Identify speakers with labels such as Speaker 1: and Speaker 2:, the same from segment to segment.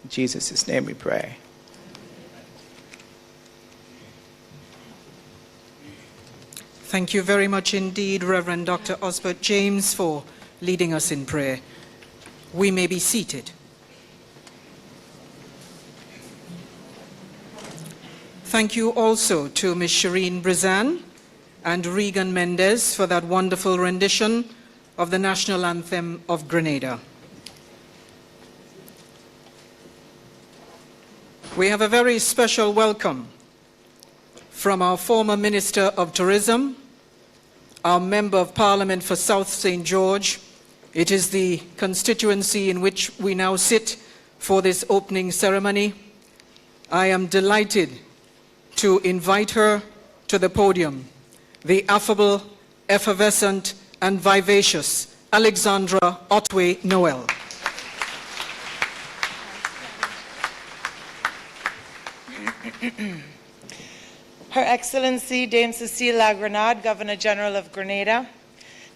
Speaker 1: In Jesus' name we pray.
Speaker 2: Thank you very much indeed, Reverend Dr. Osbert James, for leading us in prayer. We may be seated. Thank you also to Ms. Shireen Brizan and Regan Mendez for that wonderful rendition of the national anthem of Grenada. We have a very special welcome from our former Minister of Tourism, our Member of Parliament for South St. George. It is the constituency in which we now sit for this opening ceremony. I am delighted to invite her to the podium, the affable, effervescent, and vivacious Alexandra Otway Noel.
Speaker 3: Her Excellency Dame Cecile La Grenade, Governor-General of Grenada,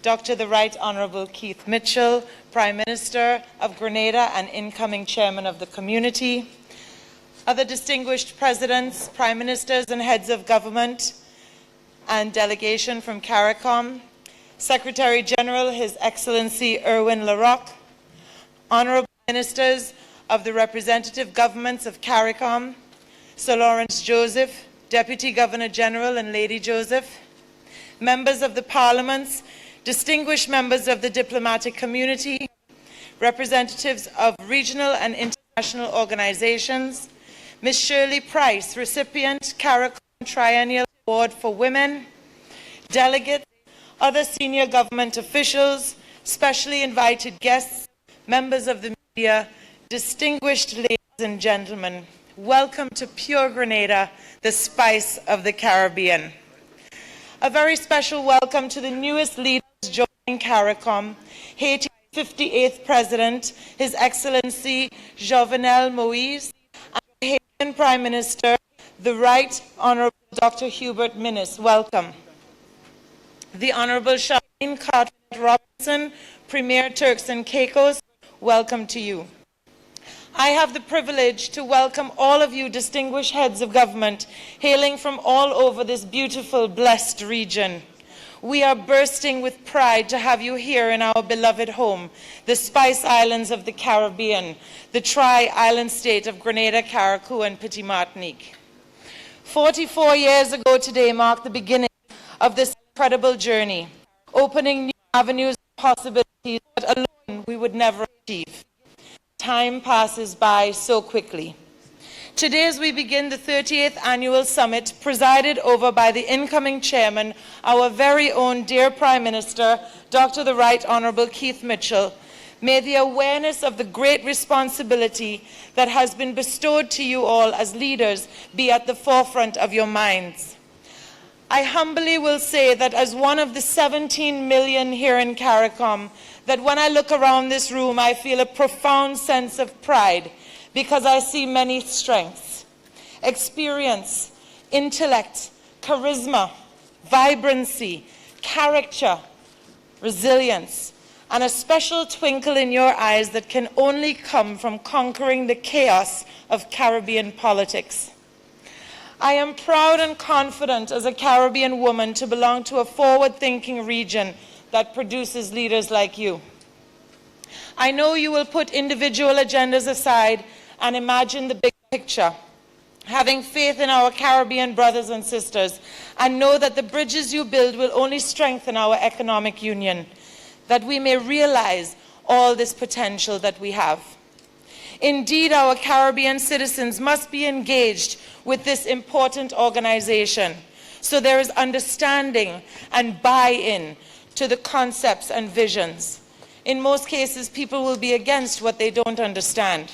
Speaker 3: Dr. the Right Honorable Keith Mitchell, Prime Minister of Grenada and incoming Chairman of the Community, other distinguished presidents, prime ministers, and heads of government and delegation from CARICOM, Secretary General, His Excellency Erwin Larocque, honorable ministers of the representative governments of CARICOM, Sir Lawrence Joseph, Deputy Governor General and Lady Joseph, members of the parliaments, distinguished members of the diplomatic community, representatives of regional and international organizations, Ms. Shirley Price, recipient CARICOM Triennial Award for Women, delegates, other senior government officials, specially invited guests, members of the media, distinguished ladies and gentlemen, welcome to pure Grenada, the spice of the Caribbean. A very special welcome to the newest leaders joining CARICOM, Haiti's 58th President, His Excellency Jovenel Moïse, and Haitian Prime Minister, the Right Honorable Dr. Hubert Minnis. Welcome. The Honorable Charlene Cartwright-Robinson, Premier Turks and Caicos, welcome to you. I have the privilege to welcome all of you distinguished heads of government hailing from all over this beautiful, blessed region. We are bursting with pride to have you here in our beloved home, the Spice Islands of the Caribbean, the tri-island state of Grenada, Carriacou, and Petit Martinique. 44 years ago today marked the beginning of this incredible journey, opening new avenues and possibilities that alone we would never achieve. Time passes by so quickly. Today, as we begin the 38th Annual Summit, presided over by the incoming chairman, our very own dear Prime Minister, Dr. the Right Honorable Keith Mitchell, may the awareness of the great responsibility that has been bestowed to you all as leaders be at the forefront of your minds. I humbly will say that as one of the 17 million here in CARICOM, that when I look around this room, I feel a profound sense of pride because I see many strengths, experience, intellect, charisma, vibrancy, character, resilience, and a special twinkle in your eyes that can only come from conquering the chaos of Caribbean politics. I am proud and confident as a Caribbean woman to belong to a forward-thinking region that produces leaders like you. I know you will put individual agendas aside and imagine the big picture, having faith in our Caribbean brothers and sisters, and know that the bridges you build will only strengthen our economic union, that we may realize all this potential that we have. Indeed, our Caribbean citizens must be engaged with this important organization, so there is understanding and buy-in to the concepts and visions. In most cases, people will be against what they don't understand.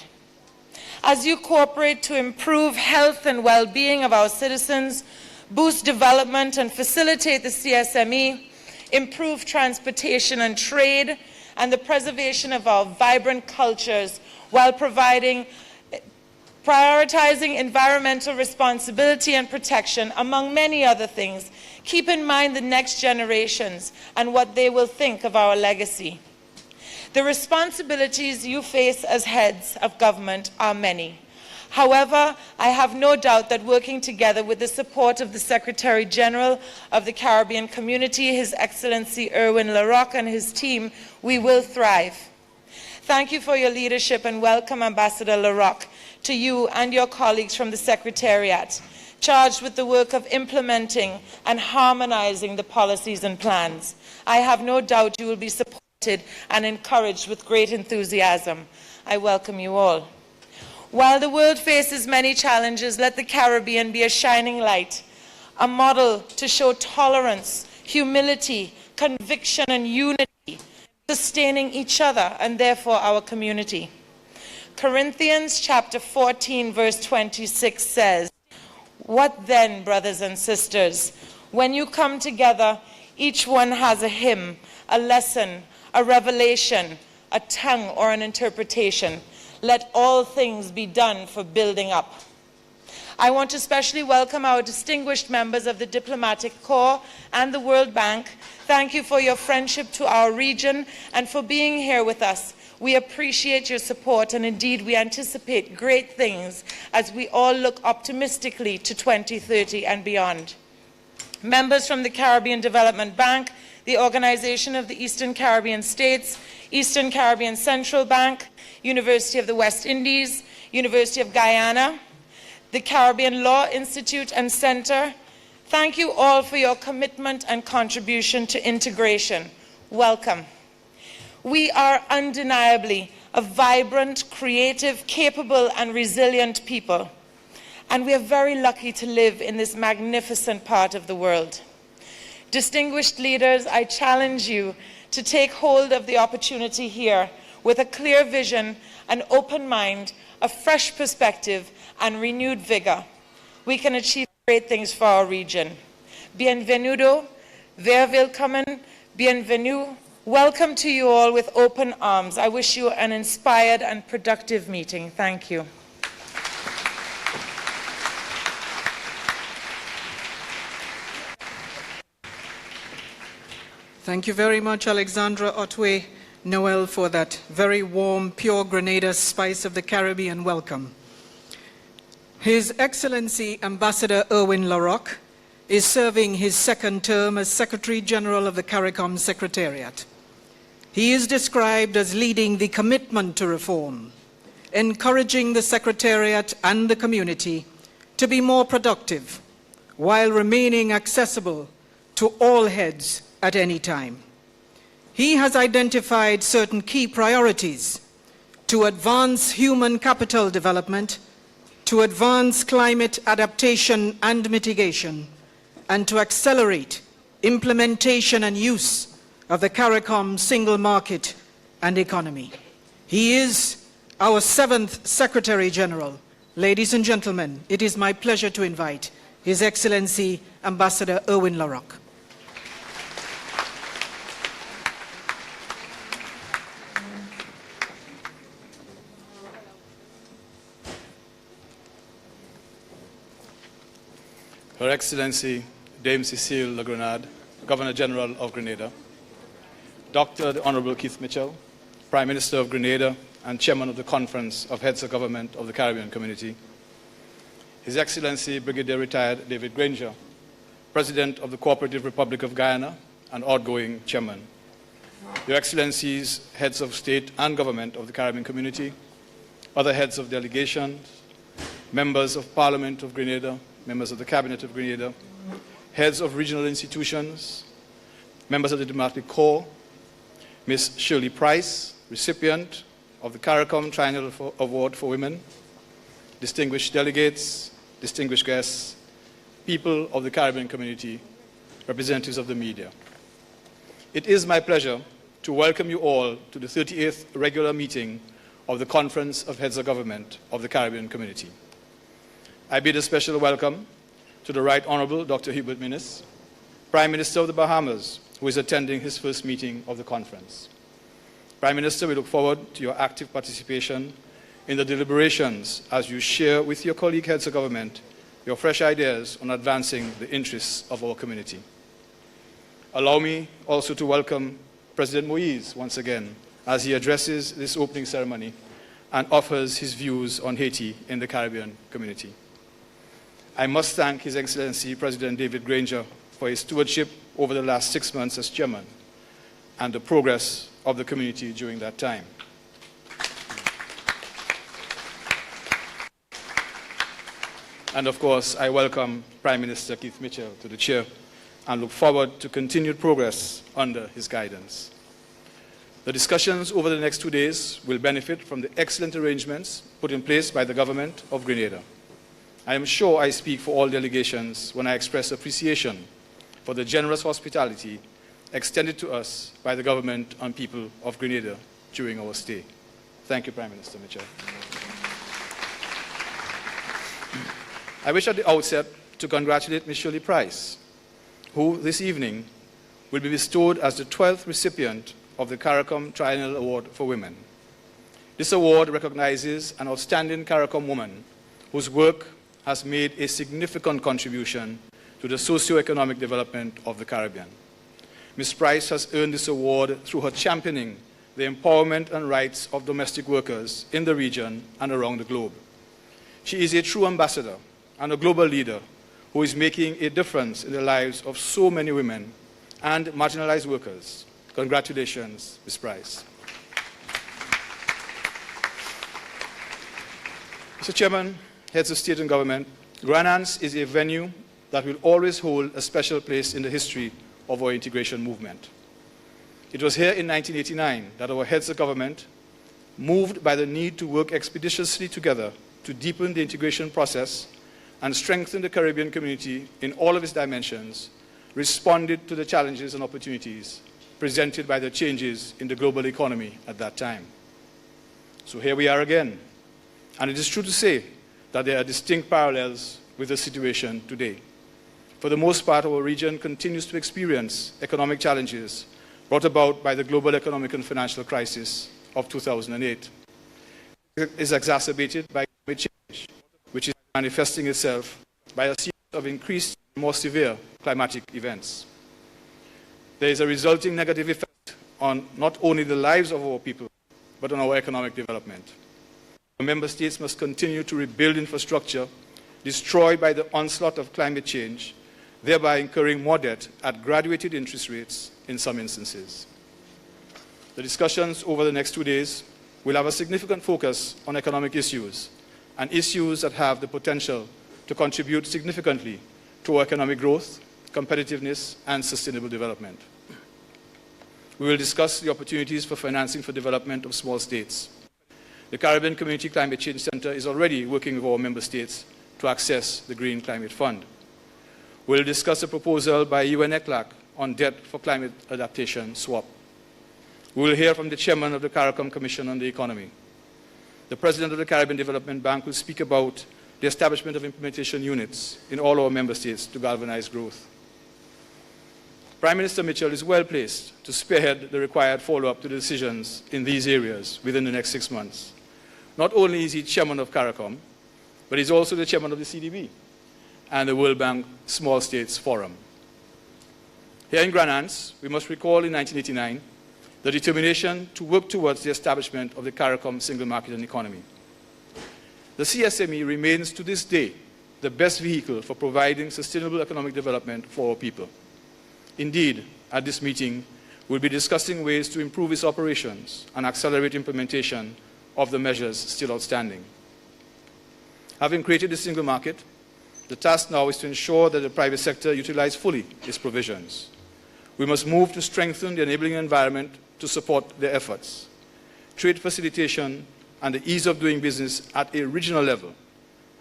Speaker 3: As you cooperate to improve health and well-being of our citizens, boost development and facilitate the CSME, improve transportation and trade, and the preservation of our vibrant cultures while prioritizing environmental responsibility and protection, among many other things, keep in mind the next generations and what they will think of our legacy. The responsibilities you face as heads of government are many. However, I have no doubt that working together with the support of the Secretary General of the Caribbean Community, His Excellency Erwin LaRocque, and his team, we will thrive. Thank you for your leadership and welcome, Ambassador LaRocque, to you and your colleagues from the Secretariat, charged with the work of implementing and harmonizing the policies and plans. I have no doubt you will be supported and encouraged with great enthusiasm. I welcome you all. While the world faces many challenges, let the Caribbean be a shining light, a model to show tolerance, humility, conviction, and unity, sustaining each other and therefore our community. Corinthians chapter 14, verse 26 says, "What then, brothers and sisters? When you come together, each one has a hymn, a lesson, a revelation, a tongue, or an interpretation. Let all things be done for building up." I want to especially welcome our distinguished members of the Diplomatic Corps and the World Bank. Thank you for your friendship to our region and for being here with us. We appreciate your support, and indeed we anticipate great things as we all look optimistically to 2030 and beyond. Members from the Caribbean Development Bank, the Organization of the Eastern Caribbean States, Eastern Caribbean Central Bank, University of the West Indies, University of Guyana, the Caribbean Law Institute and Center, thank you all for your commitment and contribution to integration. Welcome. We are undeniably a vibrant, creative, capable, and resilient people, and we are very lucky to live in this magnificent part of the world. Distinguished leaders, I challenge you to take hold of the opportunity here with a clear vision, an open mind, a fresh perspective, and renewed vigor. We can achieve great things for our region. Bienvenido, ver willkommen, bienvenue. Welcome to you all with open arms. I wish you an inspired and productive meeting. Thank you.
Speaker 2: Thank you very much, Alexandra Otway Noel, for that very warm, pure Grenada spice of the Caribbean welcome. His Excellency Ambassador Erwin LaRocque is serving his second term as Secretary General of the CARICOM Secretariat. He is described as leading the commitment to reform, encouraging the Secretariat and the community to be more productive, while remaining accessible to all heads at any time. He has identified certain key priorities to advance human capital development, to advance climate adaptation and mitigation, and to accelerate implementation and use of the CARICOM single market and economy. He is our 7th Secretary General. Ladies and gentlemen, it is my pleasure to invite His Excellency Ambassador Erwin LaRocque.
Speaker 1: Her Excellency Dame Cecile La Grenade, Governor General of Grenada, Dr. the Honorable Keith Mitchell, Prime Minister of Grenada and Chairman of the Conference of Heads of Government of the Caribbean Community, His Excellency Brigadier Retired David Granger, President of the Cooperative Republic of Guyana and outgoing Chairman, Your Excellencies, Heads of State and Government of the Caribbean Community, other heads of delegations, members of Parliament of Grenada, members of the Cabinet of Grenada, heads of regional institutions, members of the Diplomatic Corps, Ms. Shirley Price, recipient of the CARICOM Triennial Award for Women, distinguished delegates, distinguished guests, people of the Caribbean community, representatives of the media. It is my pleasure to welcome you all to the 38th regular meeting of the Conference of Heads of Government of the Caribbean Community. I bid a special welcome to the Right Honorable Dr. Hubert Minnis, Prime Minister of the Bahamas, who is attending his first meeting of the conference. Prime Minister, we look forward to your active participation in the deliberations as you share with your colleague heads of government your fresh ideas on advancing the interests of our community. Allow me also to welcome President Moise once again as he addresses this opening ceremony and offers his views on Haiti in the Caribbean community. I must thank His Excellency President David Granger for his stewardship over the last 6 months as chairman and the progress of the community during that time. And of course, I welcome Prime Minister Keith Mitchell to the chair and look forward to continued progress under his guidance. The discussions over the next 2 days will benefit from the excellent arrangements put in place by the government of Grenada. I am sure I speak for all delegations when I express appreciation for the generous hospitality extended to us by the government and people of Grenada during our stay. Thank you, Prime Minister Mitchell. I wish at the outset to congratulate Ms. Shirley Price, who this evening will be bestowed as the 12th recipient of the CARICOM Triennial Award for Women. This award recognizes an outstanding CARICOM woman whose work has made a significant contribution to the socio-economic development of the Caribbean. Ms. Price has earned this award through her championing the empowerment and rights of domestic workers in the region and around the globe. She is a true ambassador and a global leader who is making a difference in the lives of so many women and marginalized workers. Congratulations, Ms. Price. Mr. Chairman, heads of state and government, Grenada is a venue that will always hold a special place in the history of our integration movement. It was here in 1989 that our heads of government, moved by the need to work expeditiously together to deepen the integration process and strengthen the Caribbean community in all of its dimensions, responded to the challenges and opportunities presented by the changes in the global economy at that time. So here we are again, and it is true to say that there are distinct parallels with the situation today. For the most part, our region continues to experience economic challenges brought about by the global economic and financial crisis of 2008. It is exacerbated by climate change, which is manifesting itself by a series of increased, more severe climatic events. There is a resulting negative effect on not only the lives of our people, but on our economic development. Our member states must continue to rebuild infrastructure destroyed by the onslaught of climate change, thereby incurring more debt at graduated interest rates in some instances. The discussions over the next 2 days will have a significant focus on economic issues and issues that have the potential to contribute significantly to our economic growth, competitiveness, and sustainable development. We will discuss the opportunities for financing for development of small states. The Caribbean Community Climate Change Center is already working with our member states to access the Green Climate Fund. We will discuss a proposal by UNECLAC on debt for climate adaptation swap. We will hear from the chairman of the CARICOM Commission on the Economy. The president of the Caribbean Development Bank will speak about the establishment of implementation units in all our member states to galvanize growth. Prime Minister Mitchell is well placed to spearhead the required follow-up to the decisions in these areas within the next 6 months. Not only is he chairman of CARICOM, but he's also the chairman of the CDB and the World Bank Small States Forum. Here in Grenada, we must recall in 1989 the determination to work towards the establishment of the CARICOM single market and economy. The CSME remains to this day the best vehicle for providing sustainable economic development for our people. Indeed, at this meeting, we'll be discussing ways to improve its operations and accelerate implementation of the measures still outstanding. Having created the single market, the task now is to ensure that the private sector utilizes fully its provisions. We must move to strengthen the enabling environment to support their efforts. Trade facilitation and the ease of doing business at a regional level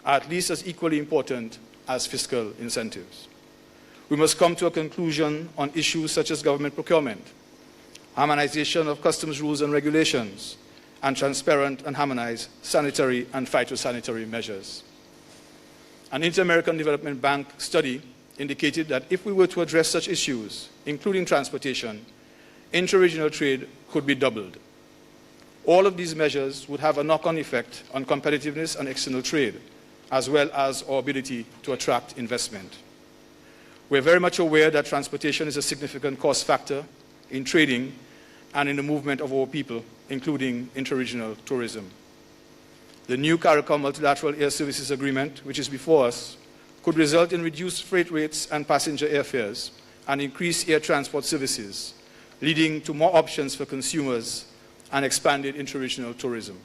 Speaker 1: are at least as equally important as fiscal incentives. We must come to a conclusion on issues such as government procurement, harmonization of customs rules and regulations, and transparent and harmonized sanitary and phytosanitary measures. An Inter-American Development Bank study indicated that if we were to address such issues, including transportation, inter-regional trade could be doubled. All of these measures would have a knock-on effect on competitiveness and external trade, as well as our ability to attract investment. We're very much aware that transportation is a significant cost factor in trading and in the movement of our people, including interregional tourism. The new CARICOM Multilateral Air Services Agreement, which is before us, could result in reduced freight rates and passenger airfares and increased air transport services, leading to more options for consumers and expanded interregional tourism.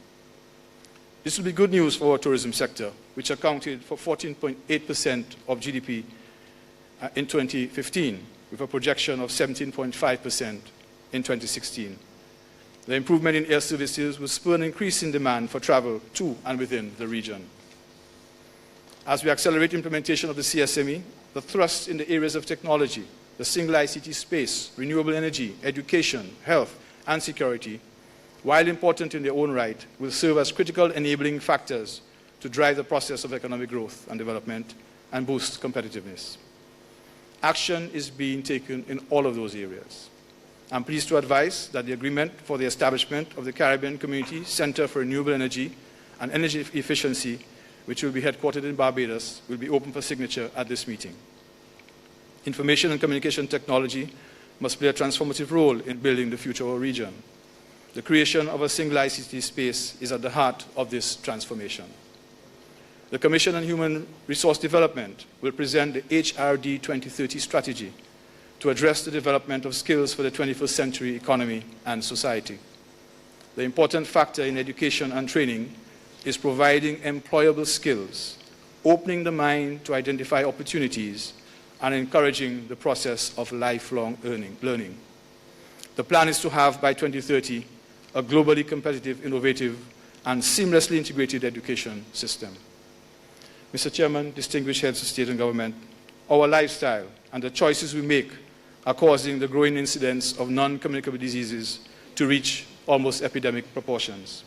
Speaker 1: This will be good news for our tourism sector, which accounted for 14.8% of GDP in 2015, with a projection of 17.5% in 2016. The improvement in air services will spur an increase in demand for travel to and within the region. As we accelerate implementation of the CSME, the thrust in the areas of technology, the single ICT space, renewable energy, education, health, and security, while important in their own right, will serve as critical enabling factors to drive the process of economic growth and development and boost competitiveness. Action is being taken in all of those areas. I'm pleased to advise that the agreement for the establishment of the Caribbean Community Center for Renewable Energy and Energy Efficiency, which will be headquartered in Barbados, will be open for signature at this meeting. Information and communication technology must play a transformative role in building the future of our region. The creation of a single ICT space is at the heart of this transformation. The Commission on Human Resource Development will present the HRD 2030 strategy to address the development of skills for the 21st century economy and society. The important factor in education and training is providing employable skills, opening the mind to identify opportunities, and encouraging the process of lifelong learning. The plan is to have, by 2030, a globally competitive, innovative, and seamlessly integrated education system. Mr. Chairman, distinguished heads of state and government, our lifestyle and the choices we make are causing the growing incidence of non-communicable diseases to reach almost epidemic proportions.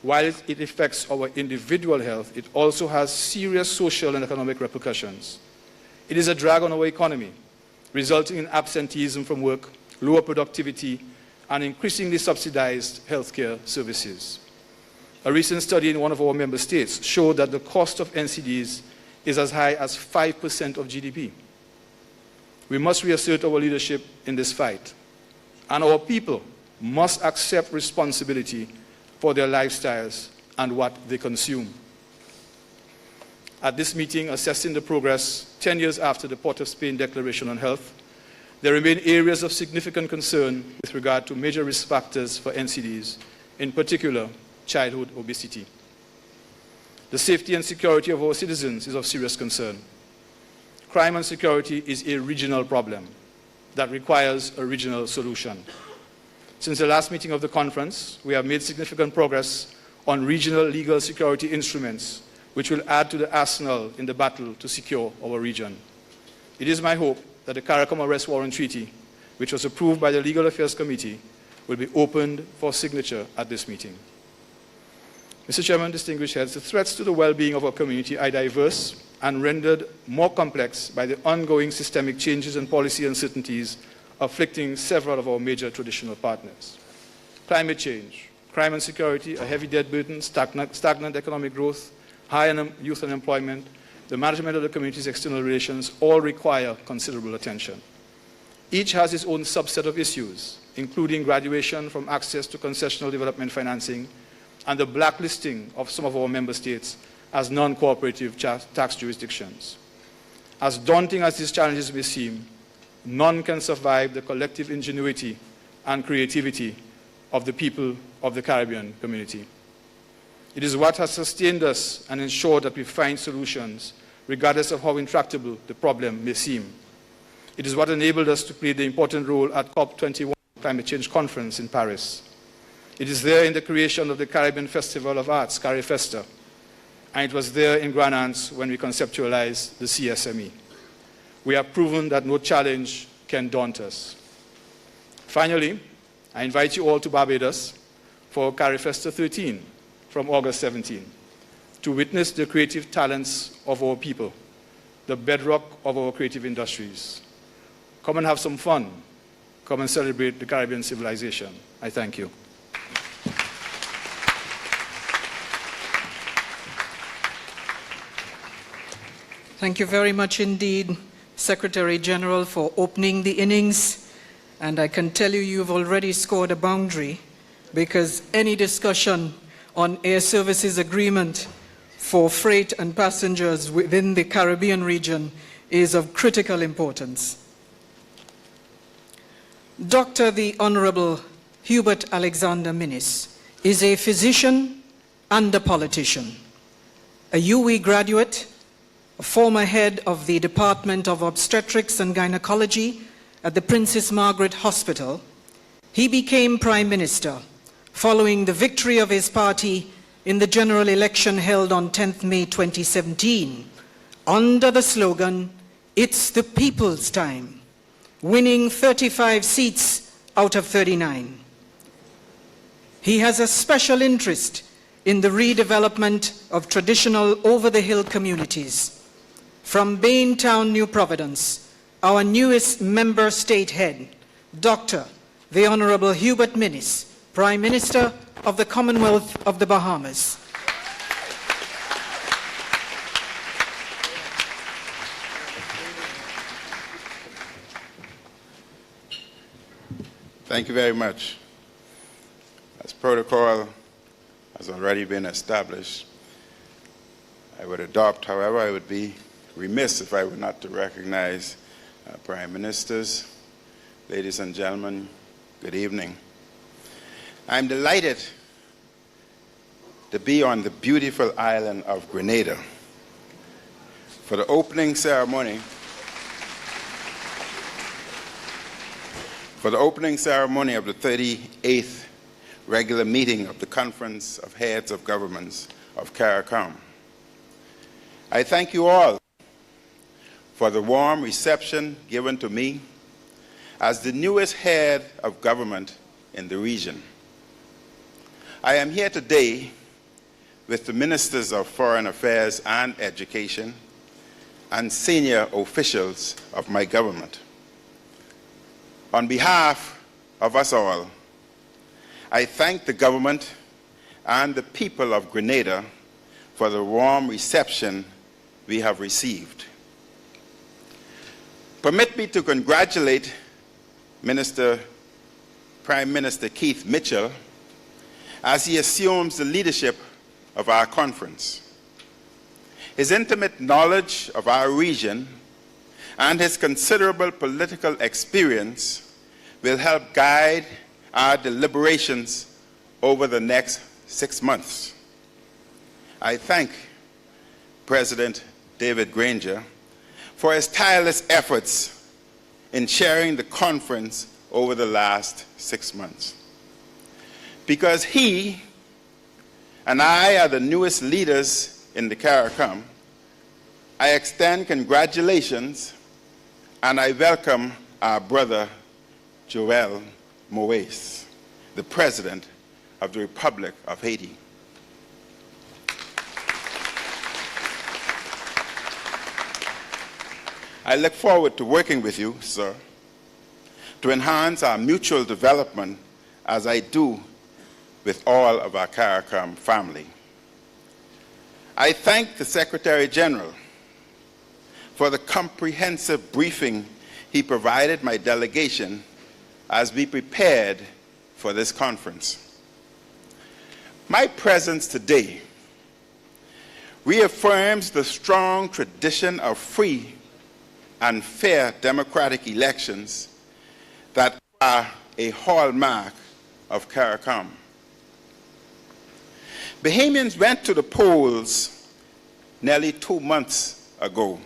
Speaker 1: While it affects our individual health, it also has serious social and economic repercussions. It is a drag on our economy, resulting in absenteeism from work, lower productivity, and increasingly subsidized healthcare services. A recent study in one of our member states showed that the cost of NCDs is as high as 5% of GDP. We must reassert our leadership in this fight, and our people must accept responsibility for their lifestyles and what they consume. At this meeting, assessing the progress 10 years after the Port of Spain Declaration on Health, there remain areas of significant concern with regard to major risk factors for NCDs, in particular, childhood obesity. The safety and security of our citizens is of serious concern. Crime and security is a regional problem that requires a regional solution. Since the last meeting of the conference, we have made significant progress on regional legal security instruments, which will add to the arsenal in the battle to secure our region. It is my hope that the CARICOM Arrest Warrant Treaty, which was approved by the Legal Affairs Committee, will be opened for signature at this meeting. Mr. Chairman, distinguished heads, the threats to the well-being of our community are diverse and rendered more complex by the ongoing systemic changes and policy uncertainties afflicting several of our major traditional partners. Climate change, crime and security, a heavy debt burden, stagnant economic growth, high youth unemployment, the management of the community's external relations all require considerable attention. Each has its own subset of issues, including graduation from access to concessional development financing and the blacklisting of some of our member states as non-cooperative tax jurisdictions. As daunting as these challenges may seem, none can survive the collective ingenuity and creativity of the people of the Caribbean community. It is what has sustained us and ensured that we find solutions, regardless of how intractable the problem may seem. It is what enabled us to play the important role at COP21 Climate Change Conference in Paris. It is there in the creation of the Caribbean Festival of Arts, CariFesta, and it was there in Grenada when we conceptualized the CSME. We have proven that no challenge can daunt us. Finally, I invite you all to Barbados for CariFesta 13 from August 17, to witness the creative talents of our people, the bedrock of our creative industries. Come and have some fun. Come and celebrate the Caribbean civilization. I thank you.
Speaker 2: Thank you very much indeed, Secretary General, for opening the innings and I can tell you you've already scored a boundary, because any discussion on air services agreement for freight and passengers within the Caribbean region is of critical importance. Dr. the Honorable Hubert Alexander Minnis is a physician and a politician, a UWI graduate, a former head of the Department of Obstetrics and Gynecology at the Princess Margaret Hospital. He became Prime Minister following the victory of his party in the general election held on 10th May 2017 under the slogan, "It's the people's time," winning 35 seats out of 39. He has a special interest in the redevelopment of traditional over-the-hill communities. From Baintown, New Providence, our newest member state head, Dr. the Honorable Hubert Minnis, Prime Minister of the Commonwealth of the Bahamas.
Speaker 4: Thank you very much. As protocol has already been established, I would adopt, however, I would be remiss if I were not to recognize Prime Ministers. Ladies and gentlemen, good evening. I'm delighted to be on the beautiful island of Grenada for the opening ceremony of the 38th regular meeting of the Conference of Heads of Governments of CARICOM. I thank you all for the warm reception given to me as the newest head of government in the region. I am here today with the Ministers of Foreign Affairs and Education and senior officials of my government. On behalf of us all, I thank the government and the people of Grenada for the warm reception we have received. Permit me to congratulate Prime Minister Keith Mitchell as he assumes the leadership of our conference. His intimate knowledge of our region and his considerable political experience will help guide our deliberations over the next 6 months. I thank President David Granger for his tireless efforts in chairing the conference over the last 6 months. Because he and I are the newest leaders in the CARICOM, I extend congratulations and I welcome our brother Joel Moïse, the President of the Republic of Haiti. I look forward to working with you, sir, to enhance our mutual development as I do with all of our CARICOM family. I thank the Secretary General for the comprehensive briefing he provided my delegation as we prepared for this conference. My presence today reaffirms the strong tradition of free and fair democratic elections that are a hallmark of CARICOM. Bahamians went to the polls nearly 2 months ago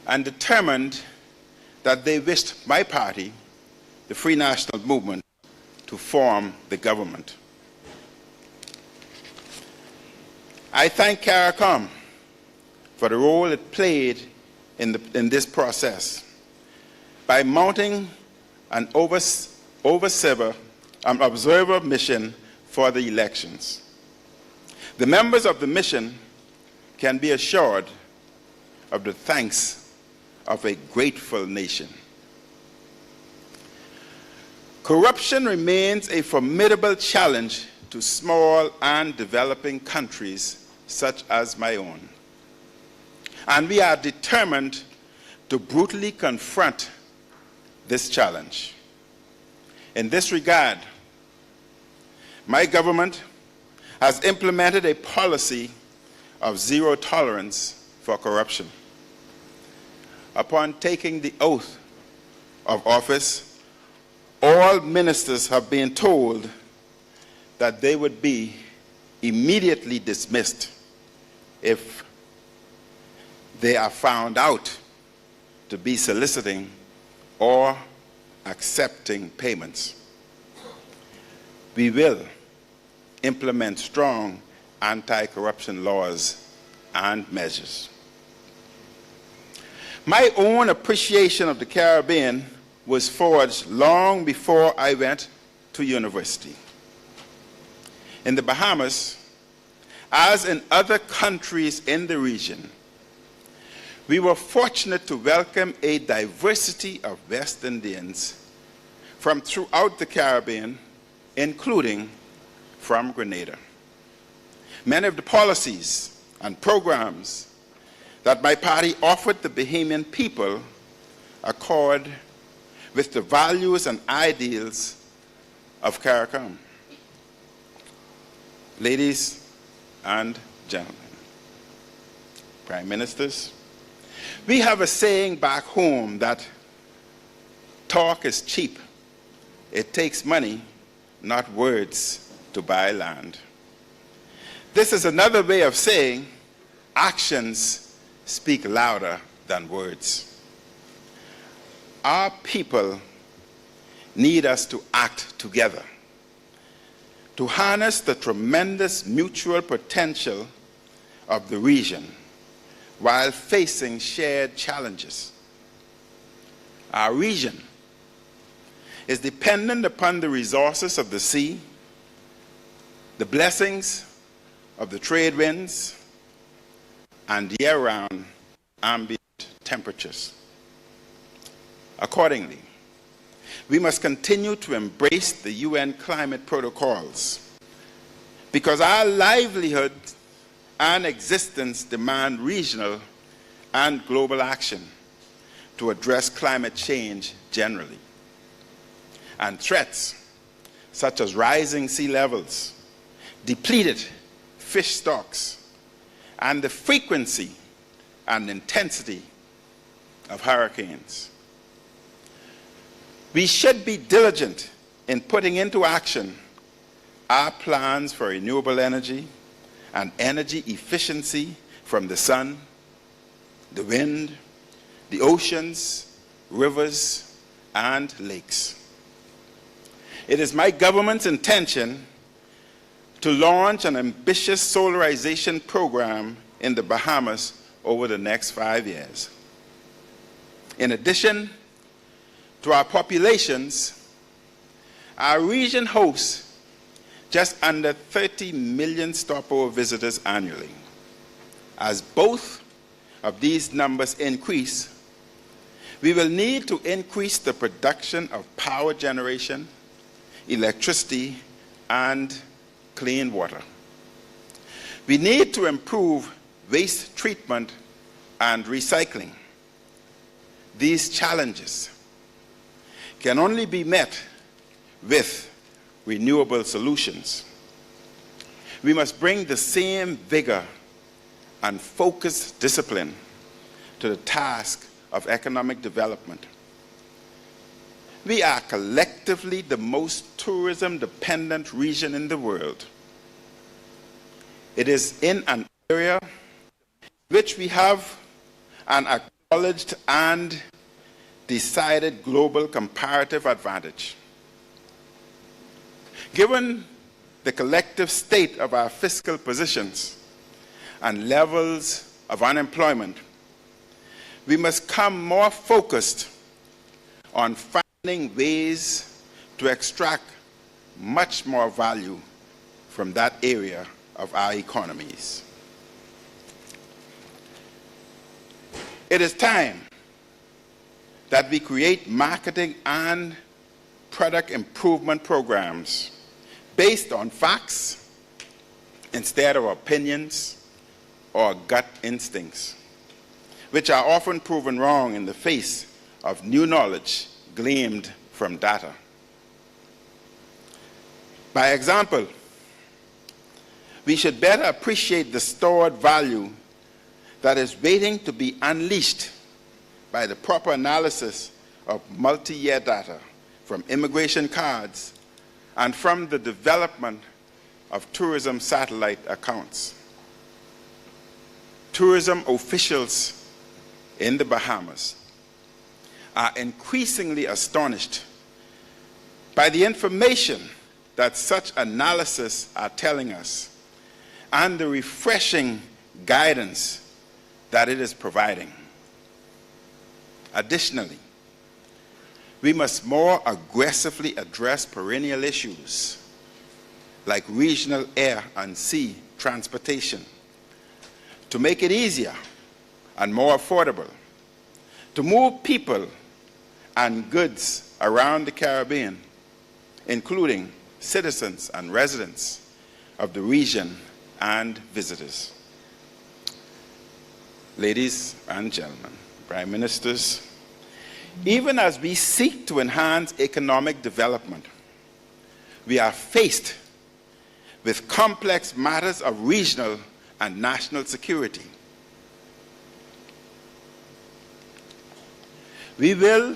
Speaker 4: and determined that they wished my party, the Free National Movement, to form the government. I thank CARICOM for the role it played in this process by mounting an observer mission for the elections. The members of the mission can be assured of the thanks of a grateful nation. Corruption remains a formidable challenge to small and developing countries such as my own. And we are determined to brutally confront this challenge. In this regard, my government has implemented a policy of zero tolerance for corruption. Upon taking the oath of office, all ministers have been told that they would be immediately dismissed if they are found out to be soliciting or accepting payments. We will implement strong anti-corruption laws and measures. My own appreciation of the Caribbean was forged long before I went to university. In the Bahamas, as in other countries in the region, we were fortunate to welcome a diversity of West Indians from throughout the Caribbean, including from Grenada. Many of the policies and programs that my party offered the Bahamian people accord with the values and ideals of CARICOM. Ladies and gentlemen, prime ministers, we have a saying back home that talk is cheap. It takes money, not words, to buy land. This is another way of saying actions speak louder than words. Our people need us to act together, to harness the tremendous mutual potential of the region while facing shared challenges. Our region is dependent upon the resources of the sea, the blessings of the trade winds, and year-round ambient temperatures. Accordingly, we must continue to embrace the UN climate protocols because our livelihood and existence demand regional and global action to address climate change generally. And threats such as rising sea levels, depleted fish stocks, and the frequency and intensity of hurricanes. We should be diligent in putting into action our plans for renewable energy and energy efficiency from the sun, the wind, the oceans, rivers, and lakes. It is my government's intention to launch an ambitious solarization program in the Bahamas over the next 5 years. In addition to our populations, our region hosts just under 30 million stopover visitors annually. As both of these numbers increase, we will need to increase the production of power generation, electricity, and clean water. We need to improve waste treatment and recycling. These challenges can only be met with renewable solutions. We must bring the same vigor and focused discipline to the task of economic development. We are collectively the most tourism-dependent region in the world. It is in an area which we have an acknowledged and decided global comparative advantage. Given the collective state of our fiscal positions and levels of unemployment, we must come more focused on finding ways to extract much more value from that area of our economies. It is time that we create marketing and product improvement programs based on facts instead of opinions or gut instincts, which are often proven wrong in the face of new knowledge gleaned from data. By example, we should better appreciate the stored value that is waiting to be unleashed by the proper analysis of multi-year data from immigration cards and from the development of tourism satellite accounts. Tourism officials in the Bahamas are increasingly astonished by the information that such analyses are telling us and the refreshing guidance that it is providing. Additionally, we must more aggressively address perennial issues like regional air and sea transportation to make it easier and more affordable to move people and goods around the Caribbean, including citizens and residents of the region and visitors. Ladies and gentlemen, Prime Ministers, even as we seek to enhance economic development, we are faced with complex matters of regional and national security. We will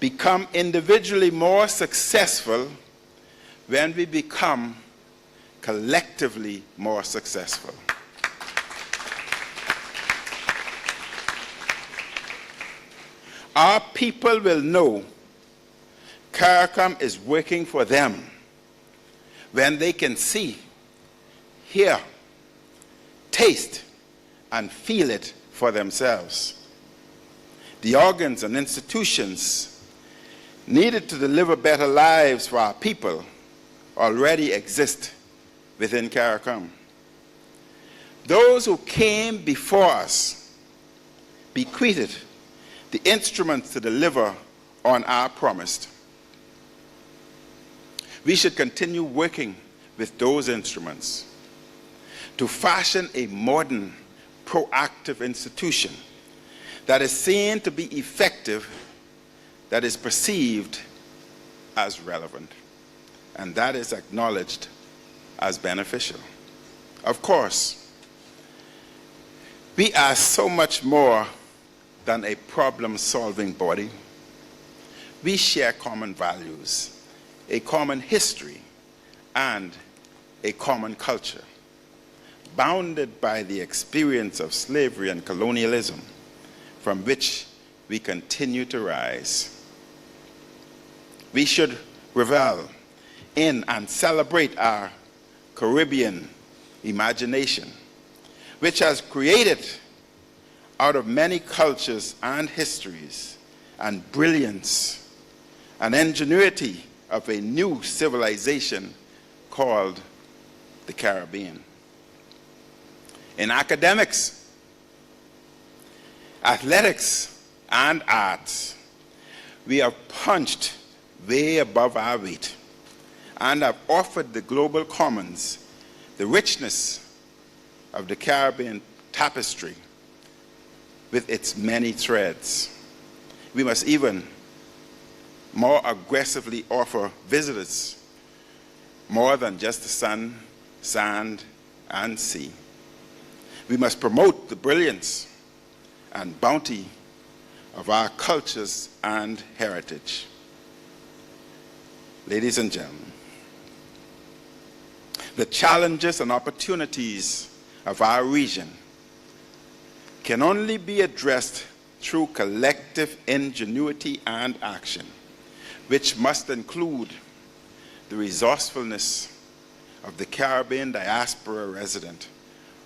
Speaker 4: become individually more successful when we become collectively more successful. Our people will know CARICOM is working for them when they can see, hear, taste, and feel it for themselves. The organs and institutions needed to deliver better lives for our people already exist within CARICOM. Those who came before us bequeathed the instruments to deliver on our promise. We should continue working with those instruments to fashion a modern, proactive institution that is seen to be effective, that is perceived as relevant, and that is acknowledged as beneficial. Of course, we are so much more than a problem-solving body. We share common values, a common history, and a common culture, bounded by the experience of slavery and colonialism, from which we continue to rise. We should revel in and celebrate our Caribbean imagination, which has created out of many cultures and histories and brilliance and ingenuity of a new civilization called the Caribbean. In academics, athletics, and arts, we have punched way above our weight and have offered the global commons the richness of the Caribbean tapestry with its many threads. We must even more aggressively offer visitors more than just the sun, sand, and sea. We must promote the brilliance and bounty of our cultures and heritage. Ladies and gentlemen, the challenges and opportunities of our region can only be addressed through collective ingenuity and action, which must include the resourcefulness of the Caribbean diaspora resident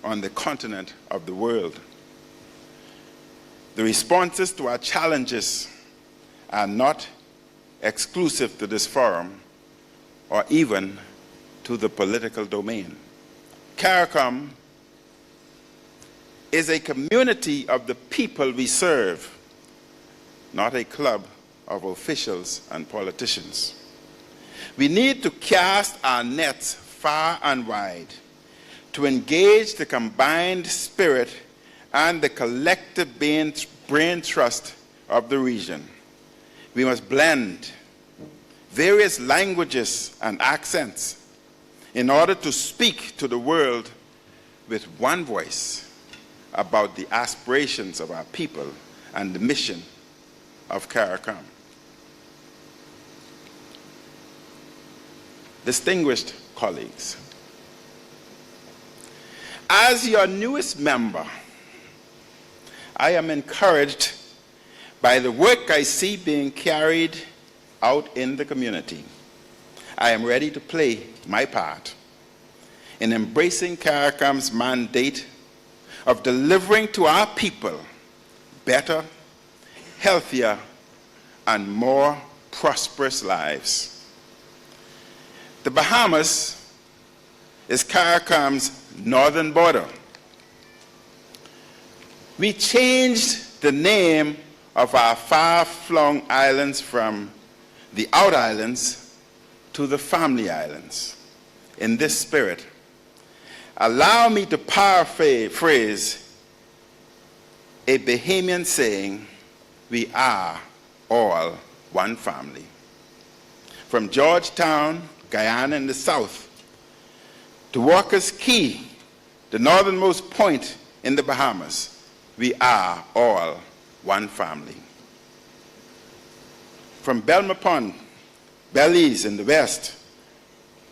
Speaker 4: on the continent of the world. The responses to our challenges are not exclusive to this forum or even to the political domain. CARICOM is a community of the people we serve, not a club of officials and politicians. We need to cast our nets far and wide to engage the combined spirit and the collective brain trust of the region. We must blend various languages and accents in order to speak to the world with one voice about the aspirations of our people and the mission of CARICOM. Distinguished colleagues, as your newest member, I am encouraged by the work I see being carried out in the community. I am ready to play my part in embracing CARICOM's mandate of delivering to our people better, healthier, and more prosperous lives. The Bahamas is CARICOM's northern border. We changed the name of our far-flung islands from the Out Islands to the Family Islands. In this spirit, allow me to paraphrase a Bahamian saying, we are all one family. From Georgetown, Guyana in the south, to Walker's Key, the northernmost point in the Bahamas, we are all one family. From Belmont, Belize in the west,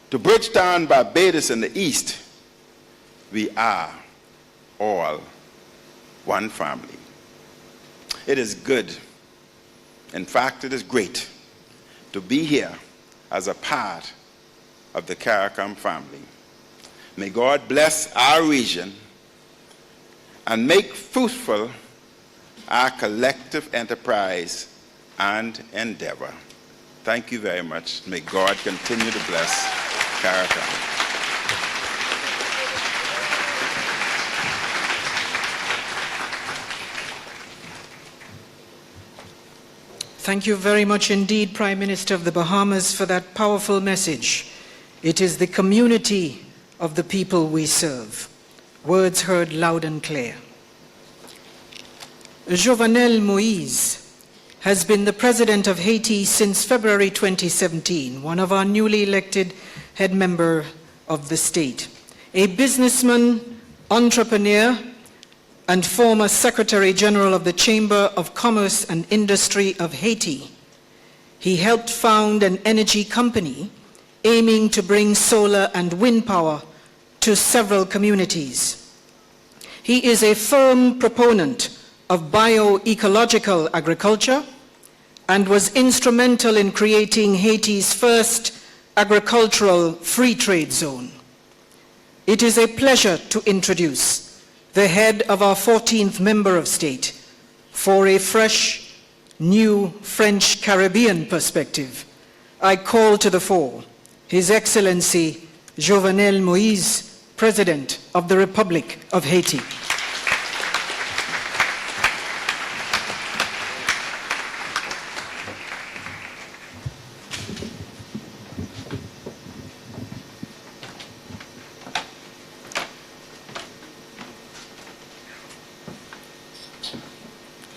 Speaker 4: to Bridgetown, Barbados in the east, we are all one family. It is good, in fact, it is great to be here as a part of the CARICOM family. May God bless our region and make fruitful our collective enterprise and endeavor. Thank you very much. May God continue to bless CARICOM.
Speaker 2: Thank you very much indeed, Prime Minister of the Bahamas, for that powerful message. It is the community of the people we serve. Words heard loud and clear. Jovenel Moïse has been the President of Haiti since February 2017, one of our newly elected head member of the state. A businessman, entrepreneur, and former Secretary General of the Chamber of Commerce and Industry of Haiti. He helped found an energy company aiming to bring solar and wind power to several communities. He is a firm proponent of bioecological agriculture and was instrumental in creating Haiti's first agricultural free trade zone. It is a pleasure to introduce the head of our 14th member of state for a fresh, new French Caribbean perspective. I call to the fore His Excellency Jovenel Moïse, President of the Republic of Haiti.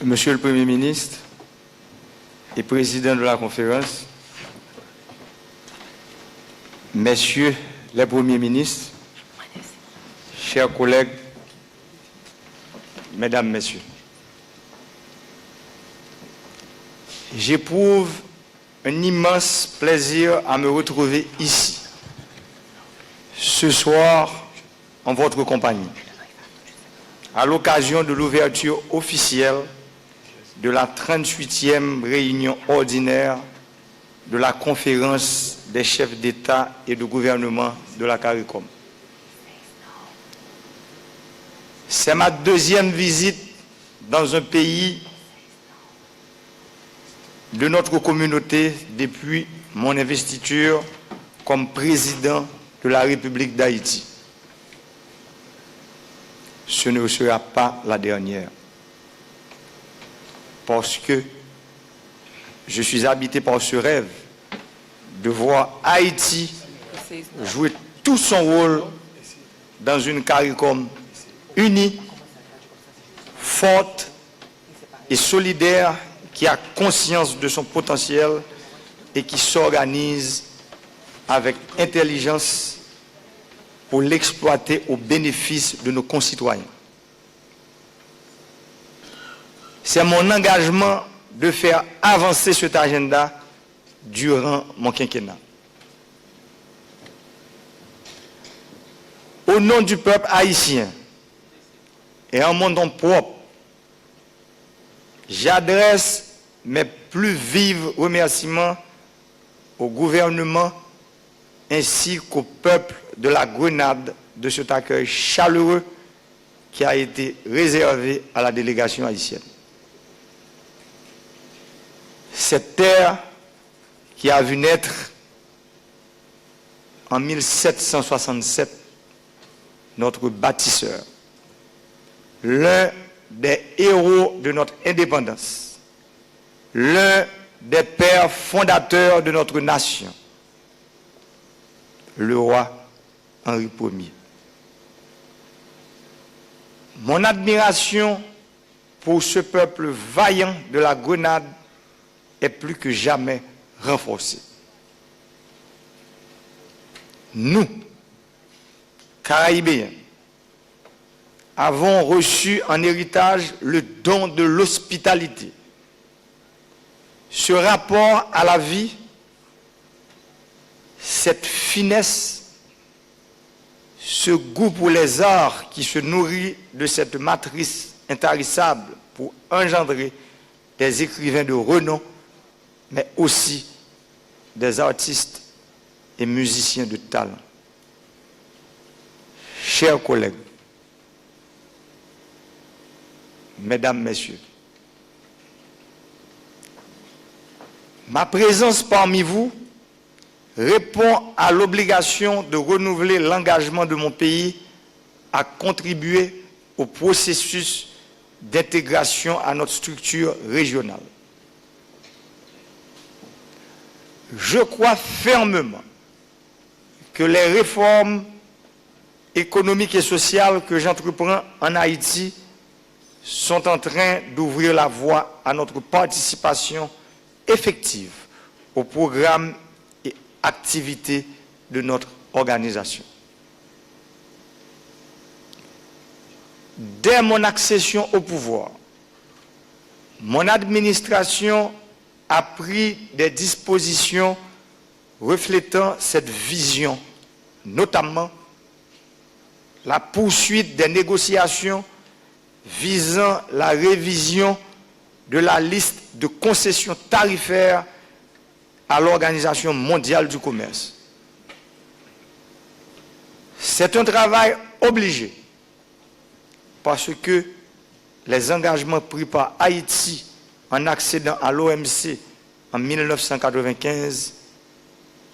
Speaker 5: Monsieur le Premier ministre et Président de la Conférence, Messieurs les Premiers ministres, chers collègues, Mesdames, Messieurs, j'éprouve un immense plaisir à me retrouver ici, ce soir, en votre compagnie, à l'occasion de l'ouverture officielle de la 38e réunion ordinaire de la conférence des chefs d'État et de gouvernement de la CARICOM. C'est ma deuxième visite dans un pays de notre communauté depuis mon investiture comme président de la République d'Haïti. Ce ne sera pas la dernière. Parce que je suis habité par ce rêve de voir Haïti jouer tout son rôle dans une CARICOM unie, forte et solidaire qui a conscience de son potentiel et qui s'organise avec intelligence pour l'exploiter au bénéfice de nos concitoyens. C'est mon engagement de faire avancer cet agenda durant mon quinquennat. Au nom du peuple haïtien et en mon nom propre, j'adresse mes plus vifs remerciements au gouvernement ainsi qu'au peuple de la Grenade de cet accueil chaleureux qui a été réservé à la délégation haïtienne. Cette terre qui a vu naître en 1767 notre bâtisseur, l'un des héros de notre indépendance, l'un des pères fondateurs de notre nation, le roi Henri Ier. Mon admiration pour ce peuple vaillant de la Grenade est plus que jamais renforcée. Nous, Caraïbéens, avons reçu en héritage le don de l'hospitalité. Ce rapport à la vie, cette finesse, ce goût pour les arts qui se nourrit de cette matrice intarissable pour engendrer des écrivains de renom, mais aussi des artistes et musiciens de talent. Chers collègues, mesdames, messieurs, ma présence parmi vous répond à l'obligation de renouveler l'engagement de mon pays à contribuer au processus d'intégration à notre structure régionale. Je crois fermement que les réformes économiques et sociales que j'entreprends en Haïti sont en train d'ouvrir la voie à notre participation effective au programme et activités de notre organisation. Dès mon accession au pouvoir, mon administration a pris des dispositions reflétant cette vision, notamment la poursuite des négociations visant la révision de la liste de concessions tarifaires à l'Organisation mondiale du commerce. C'est un travail obligé parce que les engagements pris par Haïti en accédant à l'OMC en 1995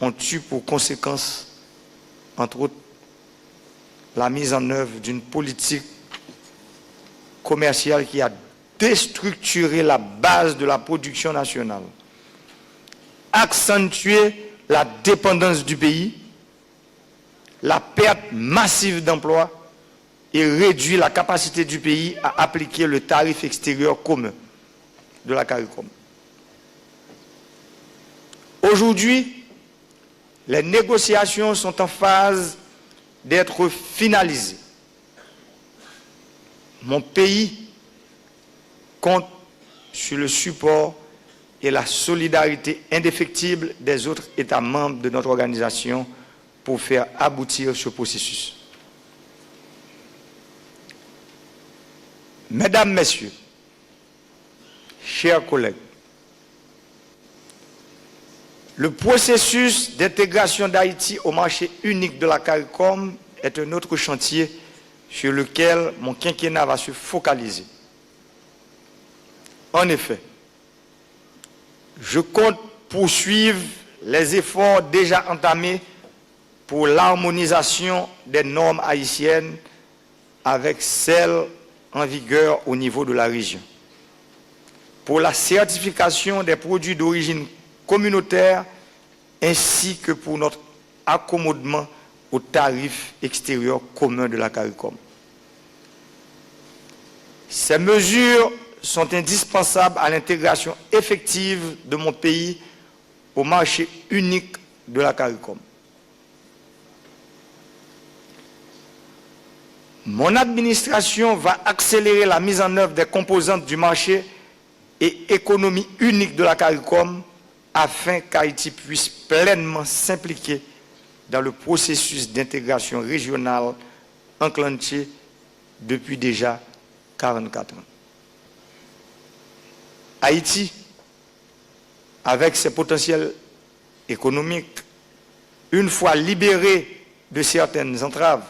Speaker 5: ont eu pour conséquence, entre autres, la mise en œuvre d'une politique commerciale qui a déstructuré la base de la production nationale, accentué la dépendance du pays, la perte massive d'emplois et réduit la capacité du pays à appliquer le tarif extérieur commun de la CARICOM. Aujourd'hui, les négociations sont en phase d'être finalisées. Mon pays compte sur le support et la solidarité indéfectible des autres États membres de notre organisation pour faire aboutir ce processus. Mesdames, Messieurs, chers collègues, le processus d'intégration d'Haïti au marché unique de la CARICOM est un autre chantier sur lequel mon quinquennat va se focaliser. En effet, je compte poursuivre les efforts déjà entamés pour l'harmonisation des normes haïtiennes avec celles en vigueur au niveau de la région, pour la certification des produits d'origine communautaire ainsi que pour notre accommodement aux tarifs extérieurs communs de la CARICOM. Ces mesures sont indispensables à l'intégration effective de mon pays au marché unique de la CARICOM. Mon administration va accélérer la mise en œuvre des composantes du marché et économie unique de la CARICOM afin qu'Haïti puisse pleinement s'impliquer dans le processus d'intégration régionale enclenché depuis déjà 44 ans. Haïti, avec ses potentiels économiques, une fois libéré de certaines entraves,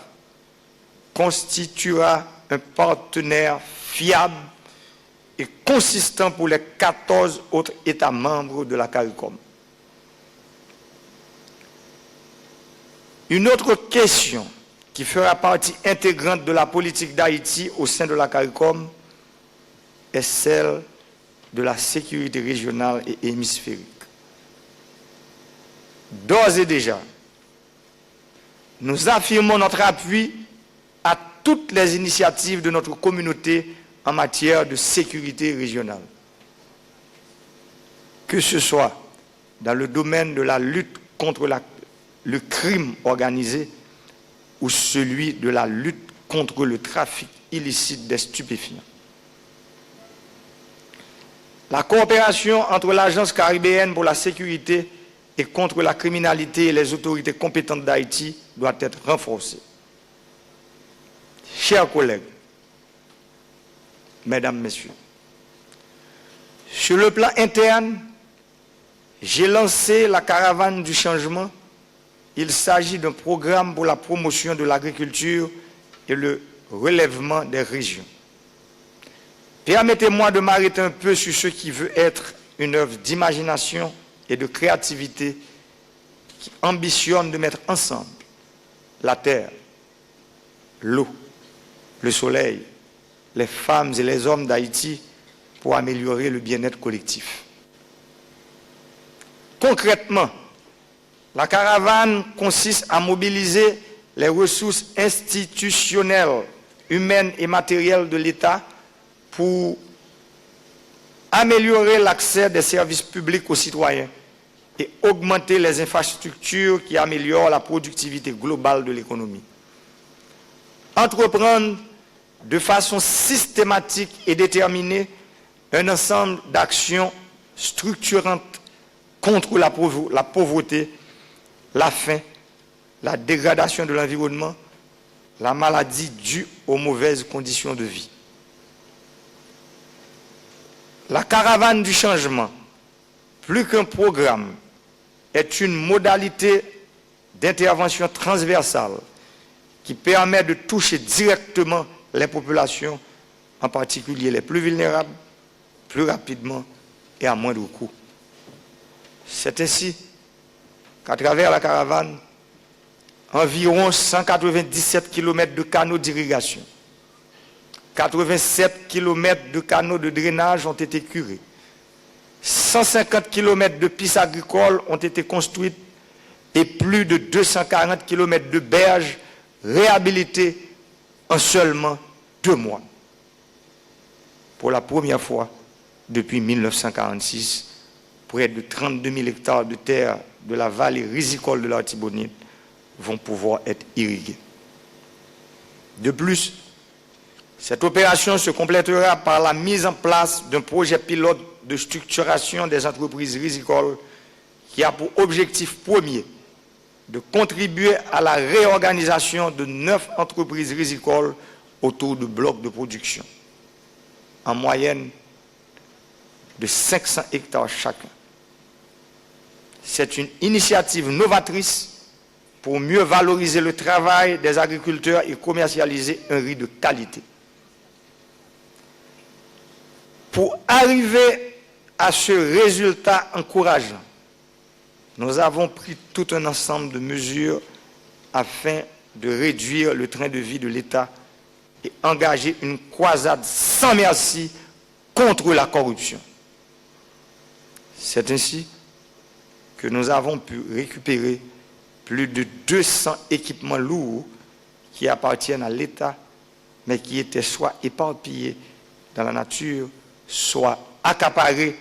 Speaker 5: constituera un partenaire fiable et consistant pour les 14 autres États membres de la CARICOM. Une autre question qui fera partie intégrante de la politique d'Haïti au sein de la CARICOM est celle de la sécurité régionale et hémisphérique. D'ores et déjà, nous affirmons notre appui à toutes les initiatives de notre communauté en matière de sécurité régionale. Que ce soit dans le domaine de la lutte contre le crime organisé ou celui de la lutte contre le trafic illicite des stupéfiants. La coopération entre l'Agence caribéenne pour la sécurité et contre la criminalité et les autorités compétentes d'Haïti doit être renforcée. Chers collègues, mesdames, messieurs, sur le plan interne, j'ai lancé la caravane du changement. Il s'agit d'un programme pour la promotion de l'agriculture et le relèvement des régions. Permettez-moi de m'arrêter un peu sur ce qui veut être une œuvre d'imagination et de créativité qui ambitionne de mettre ensemble la terre, l'eau, le soleil, les femmes et les hommes d'Haïti pour améliorer le bien-être collectif. Concrètement, la caravane consiste à mobiliser les ressources institutionnelles, humaines et matérielles de l'État pour améliorer l'accès des services publics aux citoyens et augmenter les infrastructures qui améliorent la productivité globale de l'économie. Entreprendre de façon systématique et déterminée un ensemble d'actions structurantes contre la pauvreté, la faim, la dégradation de l'environnement, la maladie due aux mauvaises conditions de vie. La caravane du changement, plus qu'un programme, est une modalité d'intervention transversale qui permet de toucher directement les populations, en particulier les plus vulnérables, plus rapidement et à moindre coût. C'est ainsi qu'à travers la caravane, environ 197 km de canaux d'irrigation, 87 km de canaux de drainage ont été curés, 150 km de pistes agricoles ont été construites et plus de 240 km de berges réhabilitées en seulement 2 mois. Pour la première fois depuis 1946, près de 32 000 hectares de terre de la vallée risicole de l'Artibonite vont pouvoir être irrigués. De plus, cette opération se complétera par la mise en place d'un projet pilote de structuration des entreprises rizicoles qui a pour objectif premier de contribuer à la réorganisation de 9 entreprises rizicoles autour de blocs de production, en moyenne de 500 hectares chacun. C'est une initiative novatrice pour mieux valoriser le travail des agriculteurs et commercialiser un riz de qualité. Pour arriver à ce résultat encourageant, nous avons pris tout un ensemble de mesures afin de réduire le train de vie de l'État et engager une croisade sans merci contre la corruption. C'est ainsi que nous avons pu récupérer plus de 200 équipements lourds qui appartiennent à l'État, mais qui étaient soit éparpillés dans la nature, soit accaparés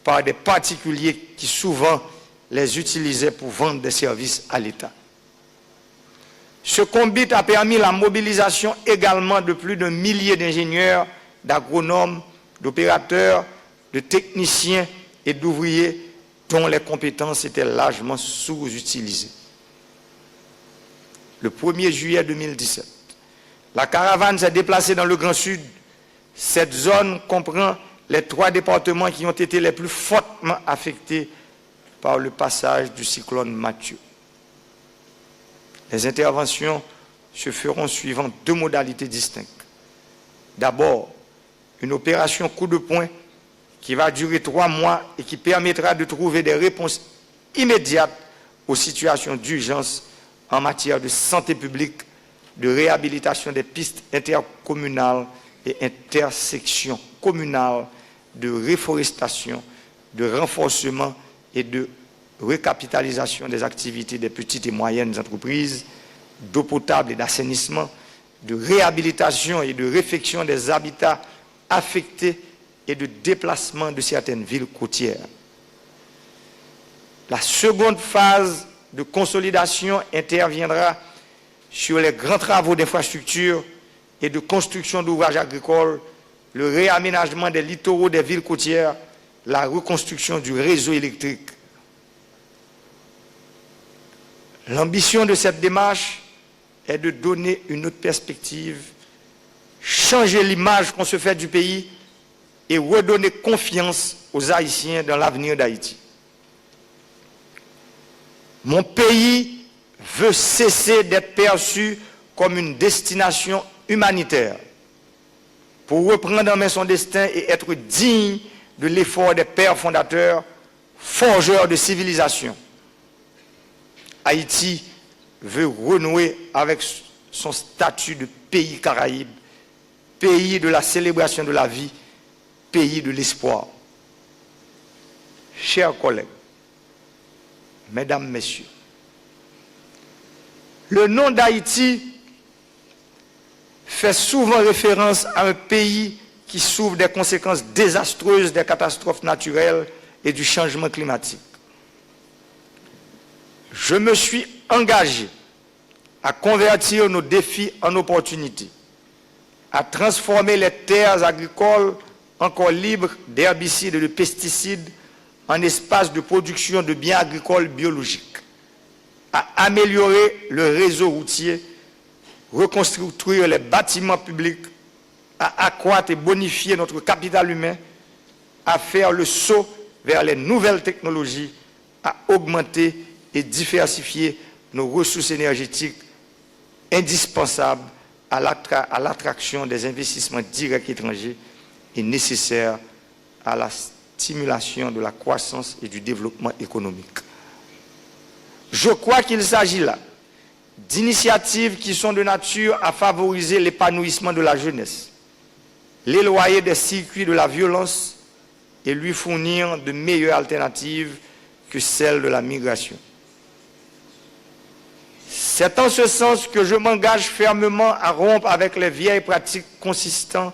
Speaker 5: par des particuliers qui souvent les utilisaient pour vendre des services à l'État. Ce combit a permis la mobilisation également de plus d'un millier d'ingénieurs, d'agronomes, d'opérateurs, de techniciens et d'ouvriers dont les compétences étaient largement sous-utilisées. Le 1er juillet 2017, la caravane s'est déplacée dans le Grand Sud. Cette zone comprend les 3 départements qui ont été les plus fortement affectés par le passage du cyclone Mathieu. Les interventions se feront suivant 2 modalités distinctes. D'abord, une opération coup de poing qui va durer 3 mois et qui permettra de trouver des réponses immédiates aux situations d'urgence en matière de santé publique, de réhabilitation des pistes intercommunales et intersections communales, de réforestation, de renforcement et de recapitalisation des activités des petites et moyennes entreprises, d'eau potable et d'assainissement, de réhabilitation et de réfection des habitats affectés et de déplacement de certaines villes côtières. La seconde phase de consolidation interviendra sur les grands travaux d'infrastructure et de construction d'ouvrages agricoles, le réaménagement des littoraux des villes côtières, la reconstruction du réseau électrique. L'ambition de cette démarche est de donner une autre perspective, changer l'image qu'on se fait du pays et redonner confiance aux Haïtiens dans l'avenir d'Haïti. Mon pays veut cesser d'être perçu comme une destination humanitaire pour reprendre en main son destin et être digne de l'effort des pères fondateurs, forgeurs de civilisation. Haïti veut renouer avec son statut de pays Caraïbe, pays de la célébration de la vie, pays de l'espoir. Chers collègues, mesdames, messieurs, le nom d'Haïti fait souvent référence à un pays qui souffre des conséquences désastreuses des catastrophes naturelles et du changement climatique. Je me suis engagé à convertir nos défis en opportunités, à transformer les terres agricoles encore libres d'herbicides et de pesticides en espaces de production de biens agricoles biologiques, à améliorer le réseau routier, reconstruire les bâtiments publics, à accroître et bonifier notre capital humain, à faire le saut vers les nouvelles technologies, à augmenter et diversifier nos ressources énergétiques indispensables à l'attraction des investissements directs étrangers et nécessaires à la stimulation de la croissance et du développement économique. Je crois qu'il s'agit là d'initiatives qui sont de nature à favoriser l'épanouissement de la jeunesse, l'éloigner des circuits de la violence et lui fournir de meilleures alternatives que celles de la migration. C'est en ce sens que je m'engage fermement à rompre avec les vieilles pratiques consistant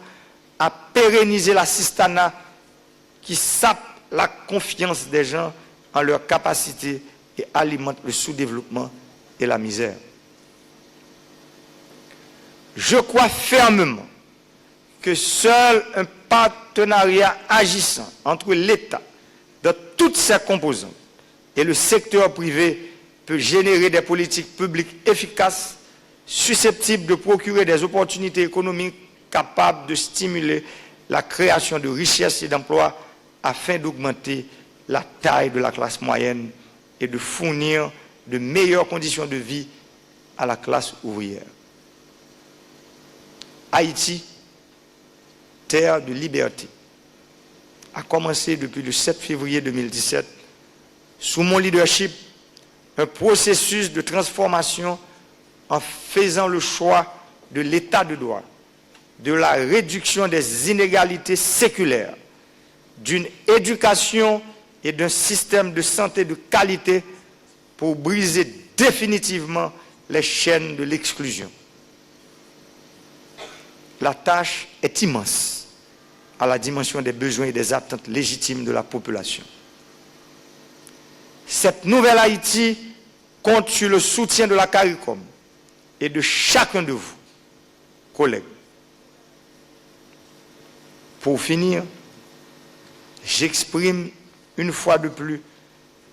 Speaker 5: à pérenniser l'assistanat qui sape la confiance des gens en leurs capacités et alimente le sous-développement et la misère. Je crois fermement que seul un partenariat agissant entre l'État dans toutes ses composantes et le secteur privé peut générer des politiques publiques efficaces, susceptibles de procurer des opportunités économiques capables de stimuler la création de richesses et d'emplois afin d'augmenter la taille de la classe moyenne et de fournir de meilleures conditions de vie à la classe ouvrière. Haïti, terre de liberté, a commencé depuis le 7 février 2017, sous mon leadership, un processus de transformation en faisant le choix de l'état de droit, de la réduction des inégalités séculaires, d'une éducation et d'un système de santé de qualité pour briser définitivement les chaînes de l'exclusion. La tâche est immense, à la dimension des besoins et des attentes légitimes de la population. Cette nouvelle Haïti compte sur le soutien de la CARICOM et de chacun de vous, collègues. Pour finir, j'exprime une fois de plus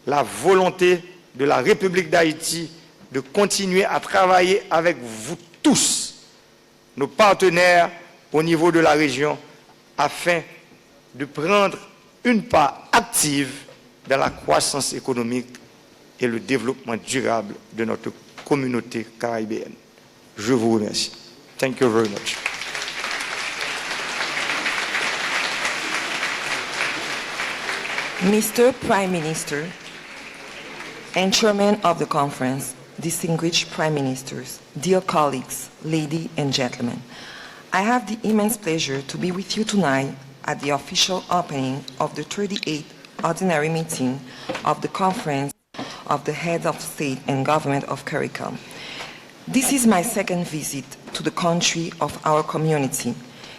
Speaker 5: la volonté de la République d'Haïti de continuer à travailler avec vous tous, nos partenaires au niveau de la région, afin de prendre une part active dans la croissance économique et le développement durable de notre communauté caribéenne. Je vous remercie. Thank you very much.
Speaker 6: Mr. Prime Minister and Chairman of the Conference, distinguished Prime Ministers, dear colleagues, ladies and gentlemen, I have the immense pleasure to be with you tonight at the official opening of the 38th Ordinary Meeting of the Conference of the Heads of State and Government of CARICOM. This is my second visit to the country of our community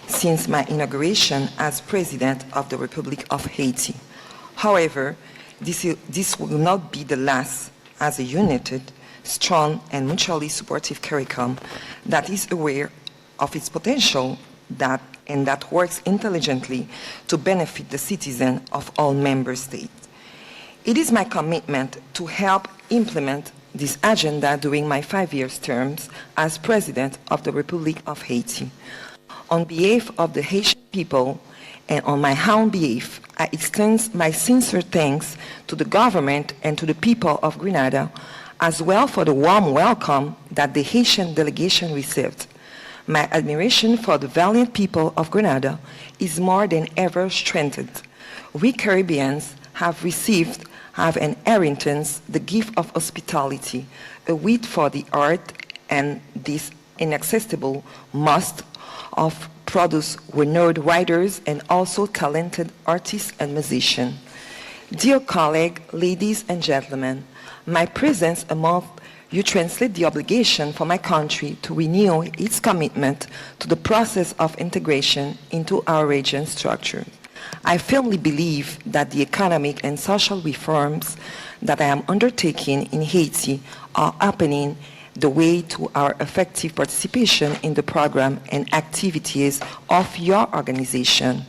Speaker 6: since my inauguration as President of the Republic of Haiti. However, this will not be the last, as a united, strong, and mutually supportive CARICOM that is aware of its potential and that works intelligently to benefit the citizens of all member states. It is my commitment to help implement this agenda during my 5-year terms as President of the Republic of Haiti. On behalf of the Haitian people and on my own behalf, I extend my sincere thanks to the government and to the people of Grenada, as well for the warm welcome that the Haitian delegation received. My admiration for the valiant people of Grenada is more than ever strengthened. We Caribbeans have an inheritance, the gift of hospitality, a wit for the art, and this inaccessible must of produce renowned writers and also talented artists and musicians. Dear colleagues, ladies and gentlemen, my presence among you translate the obligation for my country to renew its commitment to the process of integration into our region structure. I firmly believe that the economic and social reforms that I am undertaking in Haiti are opening the way to our effective participation in the program and activities of your organization.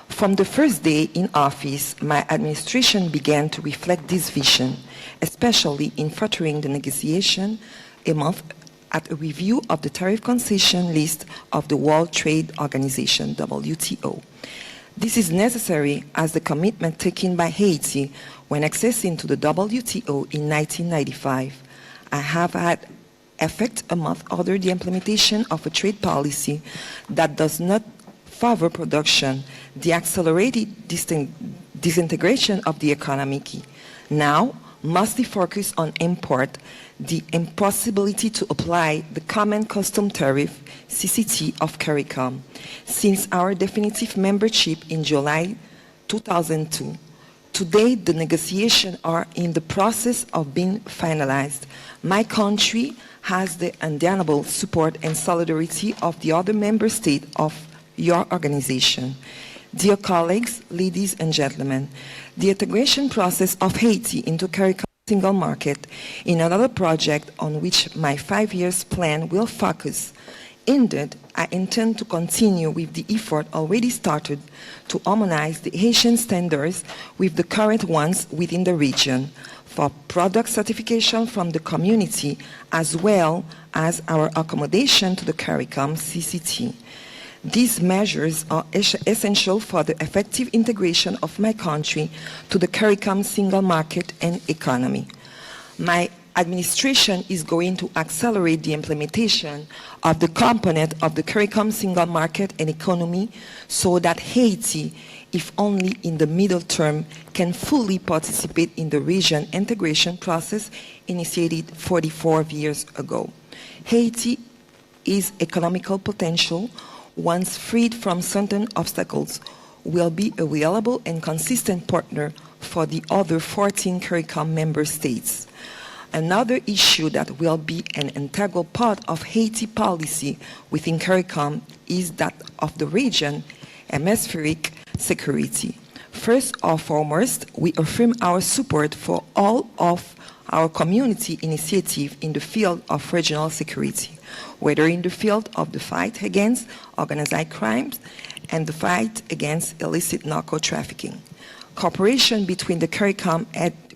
Speaker 6: From the first day in office, my administration began to reflect this vision, especially in furthering the negotiation a month at a review of the tariff concession list of the World Trade Organization, WTO. This is necessary as the commitment taken by Haiti when accessing to the WTO in 1995. I have had effect a month under the implementation of a trade policy that does not favor production, the accelerated disintegration of the economy. Now, mostly focus on import, the impossibility to apply the common custom tariff, CCT, of CARICOM. Since our definitive membership in July 2002, today the negotiations are in the process of being finalized. My country has the undeniable support and solidarity of the other member states of your organization. Dear colleagues, ladies and gentlemen, the integration process of Haiti into CARICOM single market in another project on which my 5-year plan will focus. Indeed, I intend to continue with the effort already started to harmonize the Haitian standards with the current ones within the region for product certification from the community as well as our accommodation to the CARICOM CCT. These measures are essential for the effective integration of my country to the CARICOM single market and economy. My administration is going to accelerate the implementation of the component of the CARICOM single market and economy so that Haiti, if only in the middle term, can fully participate in the region integration process initiated 44 years ago. Haiti is economical potential, once freed from certain obstacles, will be a reliable and consistent partner for the other 14 CARICOM member states. Another issue that will be an integral part of Haiti policy within CARICOM is that of the region hemispheric security. First and foremost, we affirm our support for all of our community initiatives in the field of regional security, whether in the field of the fight against organized crimes and the fight against illicit narco-trafficking. Cooperation between the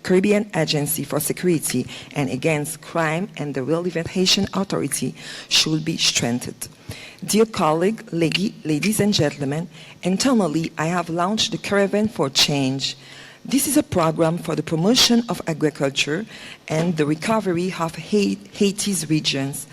Speaker 6: Caribbean Agency for Security and Against Crime and the relevant Haitian authority should be strengthened. Dear colleagues, ladies and gentlemen, internally I have launched the Caravan for Change. This is a program for the promotion of agriculture and the recovery of Haiti's regions.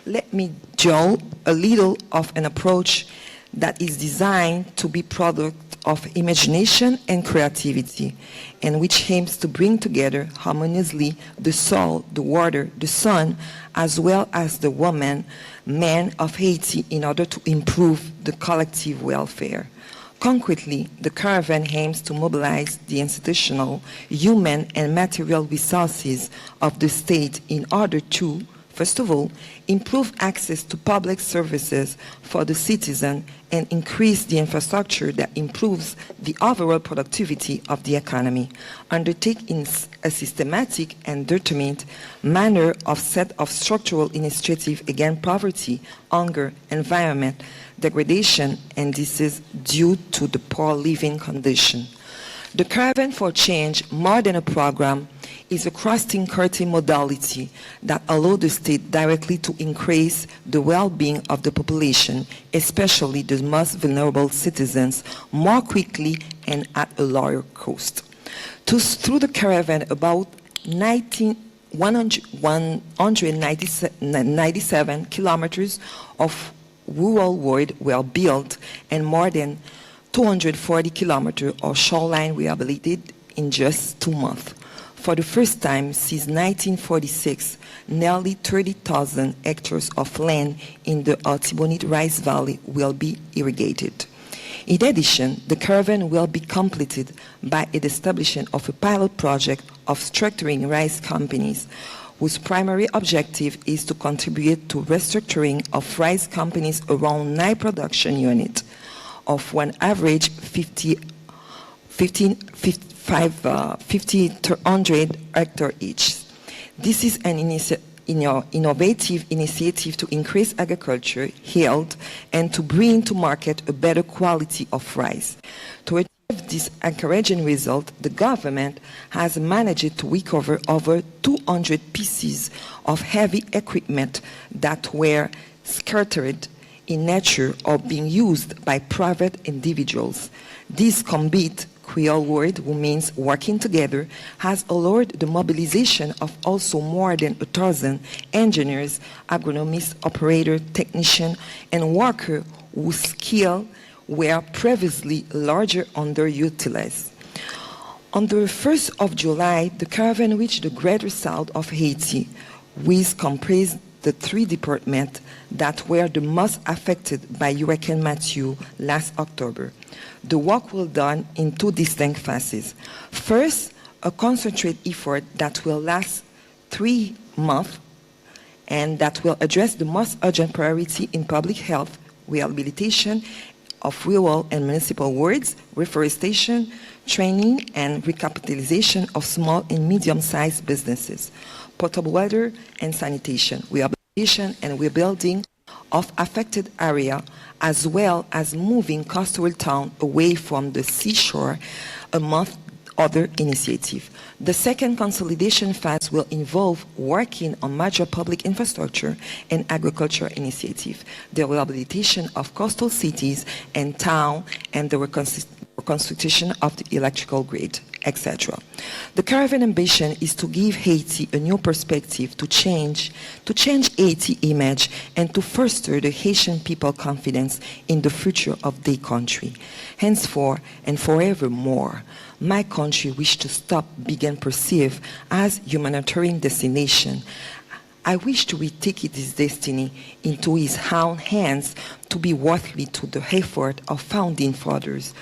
Speaker 6: Let me draw a little of an approach that is designed to be product of imagination and creativity, and which aims to bring together harmoniously the soil, the water, the sun, as well as the woman, men of Haiti in order to improve the collective welfare. Concretely, the Caravan aims to mobilize the institutional, human, and material resources of the state in order to, first of all, improve access to public services for the citizen and increase the infrastructure that improves the overall productivity of the economy. Undertake in a systematic and determined manner of set of structural initiatives against poverty, hunger, environment, degradation, and this is due to the poor living condition. The Caravan for Change, more than a program, is a crossing curtain modality that allows the state directly to increase the well-being of the population, especially the most vulnerable citizens, more quickly and at a lower cost. Through the Caravan, about 197 kilometers of rural road were built and more than 240 kilometers of shoreline rehabilitated in just 2 months. For the first time since 1946, nearly 30,000 hectares of land in the Artibonite Rice Valley will be irrigated. In addition, the Caravan will be completed by the establishment of a pilot project of structuring rice companies, whose primary objective is to contribute to restructuring of rice companies around 9 production units of one average 1,500 hectares each. This is an innovative initiative to increase agriculture yield and to bring to market a better quality of rice. To achieve this encouraging result, the government has managed to recover over 200 pieces of heavy equipment that were scattered in nature or being used by private individuals. This combined Creole word, who means working together, has allowed the mobilization of also more than 1,000 engineers, agronomists, operators, technicians, and workers whose skills were previously largely underutilized. On the 1st of July, the Caravan reached the greater south of Haiti, which comprised the 3 departments that were the most affected by Hurricane Matthew last October. The work will be done in 2 distinct phases. First, a concentrated effort that will last 3 months and that will address the most urgent priority in public health, rehabilitation of rural and municipal wards, reforestation, training, and recapitalization of small and medium-sized businesses, potable water and sanitation, rehabilitation and rebuilding of affected area, as well as moving coastal town away from the seashore, among other initiatives. The second consolidation phase will involve working on major public infrastructure and agriculture initiatives, the rehabilitation of coastal cities and towns, and the reconstruction of the electrical grid, etc. The Caravan ambition is to give Haiti a new perspective, to change Haiti's image, and to foster the Haitian people's confidence in the future of their country. Henceforth and forevermore, my country wishes to stop being perceived as humanitarian destination. I wish to retake its destiny into its own hands to be worthy to the effort of founding fathers,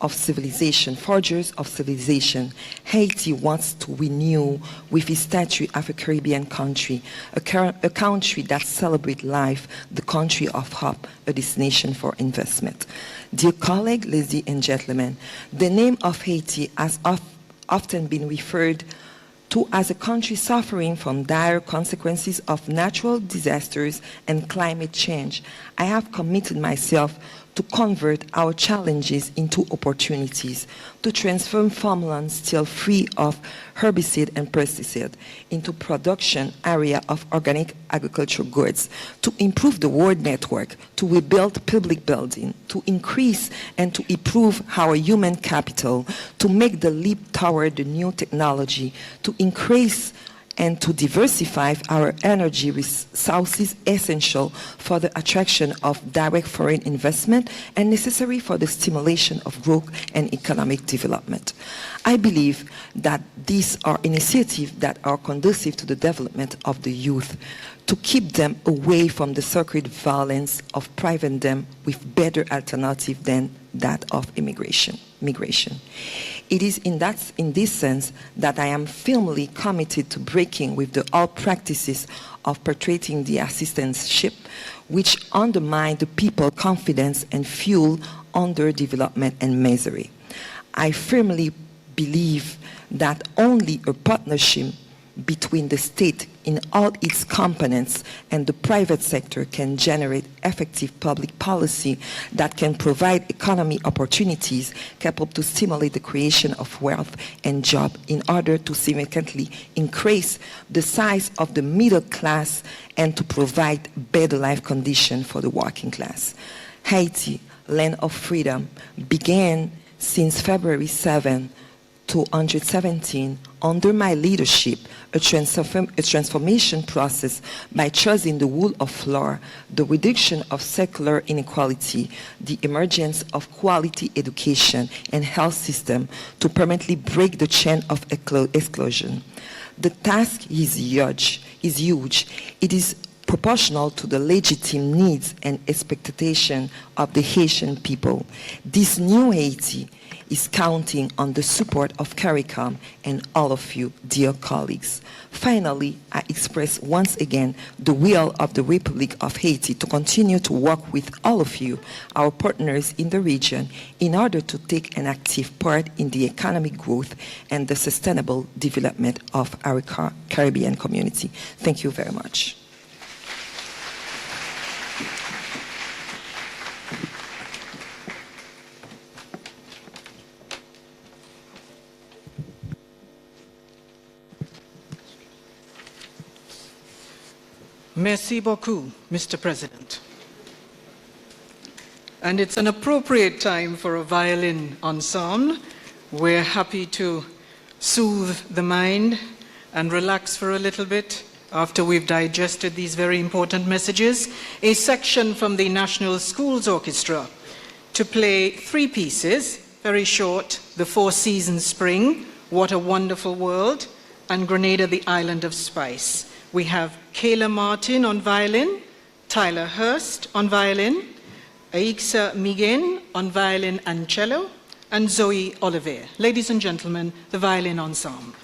Speaker 6: of civilization, forgers of civilization. Haiti wants to renew with its statue of a Caribbean country, a country that celebrates life, the country of hope, a destination for investment. Dear colleagues, ladies and gentlemen, the name of Haiti has often been referred to as a country suffering from dire consequences of natural disasters and climate change. I have committed myself to convert our challenges into opportunities, to transform farmland still free of herbicide and pesticide into production area of organic agricultural goods, to improve the road network, to rebuild public building, to increase and to improve our human capital, to make the leap toward the new technology, to increase and to diversify our energy resources essential for the attraction of direct foreign investment and necessary for the stimulation of growth and economic development. I believe that these are initiatives that are conducive to the development of the youth, to keep them away from the circuit violence of providing them with better alternative than that of migration. It is in this sense that I am firmly committed to breaking with the old practices of perpetrating the assistantship, which undermine the people's confidence and fuel underdevelopment and misery. I firmly believe that only a partnership between the state in all its components and the private sector can generate effective public policy that can provide economic opportunities capable to stimulate the creation of wealth and jobs in order to significantly increase the size of the middle class and to provide better life conditions for the working class. Haiti, land of freedom, began since February 7, 2017, under my leadership, a transformation process by choosing the rule of law, the reduction of secular inequality, the emergence of quality education and health system to permanently break the chain of exclusion. The task is huge. It is proportional to the legitimate needs and expectations of the Haitian people. This new Haiti is counting on the support of CARICOM and all of you, dear colleagues. Finally, I express once again the will of the Republic of Haiti to continue to work with all of you, our partners in the region, in order to take an active part in the economic growth and the sustainable development of our Caribbean community. Thank you very much.
Speaker 2: Merci beaucoup, Mr. President. And it's an appropriate time for a violin ensemble. We're happy to soothe the mind and relax for a little bit after we've digested these very important messages. A section from the National Schools Orchestra to play three pieces, very short: The Four Seasons Spring, What a Wonderful World, and Grenada, the Island of Spice. We have Kayla Martin on violin, Tyler Hurst on violin, Aixa Miguel on violin and cello, and Zoe Olivier. Ladies and gentlemen, the violin ensemble.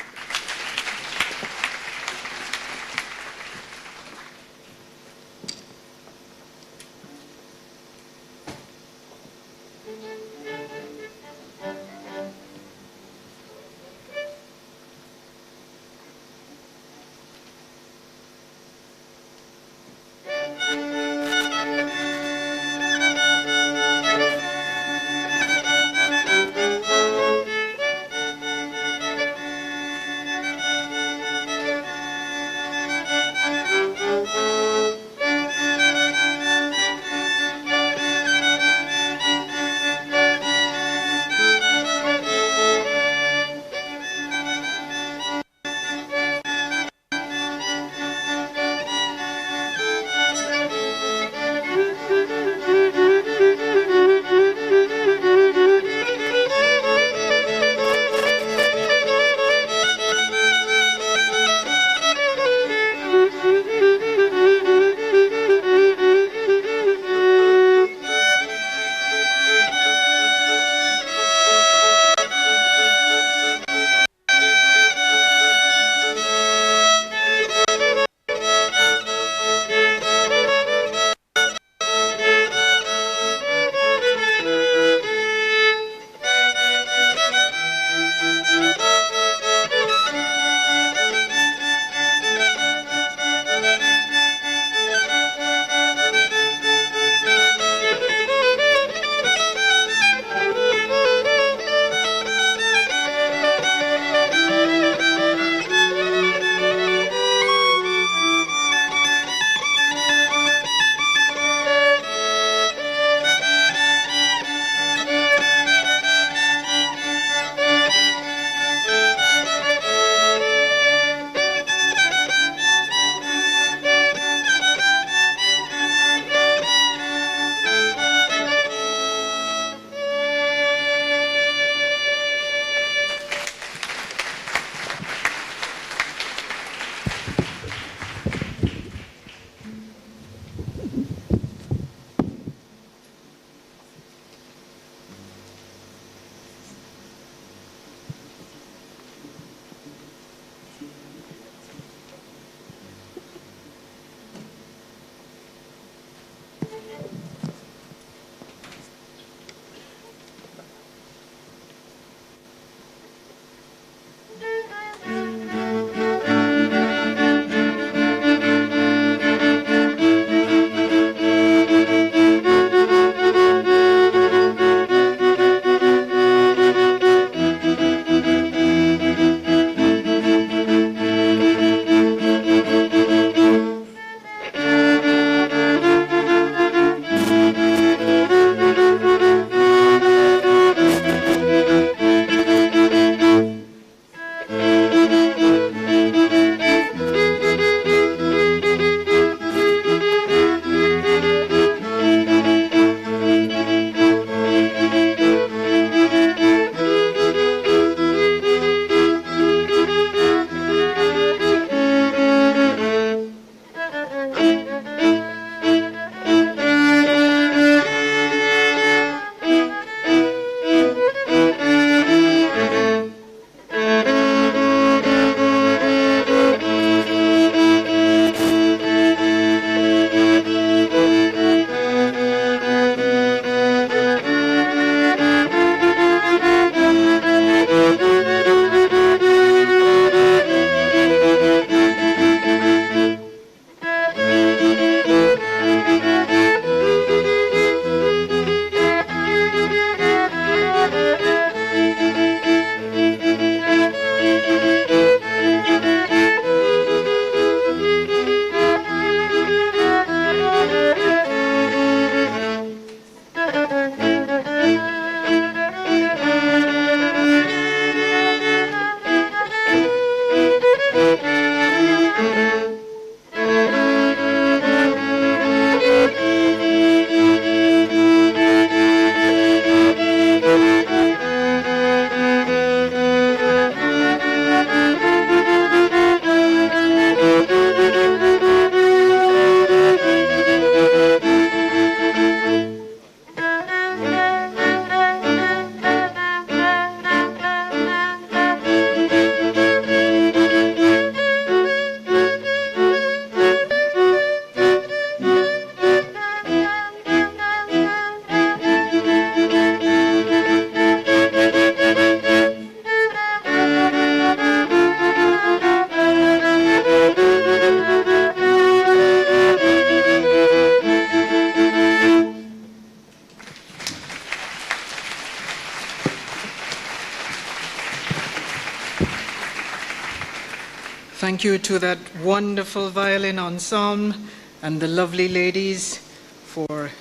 Speaker 2: Thank you to that wonderful violin ensemble and the lovely ladies for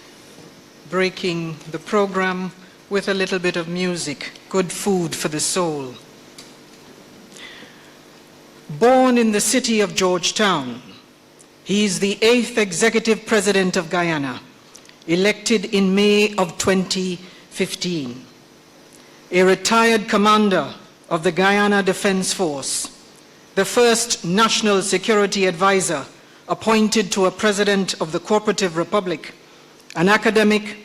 Speaker 2: breaking the program with a little bit of music. Good food for the soul. Born in the city of Georgetown, he is the 8th executive president of Guyana, elected in May of 2015. A retired commander of the Guyana Defense Force, the first national security advisor appointed to a president of the Cooperative Republic, an academic,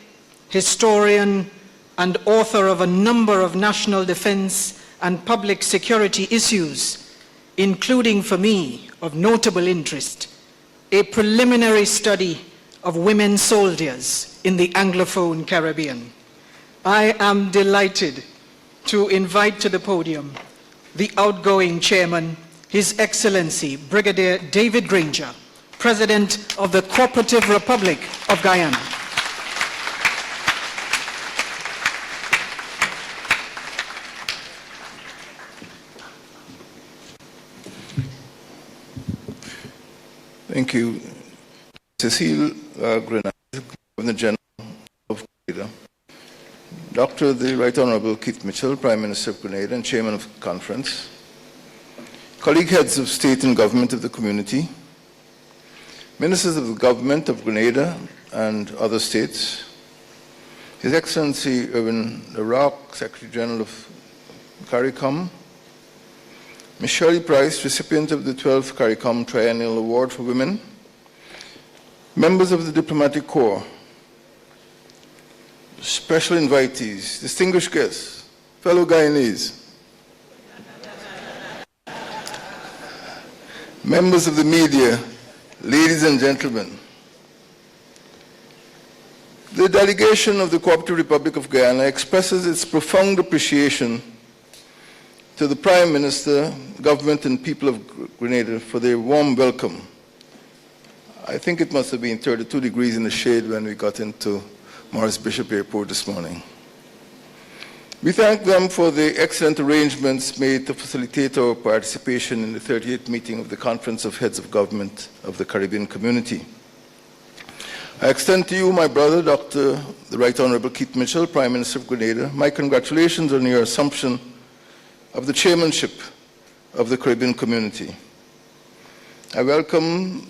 Speaker 2: historian, and author of a number of national defense and public security issues, including for me, of notable interest, a preliminary study of women soldiers in the Anglophone Caribbean. I am delighted to invite to the podium the outgoing chairman, His Excellency Brigadier David Granger, President of the Cooperative Republic of Guyana.
Speaker 7: Thank you. Cecile Grenada, Governor General of Grenada. Dr. the Right Honorable Keith Mitchell, Prime Minister of Grenada and Chairman of the Conference. Colleague heads of state and government of the community. Ministers of the government of Grenada and other states. His Excellency Irwin Larocque, Secretary General of CARICOM. Ms. Shirley Price, recipient of the 12th CARICOM Triennial Award for Women. Members of the Diplomatic Corps. Special invitees, distinguished guests, fellow Guyanese. Members of the media, ladies and gentlemen. The delegation of the Cooperative Republic of Guyana expresses its profound appreciation to the Prime Minister, government and people of Grenada for their warm welcome. I think it must have been 32 degrees in the shade when we got into Morris Bishop Airport this morning. We thank them for the excellent arrangements made to facilitate our participation in the 38th meeting of the Conference of Heads of Government of the Caribbean Community. I extend to you, my brother, Dr. the Right Honorable Keith Mitchell, Prime Minister of Grenada, my congratulations on your assumption of the chairmanship of the Caribbean Community. I welcome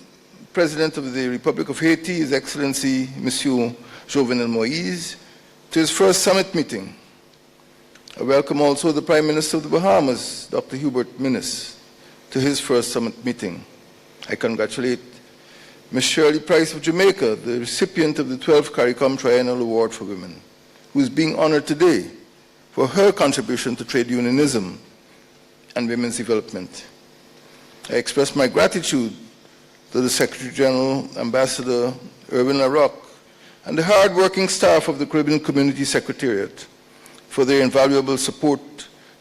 Speaker 7: President of the Republic of Haiti, His Excellency Monsieur Jovenel Moïse, to his first summit meeting. I welcome also the Prime Minister of the Bahamas, Dr. Hubert Minnis, to his first summit meeting. I congratulate Ms. Shirley Price of Jamaica, the recipient of the 12th CARICOM Triennial Award for Women, who is being honored today for her contribution to trade unionism and women's development. I express my gratitude to the Secretary General, Ambassador Irwin Larocque, and the hard-working staff of the Caribbean Community Secretariat for their invaluable support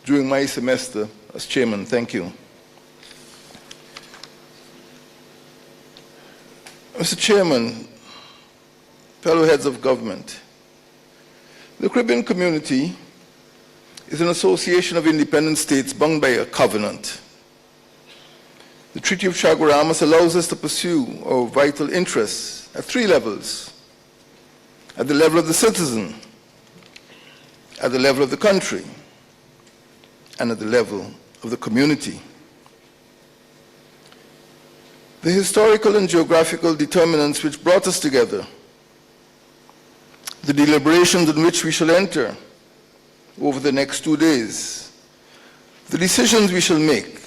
Speaker 7: during my semester as chairman. Thank you. Mr. Chairman, fellow heads of government, the Caribbean Community is an association of independent states bound by a covenant. The Treaty of Chaguaramas allows us to pursue our vital interests at three levels: at the level of the citizen, at the level of the country, and at the level of the community. The historical and geographical determinants which brought us together, the deliberations in which we shall enter over the next 2 days, the decisions we shall make,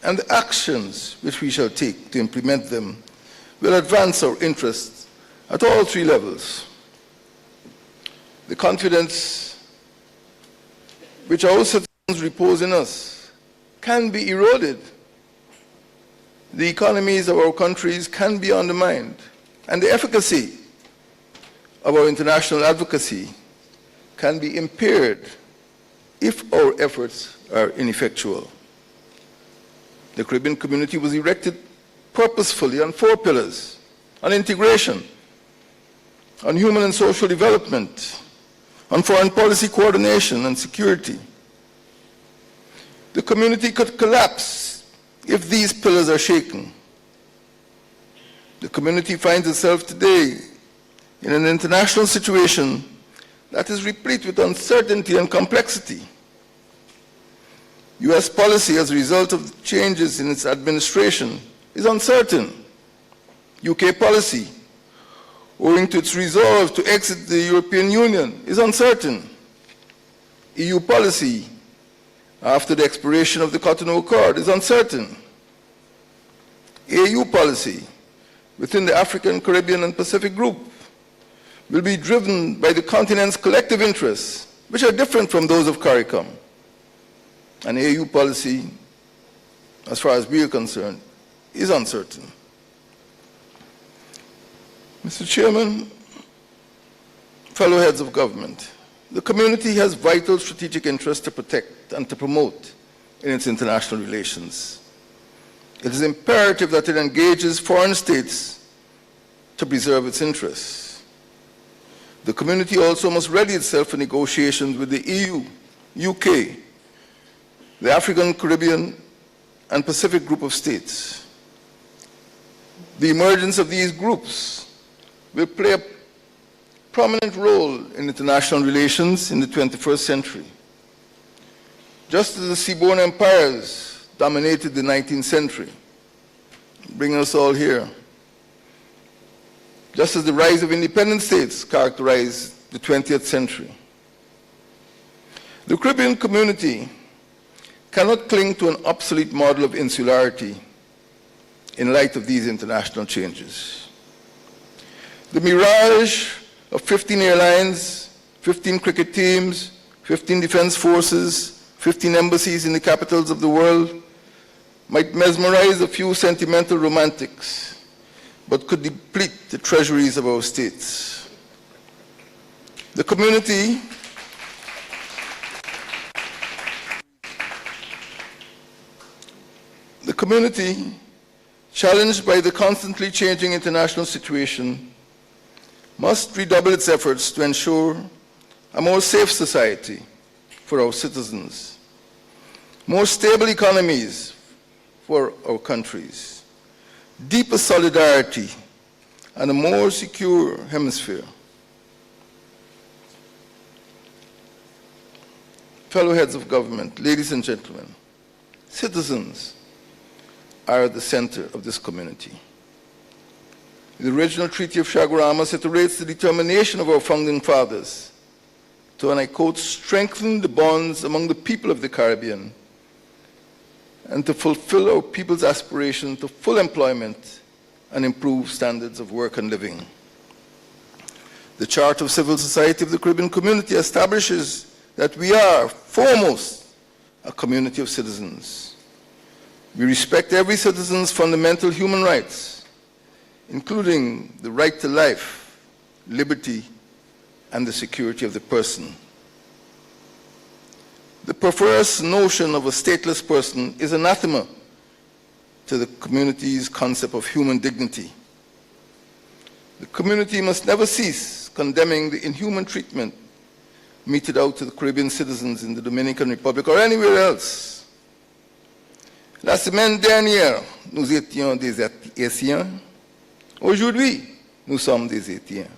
Speaker 7: and the actions which we shall take to implement them will advance our interests at all three levels. The confidence which our citizens repose in us can be eroded. The economies of our countries can be undermined, and the efficacy of our international advocacy can be impaired if our efforts are ineffectual. The Caribbean Community was erected purposefully on 4 pillars: on integration, on human and social development, on foreign policy coordination and security. The community could collapse if these pillars are shaken, the community finds itself today in an international situation that is replete with uncertainty and complexity. U.S. policy as a result of changes in its administration is uncertain. UK policy, owing to its resolve to exit the European Union, is uncertain. EU policy, after the expiration of the Cotonou Accord, is uncertain. AU policy, within the African, Caribbean, and Pacific Group, will be driven by the continent's collective interests, which are different from those of CARICOM. And AU policy, as far as we are concerned, is uncertain. Mr. Chairman, fellow heads of government, the community has vital strategic interests to protect and to promote in its international relations. It is imperative that it engages foreign states to preserve its interests. The community also must ready itself for negotiations with the EU, UK, the African, Caribbean, and Pacific Group of States. The emergence of these groups will play a prominent role in international relations in the 21st century. Just as the seaborne empires dominated the 19th century, bringing us all here, just as the rise of independent states characterized the 20th century. The Caribbean community cannot cling to an obsolete model of insularity in light of these international changes. The mirage of 15 airlines, 15 cricket teams, 15 defense forces, 15 embassies in the capitals of the world might mesmerize a few sentimental romantics, but could deplete the treasuries of our states. The community challenged by the constantly changing international situation, must redouble its efforts to ensure a more safe society for our citizens, more stable economies for our countries, deeper solidarity, and a more secure hemisphere. Fellow heads of government, ladies and gentlemen, citizens are at the center of this community. The original Treaty of Chaguaramas iterates the determination of our founding fathers to, and I quote, strengthen the bonds among the people of the Caribbean and to fulfill our people's aspiration to full employment and improve standards of work and living. The Charter of Civil Society of the Caribbean Community establishes that we are, foremost, a community of citizens. We respect every citizen's fundamental human rights, including the right to life, liberty, and the security of the person. The perverse notion of a stateless person is anathema to the community's concept of human dignity. The community must never cease condemning the inhuman treatment meted out to the Caribbean citizens in the Dominican Republic or anywhere else. La semaine dernière, nous étions des Haïtiens. Aujourd'hui, nous sommes des Haïtiens.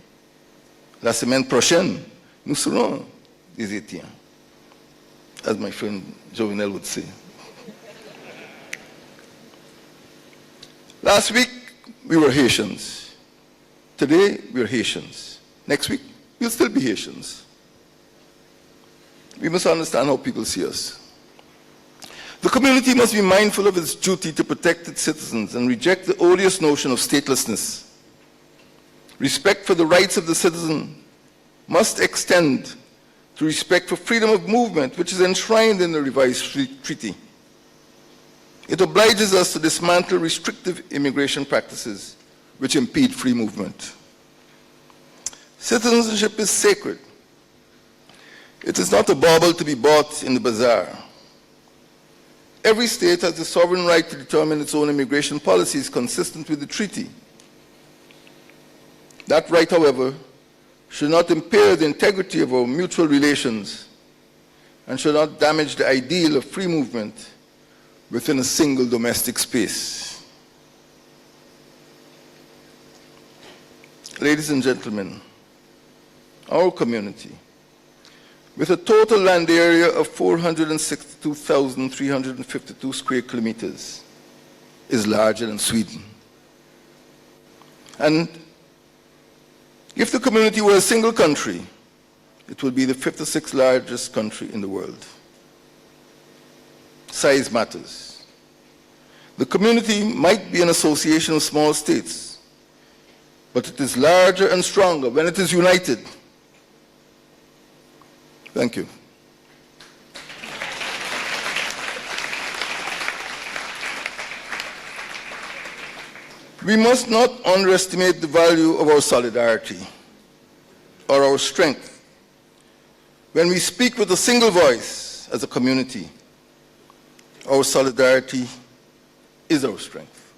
Speaker 7: La semaine prochaine, nous serons des Haïtiens. As my friend Jovenel would say. Last week, we were Haitians. Today, we are Haitians. Next week, we'll still be Haitians. We must understand how people see us. The community must be mindful of its duty to protect its citizens and reject the odious notion of statelessness. Respect for the rights of the citizen must extend to respect for freedom of movement, which is enshrined in the revised treaty. It obliges us to dismantle restrictive immigration practices which impede free movement. Citizenship is sacred. It is not a bauble to be bought in the bazaar. Every state has the sovereign right to determine its own immigration policies consistent with the treaty. That right, however, should not impair the integrity of our mutual relations and should not damage the ideal of free movement, within a single domestic space. Ladies and gentlemen, our community, with a total land area of 462,352 square kilometers, is larger than Sweden. And if the community were a single country, it would be the 56th largest country in the world. Size matters. The community might be an association of small states, but it is larger and stronger when it is united. Thank you. We must not underestimate the value of our solidarity or our strength. When we speak with a single voice as a community, our solidarity is our strength.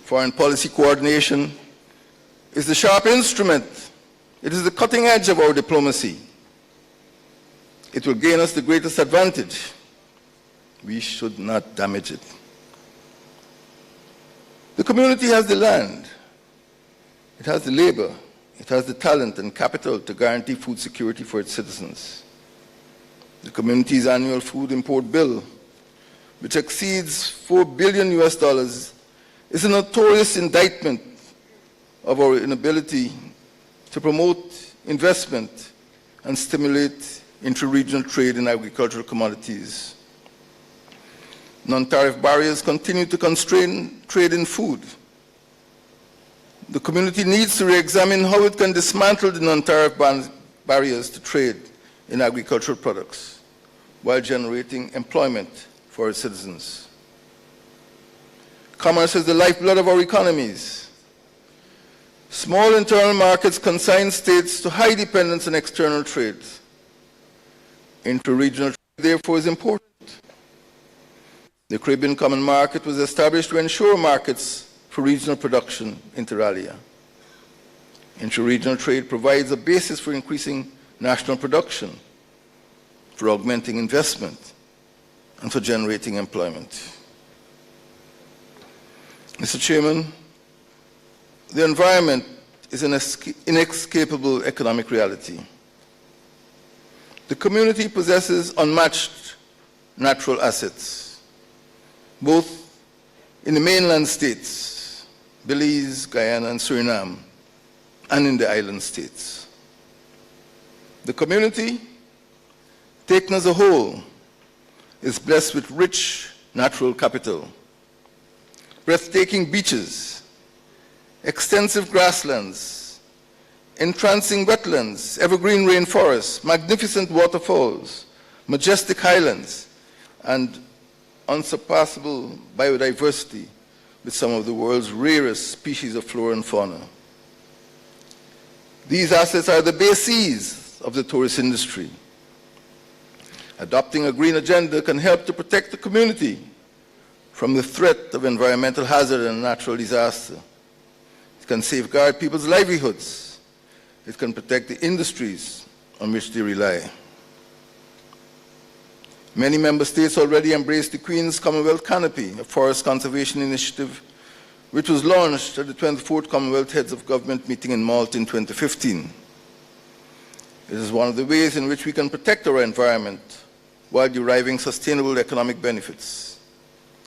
Speaker 7: Foreign policy coordination is the sharp instrument. It is the cutting edge of our diplomacy. It will gain us the greatest advantage. We should not damage it. The community has the land, it has the labor, it has the talent and capital to guarantee food security for its citizens. The community's annual food import bill, which exceeds $4 billion US, is a notorious indictment of our inability to promote investment and stimulate intra-regional trade in agricultural commodities. Non-tariff barriers continue to constrain trade in food. The community needs to re-examine how it can dismantle the non-tariff barriers to trade in agricultural products while generating employment for its citizens. Commerce is the lifeblood of our economies. Small internal markets consign states to high dependence on external trade. Inter-regional trade, therefore, is important. The Caribbean Common Market was established to ensure markets for regional production inter alia. Inter-regional trade provides a basis for increasing national production, for augmenting investment, and for generating employment. Mr. Chairman, the environment is an inescapable economic reality. The community possesses unmatched natural assets, both in the mainland states, Belize, Guyana, and Suriname, and in the island states. The community, taken as a whole, is blessed with rich natural capital, breathtaking beaches, extensive grasslands, entrancing wetlands, evergreen rainforests, magnificent waterfalls, majestic highlands, and unsurpassable biodiversity with some of the world's rarest species of flora and fauna. These assets are the bases of the tourist industry. Adopting a green agenda can help to protect the community from the threat of environmental hazard and natural disaster. It can safeguard people's livelihoods. It can protect the industries on which they rely. Many member states already embrace the Queen's Commonwealth Canopy, a forest conservation initiative which was launched at the 24th Commonwealth Heads of Government meeting in Malta in 2015. It is one of the ways in which we can protect our environment while deriving sustainable economic benefits.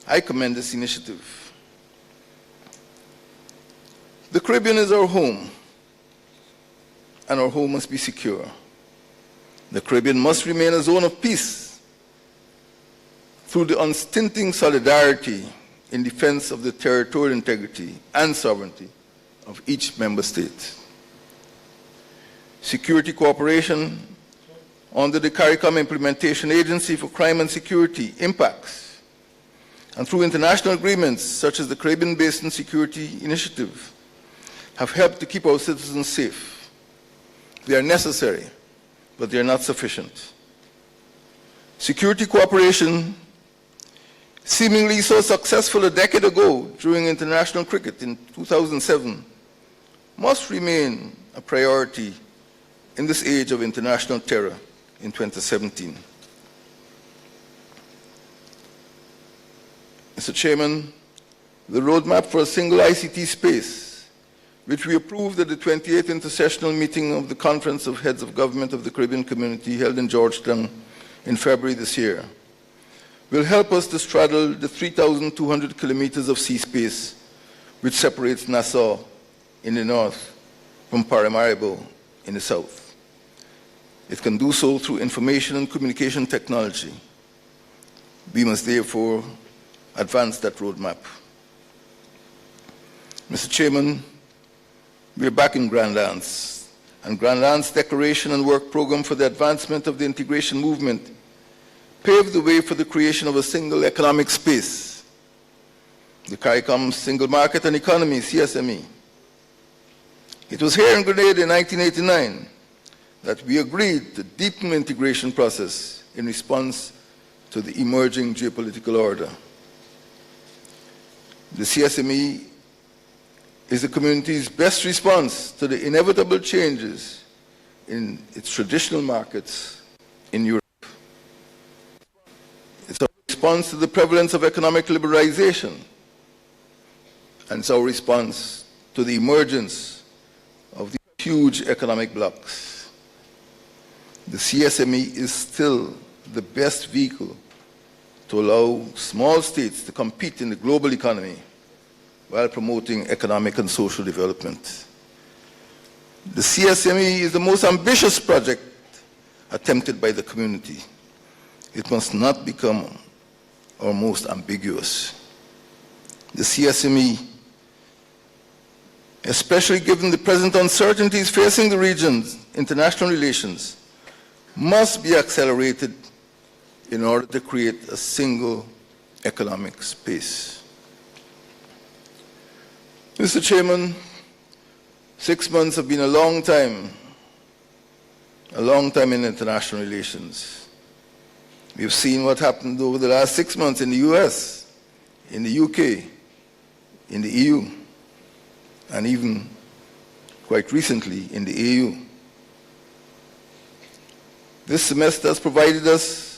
Speaker 7: I commend this initiative. The Caribbean is our home, and our home must be secure. The Caribbean must remain a zone of peace through the unstinting solidarity in defense of the territorial integrity and sovereignty of each member state. Security cooperation under the CARICOM Implementation Agency for Crime and Security impacts, and through international agreements such as the Caribbean Basin Security Initiative, have helped to keep our citizens safe. They are necessary, but they are not sufficient. Security cooperation, seemingly so successful a decade ago during international cricket in 2007, must remain a priority in this age of international terror in 2017. Mr. Chairman, the roadmap for a single ICT space, which we approved at the 28th intersessional meeting of the Conference of Heads of Government of the Caribbean Community held in Georgetown in February this year, will help us to straddle the 3,200 kilometers of sea space which separates Nassau in the north from Paramaribo in the south. It can do so through information and communication technology. We must therefore advance that roadmap. Mr. Chairman, we are back in Grand Lands, and Grand Lands' Declaration and Work Program for the Advancement of the Integration Movement paved the way for the creation of a single economic space, the CARICOM Single Market and Economy, CSME. It was here in Grenada in 1989 that we agreed to deepen the integration process in response to the emerging geopolitical order. The CSME is the community's best response to the inevitable changes in its traditional markets in Europe. It's our response to the prevalence of economic liberalization, and it's our response to the emergence of the huge economic blocs. The CSME is still the best vehicle to allow small states to compete in the global economy while promoting economic and social development. The CSME is the most ambitious project attempted by the community. It must not become our most ambiguous. The CSME, especially given the present uncertainties facing the region's international relations, must be accelerated in order to create a single economic space. Mr. Chairman, 6 months have been a long time in international relations. We've seen what happened over the last 6 months in the US, in the UK, in the EU, and even quite recently in the AU. This semester has provided us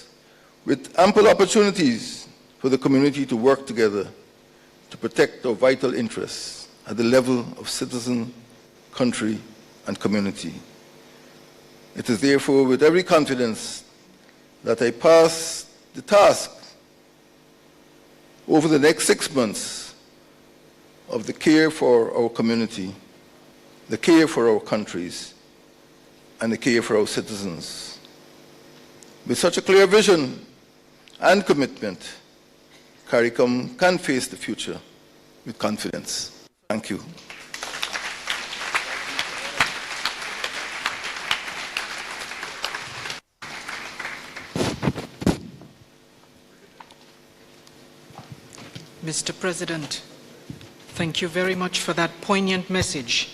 Speaker 7: with ample opportunities for the community to work together to protect our vital interests at the level of citizen, country, and community. It is therefore with every confidence that I pass the task over the next 6 months of the care for our community, the care for our countries, and the care for our citizens. With such a clear vision and commitment, CARICOM can face the future with confidence. Thank you.
Speaker 2: Mr. President, thank you very much for that poignant message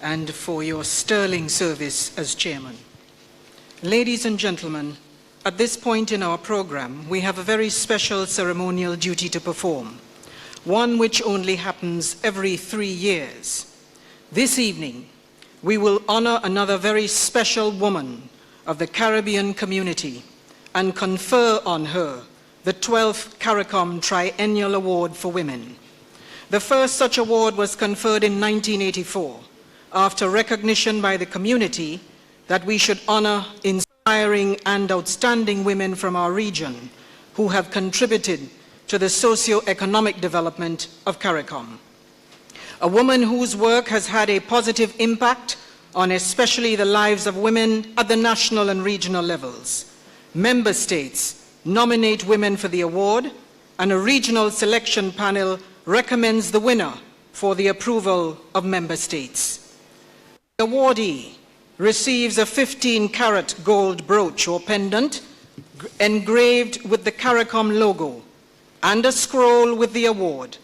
Speaker 2: and for your sterling service as chairman. Ladies and gentlemen, at this point in our program, we have a very special ceremonial duty to perform, one which only happens every 3 years. This evening, we will honor another very special woman of the Caribbean community and confer on her the 12th CARICOM Triennial Award for Women. The first such award was conferred in 1984 after recognition by the community that we should honor inspiring and outstanding women from our region who have contributed to the socio-economic development of CARICOM. A woman whose work has had a positive impact on especially the lives of women at the national and regional levels. Member states nominate women for the award, and a regional selection panel recommends the winner for the approval of member states. The awardee receives a 15-carat gold brooch or pendant engraved with the CARICOM logo and a scroll with the award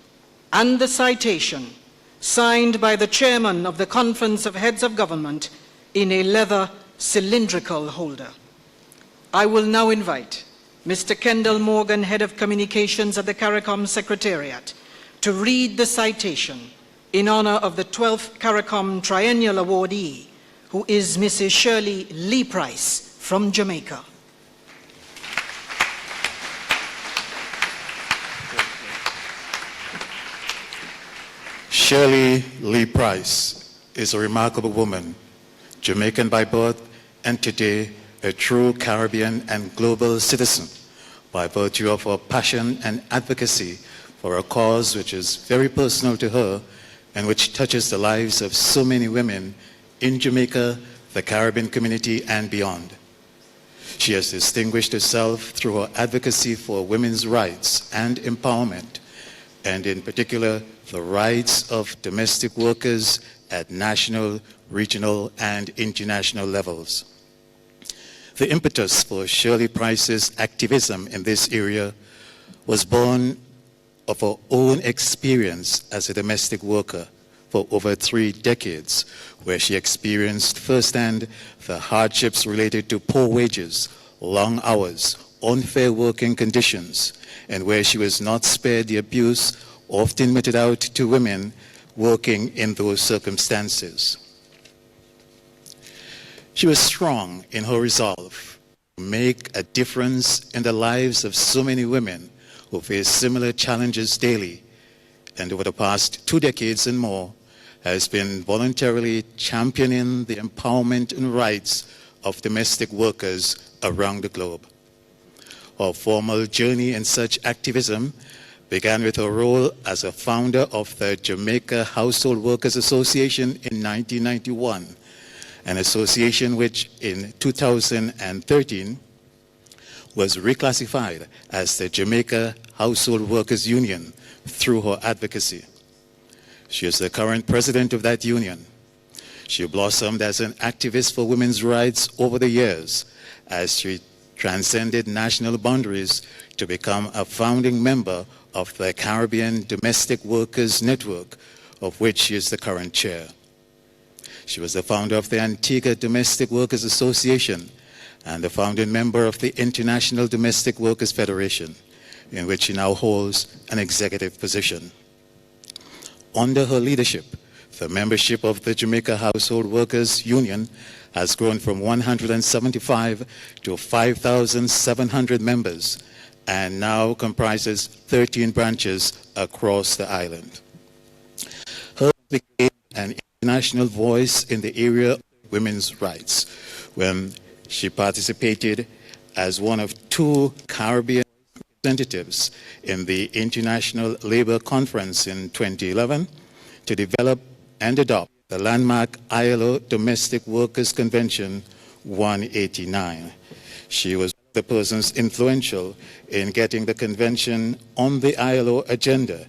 Speaker 2: and the citation signed by the chairman of the Conference of Heads of Government in a leather cylindrical holder. I will now invite Mr. Kendall Morgan, Head of Communications at the CARICOM Secretariat, to read the citation in honor of the 12th CARICOM Triennial Awardee, who is Mrs. Shirley Lee Price from Jamaica.
Speaker 8: Shirley Lee Price is a remarkable woman, Jamaican by birth and today a true Caribbean and global citizen by virtue of her passion and advocacy for a cause which is very personal to her and which touches the lives of so many women in Jamaica, the Caribbean community, and beyond. She has distinguished herself through her advocacy for women's rights and empowerment, and in particular, the rights of domestic workers at national, regional, and international levels. The impetus for Shirley Price's activism in this area was born of her own experience as a domestic worker for over 3 decades, where she experienced firsthand the hardships related to poor wages, long hours, unfair working conditions, and where she was not spared the abuse often meted out to women working in those circumstances. She was strong in her resolve to make a difference in the lives of so many women who face similar challenges daily, and over the past 2 decades and more, has been voluntarily championing the empowerment and rights of domestic workers around the globe. Her formal journey in such activism began with her role as a founder of the Jamaica Household Workers Association in 1991, an association which in 2013 was reclassified as the Jamaica Household Workers Union through her advocacy. She is the current president of that union. She blossomed as an activist for women's rights over the years as she transcended national boundaries to become a founding member of the Caribbean Domestic Workers Network, of which she is the current chair. She was the founder of the Antigua Domestic Workers Association and the founding member of the International Domestic Workers Federation, in which she now holds an executive position. Under her leadership, the membership of the Jamaica Household Workers Union has grown from 175 to 5,700 members and now comprises 13 branches across the island. Her became an international voice in the area of women's rights when she participated as one of 2 Caribbean representatives in the International Labour Conference in 2011 to develop and adopt the landmark ILO Domestic Workers Convention 189. She was the persons influential in getting the convention on the ILO agenda,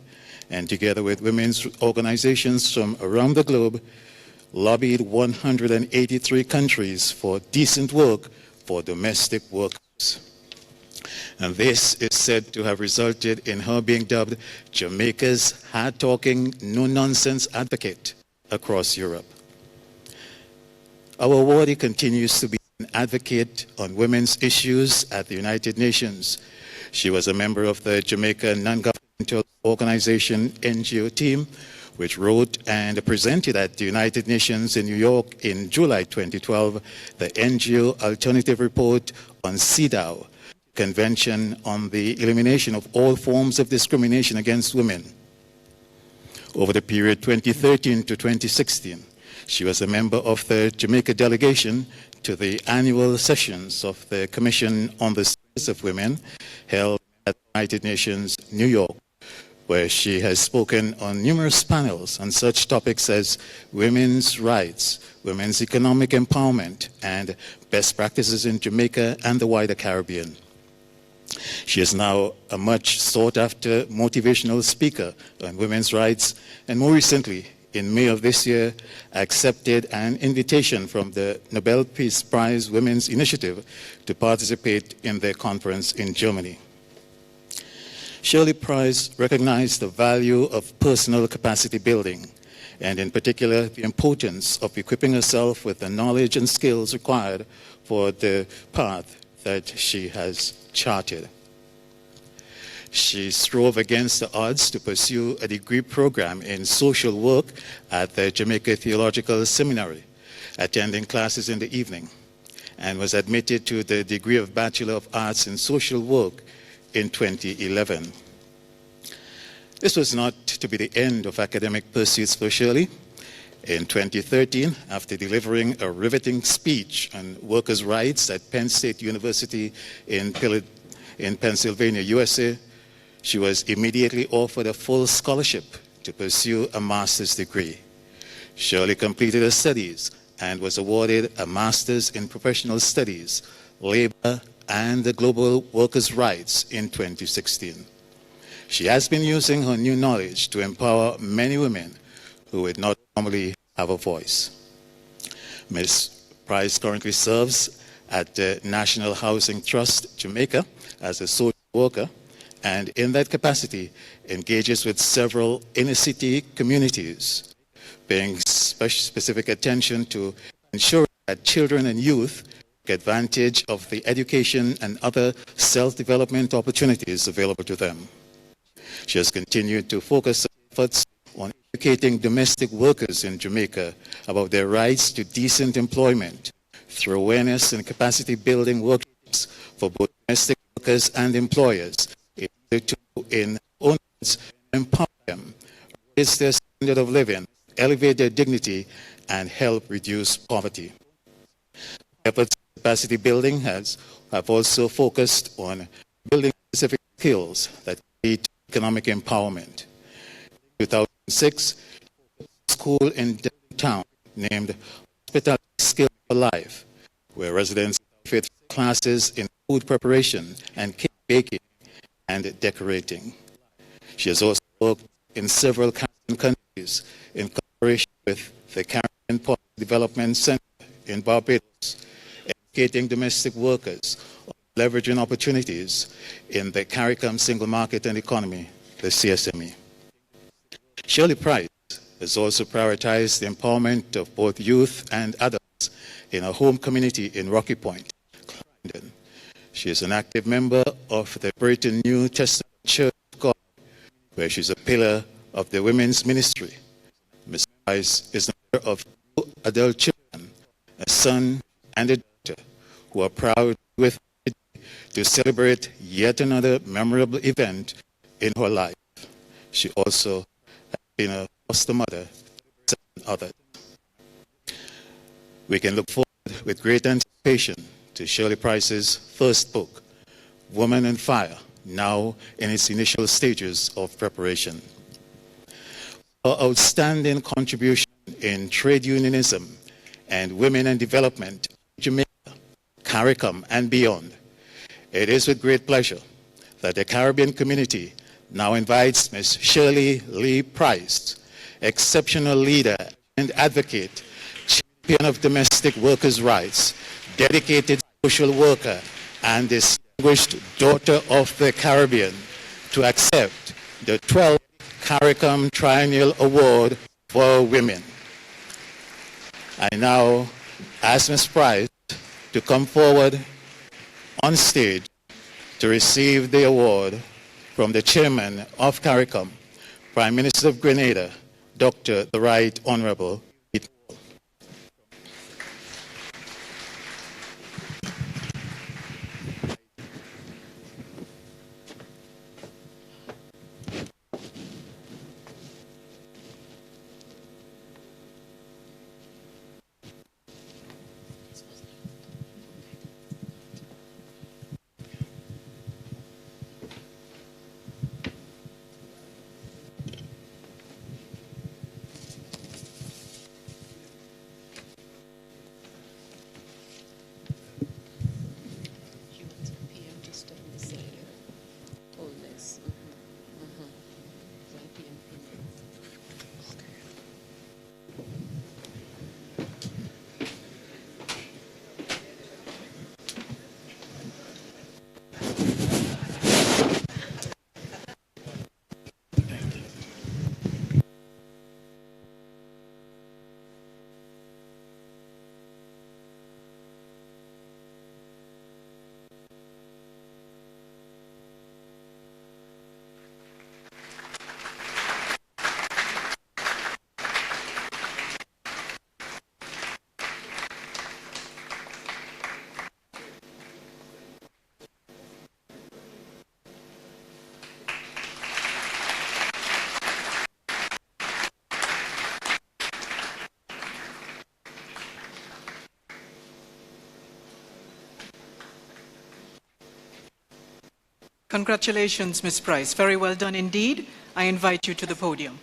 Speaker 8: and together with women's organizations from around the globe, lobbied 183 countries for decent work for domestic workers. And this is said to have resulted in her being dubbed Jamaica's hard-talking, no-nonsense advocate across Europe. Our awardee continues to be an advocate on women's issues at the United Nations. She was a member of the Jamaica Non-Governmental Organization NGO team, which wrote and presented at the United Nations in New York in July 2012 the NGO Alternative Report on CEDAW, Convention on the Elimination of All Forms of Discrimination Against Women. Over the period 2013 to 2016, she was a member of the Jamaica delegation to the annual sessions of the Commission on the Status of Women held at the United Nations, New York, where she has spoken on numerous panels on such topics as women's rights, women's economic empowerment, and best practices in Jamaica and the wider Caribbean. She is now a much sought-after motivational speaker on women's rights, and more recently, in May of this year, accepted an invitation from the Nobel Peace Prize Women's Initiative to participate in their conference in Germany. Shirley Price recognized the value of personal capacity building, and in particular, the importance of equipping herself with the knowledge and skills required for the path that she has charted. She strove against the odds to pursue a degree program in social work at the Jamaica Theological Seminary, attending classes in the evening, and was admitted to the degree of Bachelor of Arts in Social Work in 2011. This was not to be the end of academic pursuits for Shirley. In 2013, after delivering a riveting speech on workers' rights at Penn State University in Pennsylvania, USA, she was immediately offered a full scholarship to pursue a master's degree. Shirley completed her studies and was awarded a Master's in Professional Studies, Labor, and the Global Workers' Rights in 2016. She has been using her new knowledge to empower many women who would not normally have a voice. Ms. Price currently serves at the National Housing Trust, Jamaica, as a social worker, and in that capacity engages with several inner-city communities, paying specific attention to ensuring that children and youth take advantage of the education and other self-development opportunities available to them. She has continued to focus efforts on educating domestic workers in Jamaica about their rights to decent employment through awareness and capacity building workshops for both domestic workers and employers in order to, in own words, empower them, raise their standard of living, elevate their dignity, and help reduce poverty. Efforts in capacity building have also focused on building specific skills that lead to economic empowerment. In 2006, a school in downtown named Hospitality Skills for Life, where residents fit classes in food preparation and cake baking and decorating. She has also worked in several Caribbean countries in collaboration with the Caribbean Policy Development Center in Barbados, educating domestic workers on leveraging opportunities in the CARICOM Single Market and Economy, the CSME. Shirley Price has also prioritized the empowerment of both youth and adults in her home community in Rocky Point, Clarendon. She is an active member of the Brighton New Testament Church of God, where she's a pillar of the women's ministry. Ms. Price is the mother of 2 adult children, a son and a daughter, who are proud with her to celebrate yet another memorable event in her life. She also has been a foster mother to 7 others. We can look forward with great anticipation to Shirley Price's first book, Woman and Fire, now in its initial stages of preparation. Her outstanding contribution in trade unionism and women and development in Jamaica, CARICOM, and beyond. It is with great pleasure that the Caribbean community now invites Ms. Shirley Lee Price, exceptional leader and advocate, champion of domestic workers' rights, dedicated social worker, and distinguished daughter of the Caribbean, to accept the 12th CARICOM Triennial Award for Women. I now ask Ms. Price to come forward on stage to receive the award from the chairman of CARICOM, Prime Minister of Grenada, Dr. the Right Honorable.
Speaker 2: Congratulations, Ms. Price. Very well done indeed. I invite you to the podium.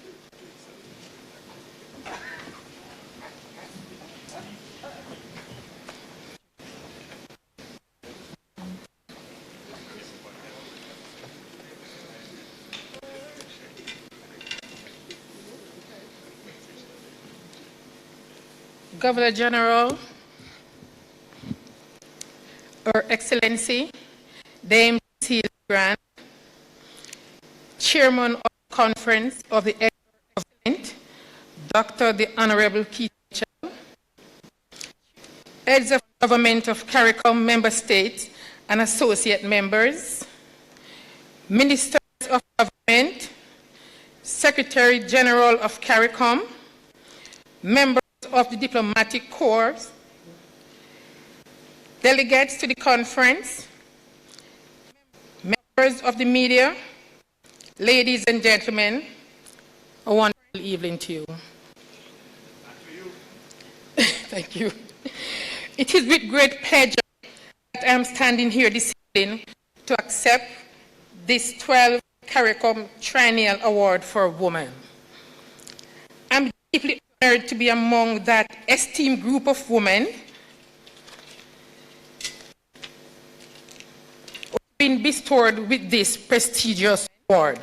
Speaker 9: Governor General, Her Excellency, Dame Cecilia Grant, Chairman of the Conference of the Government, Dr. the Honorable Keith Mitchell, Heads of Government of CARICOM member states and associate members, Ministers of Government, Secretary General of CARICOM, members of the Diplomatic Corps, delegates to the conference, members of the media, ladies and gentlemen, a wonderful evening to you. Thank you. It is with great pleasure that I am standing here this evening to accept this 12th CARICOM Triennial Award for Women. I'm deeply honored to be among that esteemed group of women who have been bestowed with this prestigious award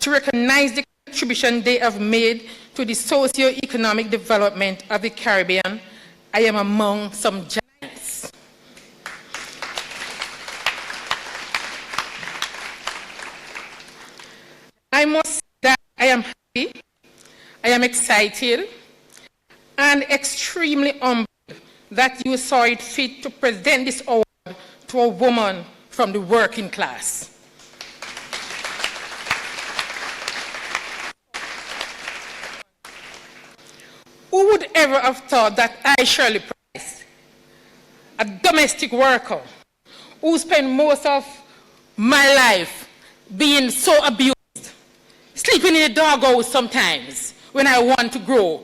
Speaker 9: to recognize the contribution they have made to the socio-economic development of the Caribbean. I am among some giants. I must say that I am happy, I am excited, and extremely humbled that you saw it fit to present this award to a woman from the working class. Who would ever have thought that I, Shirley Price, a domestic worker who spent most of my life being so abused, sleeping in a doghouse sometimes when I want to grow.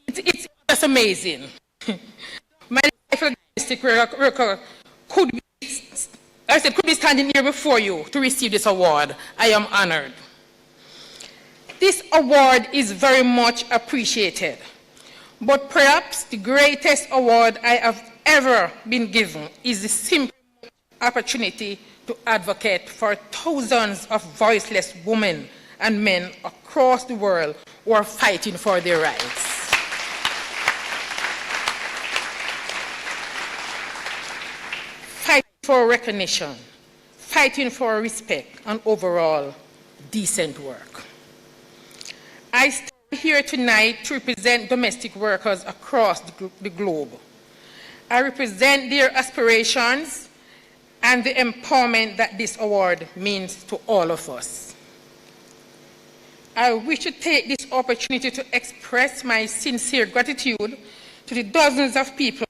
Speaker 9: It's just amazing. My life as a domestic worker could be standing here before you to receive this award. I am honored. This award is very much appreciated, but perhaps the greatest award I have ever been given is the simple opportunity to advocate for thousands of voiceless women and men across the world who are fighting for their rights. Fighting for recognition, fighting for respect, and overall decent work. I stand here tonight to represent domestic workers across the globe. I represent their aspirations and the empowerment that this award means to all of us. I wish to take this opportunity to express my sincere gratitude to the dozens of people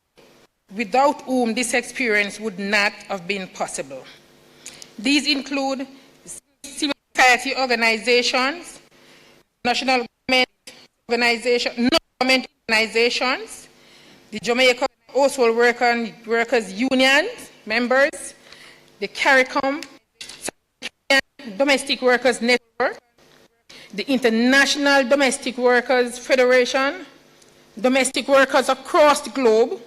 Speaker 9: without whom this experience would not have been possible. These include civil society organizations, national government organizations, non-government organizations, the Jamaica Household Workers Union members, the CARICOM, Domestic Workers Network, the International Domestic Workers Federation, domestic workers across the globe,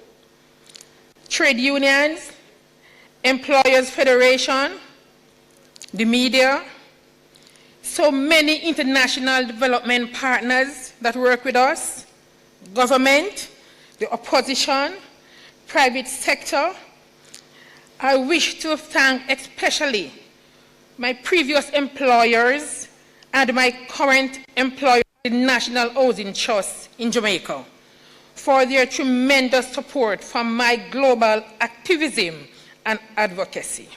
Speaker 9: trade unions, employers federation, the media, so many international development partners that work with us, government, the opposition, private sector. I wish to thank especially my previous employers and my current employer, the National Housing Trust in Jamaica, for their tremendous support for my global activism and advocacy.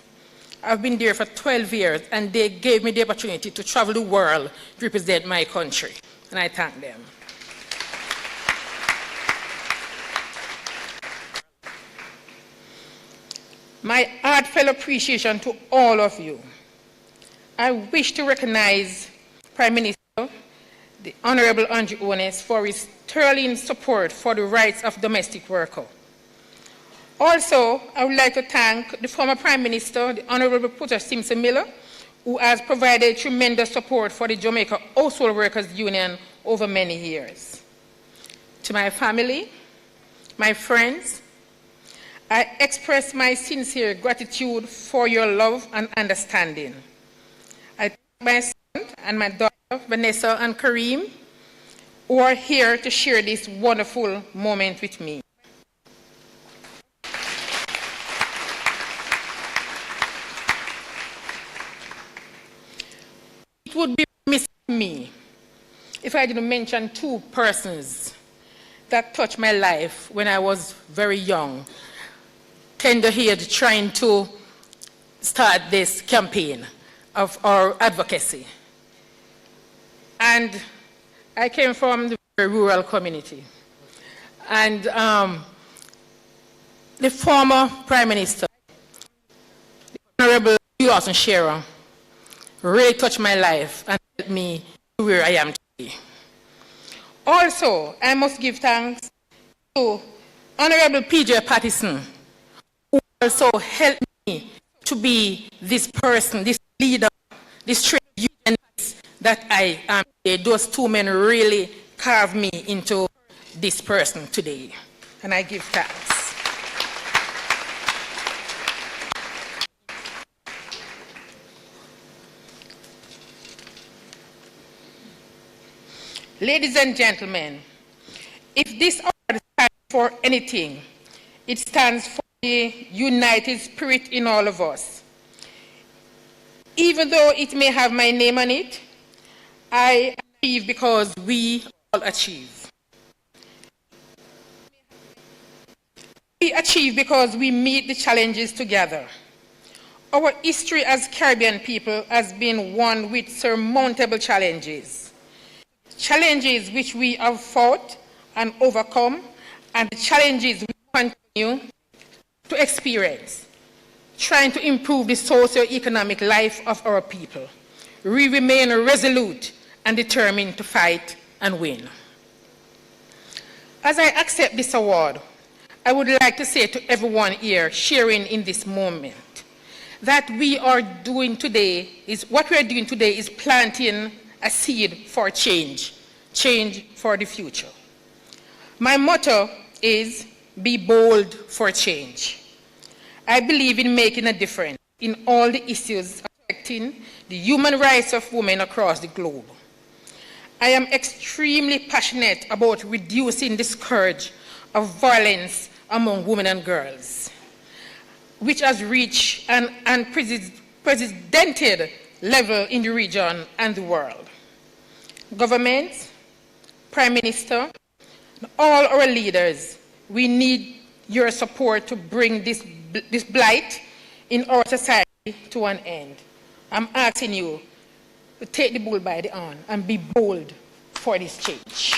Speaker 9: I've been there for 12 years, and they gave me the opportunity to travel the world to represent my country, and I thank them. My heartfelt appreciation to all of you. I wish to recognize Prime Minister, the Honorable Andrew Ones, for his sterling support for the rights of domestic workers. Also, I would like to thank the former Prime Minister, the Honorable Porter Simpson Miller, who has provided tremendous support for the Jamaica Household Workers Union over many years. To my family, my friends, I express my sincere gratitude for your love and understanding. I thank my son and my daughter, Vanessa and Kareem, who are here to share this wonderful moment with me. It would be remiss of me if I didn't mention two persons that touched my life when I was very young, tender-hearted, trying to start this campaign of our advocacy. And I came from the very rural community. And the former Prime Minister, the Honorable Lawson Shearer, really touched my life and helped me to where I am today. Also, I must give thanks to Honorable P.J. Pattison, who also helped me to be this person, this leader, this trade unionist that I am today. Those two men really carved me into this person today, and I give thanks. Ladies and gentlemen, if this award stands for anything, it stands for the united spirit in all of us. Even though it may have my name on it, I achieve because we all achieve. We achieve because we meet the challenges together. Our history as Caribbean people has been one with surmountable challenges. Challenges which we have fought and overcome, and the challenges we continue to experience, trying to improve the socio-economic life of our people. We remain resolute and determined to fight and win. As I accept this award, I would like to say to everyone here sharing in this moment that what we are doing today is planting a seed for change, change for the future. My motto is, be bold for change. I believe in making a difference in all the issues affecting the human rights of women across the globe. I am extremely passionate about reducing the scourge of violence among women and girls, which has reached an unprecedented level in the region and the world. Government, Prime Minister, and all our leaders, we need your support to bring this blight in our society to an end. I'm asking you to take the bull by the horn and be bold for this change.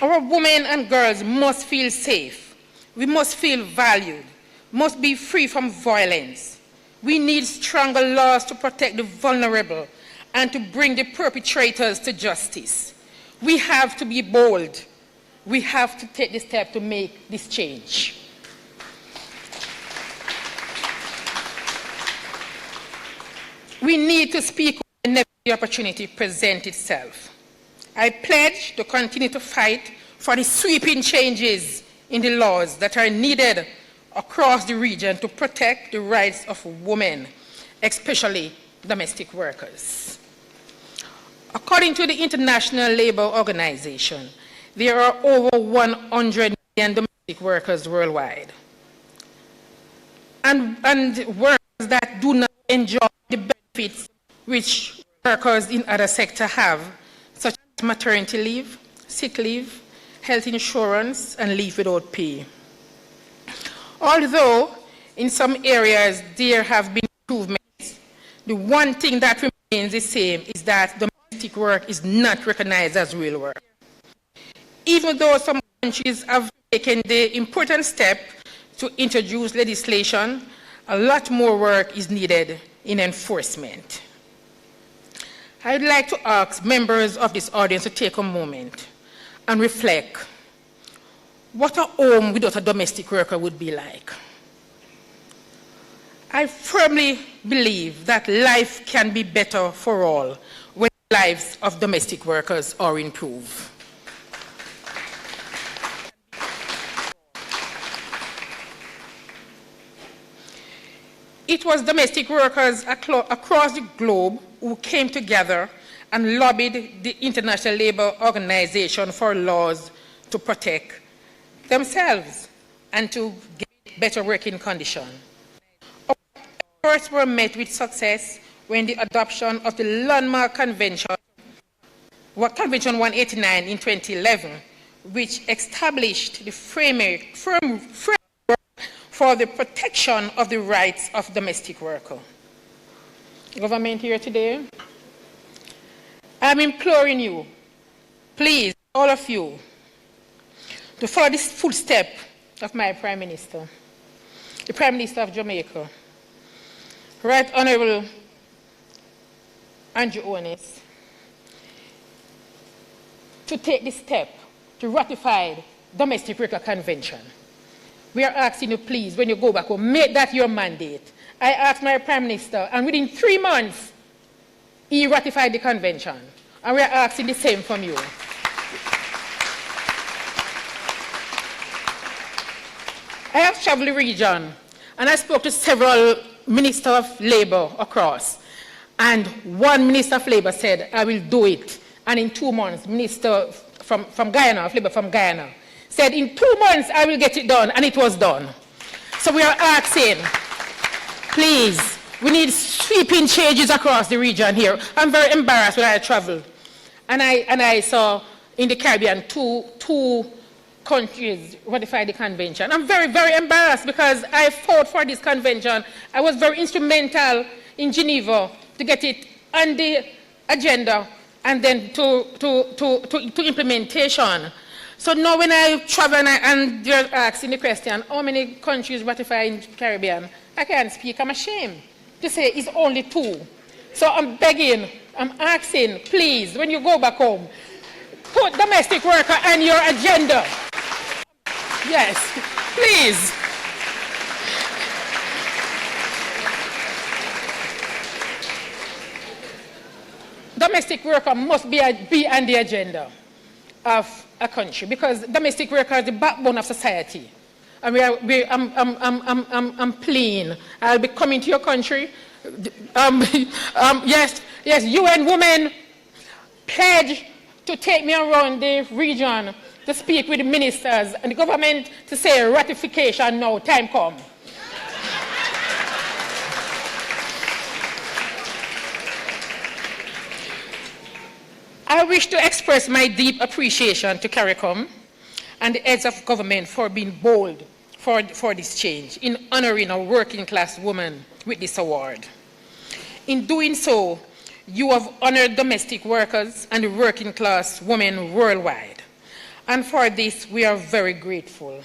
Speaker 9: Our women and girls must feel safe. We must feel valued, must be free from violence. We need stronger laws to protect the vulnerable and to bring the perpetrators to justice. We have to be bold. We have to take the step to make this change. We need to speak whenever the opportunity presents itself. I pledge to continue to fight for the sweeping changes in the laws that are needed across the region to protect the rights of women, especially domestic workers. According to the International Labour Organization, there are over 100 million domestic workers worldwide. And workers that do not enjoy the benefits which workers in other sectors have, such as maternity leave, sick leave, health insurance, and leave without pay. Although in some areas there have been improvements, the one thing that remains the same is that domestic work is not recognized as real work. Even though some countries have taken the important step to introduce legislation, a lot more work is needed in enforcement. I'd like to ask members of this audience to take a moment and reflect what a home without a domestic worker would be like. I firmly believe that life can be better for all when the lives of domestic workers are improved. It was domestic workers across the globe who came together and lobbied the International Labour Organization for laws to protect themselves and to get better working conditions. Our efforts were met with success when the adoption of the landmark convention, Convention 189 in 2011, which established the framework for the protection of the rights of domestic workers. Government here today, I'm imploring you, please, all of you, to follow this footstep of my Prime Minister, the Prime Minister of Jamaica, Right Honorable Andrew Onis, to take this step to ratify the Domestic Worker Convention. We are asking you, please, when you go back home, make that your mandate. I asked my Prime Minister, and within 3 months, he ratified the convention. And we are asking the same from you. I have traveled the region, and I spoke to several ministers of labor across. And one minister of labor said, I will do it. And in 2 months, minister from Guyana, of labor from Guyana, said, in 2 months, I will get it done, and it was done. So we are asking, please, we need sweeping changes across the region here. I'm very embarrassed when I travel. And I saw in the Caribbean two countries ratify the convention. I'm very, very embarrassed because I fought for this convention. I was very instrumental in Geneva to get it on the agenda and then to implementation. So now when I travel and they're asking the question, how many countries ratify in the Caribbean? I can't speak, I'm ashamed to say it's only 2. So I'm begging, I'm asking, please, when you go back home, put domestic worker on your agenda. Yes, please. Domestic worker must be on the agenda of a country because domestic worker is the backbone of society. And I'm pleading. I'll be coming to your country. Yes, UN Women pledge to take me around the region to speak with the ministers and the government to say ratification now, time come. I wish to express my deep appreciation to CARICOM and the heads of government for being bold for this change in honoring a working class woman with this award. In doing so, you have honored domestic workers and the working class women worldwide. And for this, we are very grateful.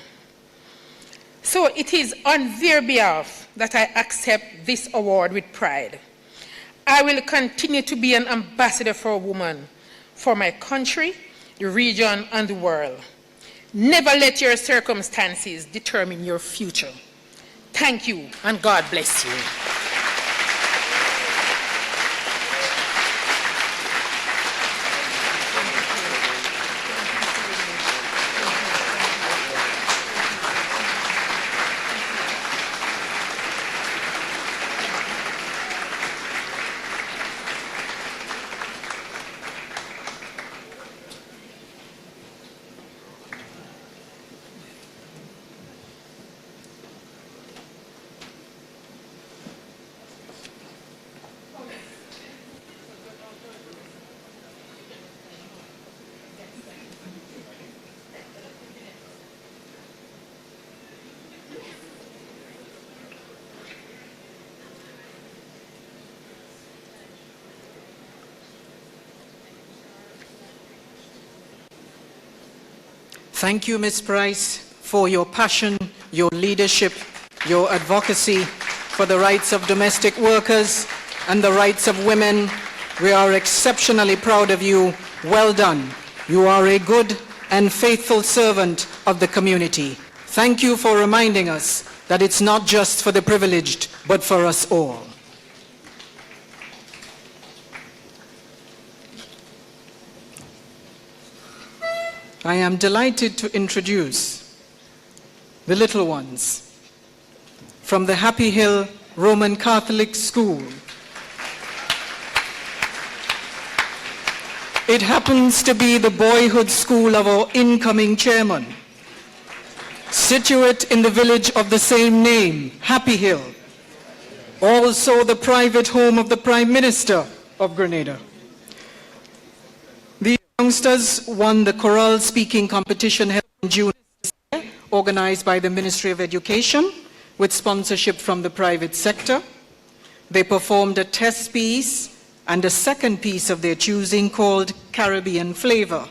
Speaker 9: So it is on their behalf that I accept this award with pride. I will continue to be an ambassador for a woman, for my country, the region, and the world. Never let your circumstances determine your future. Thank you, and God bless you.
Speaker 2: Thank you, Ms. Price, for your passion, your leadership, your advocacy for the rights of domestic workers and the rights of women We are exceptionally proud of you. Well done. You are a good and faithful servant of the community. Thank you for reminding us that it's not just for the privileged, but for us all. I am delighted to introduce the little ones from the Happy Hill Roman Catholic School. It happens to be the boyhood school of our incoming chairman, situate in the village of the same name, Happy Hill, also the private home of the Prime Minister of Grenada. The youngsters won the choral speaking competition held in June, organized by the Ministry of Education with sponsorship from the private sector. They performed a test piece and a second piece of their choosing called Caribbean Flavor.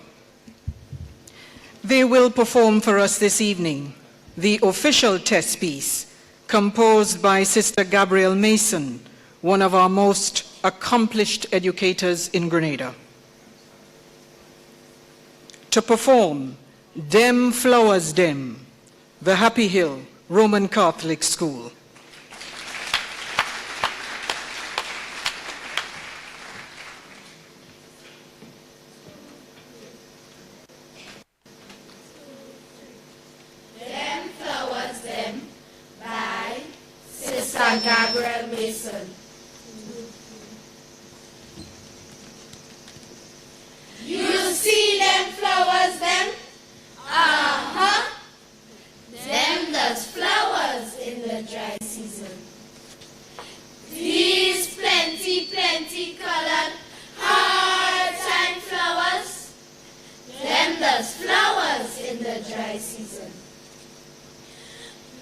Speaker 2: They will perform for us this evening the official test piece composed by Sister Gabrielle Mason, one of our most accomplished educators in Grenada. To perform Dem Flowers Dem, the Happy Hill Roman Catholic School.
Speaker 10: Dem Flowers Dem by Sister Gabrielle Mason. You see them flowers them? Uh-huh. Them does flowers in the dry season. These plenty colored hard-time flowers. Them does flowers in the dry season.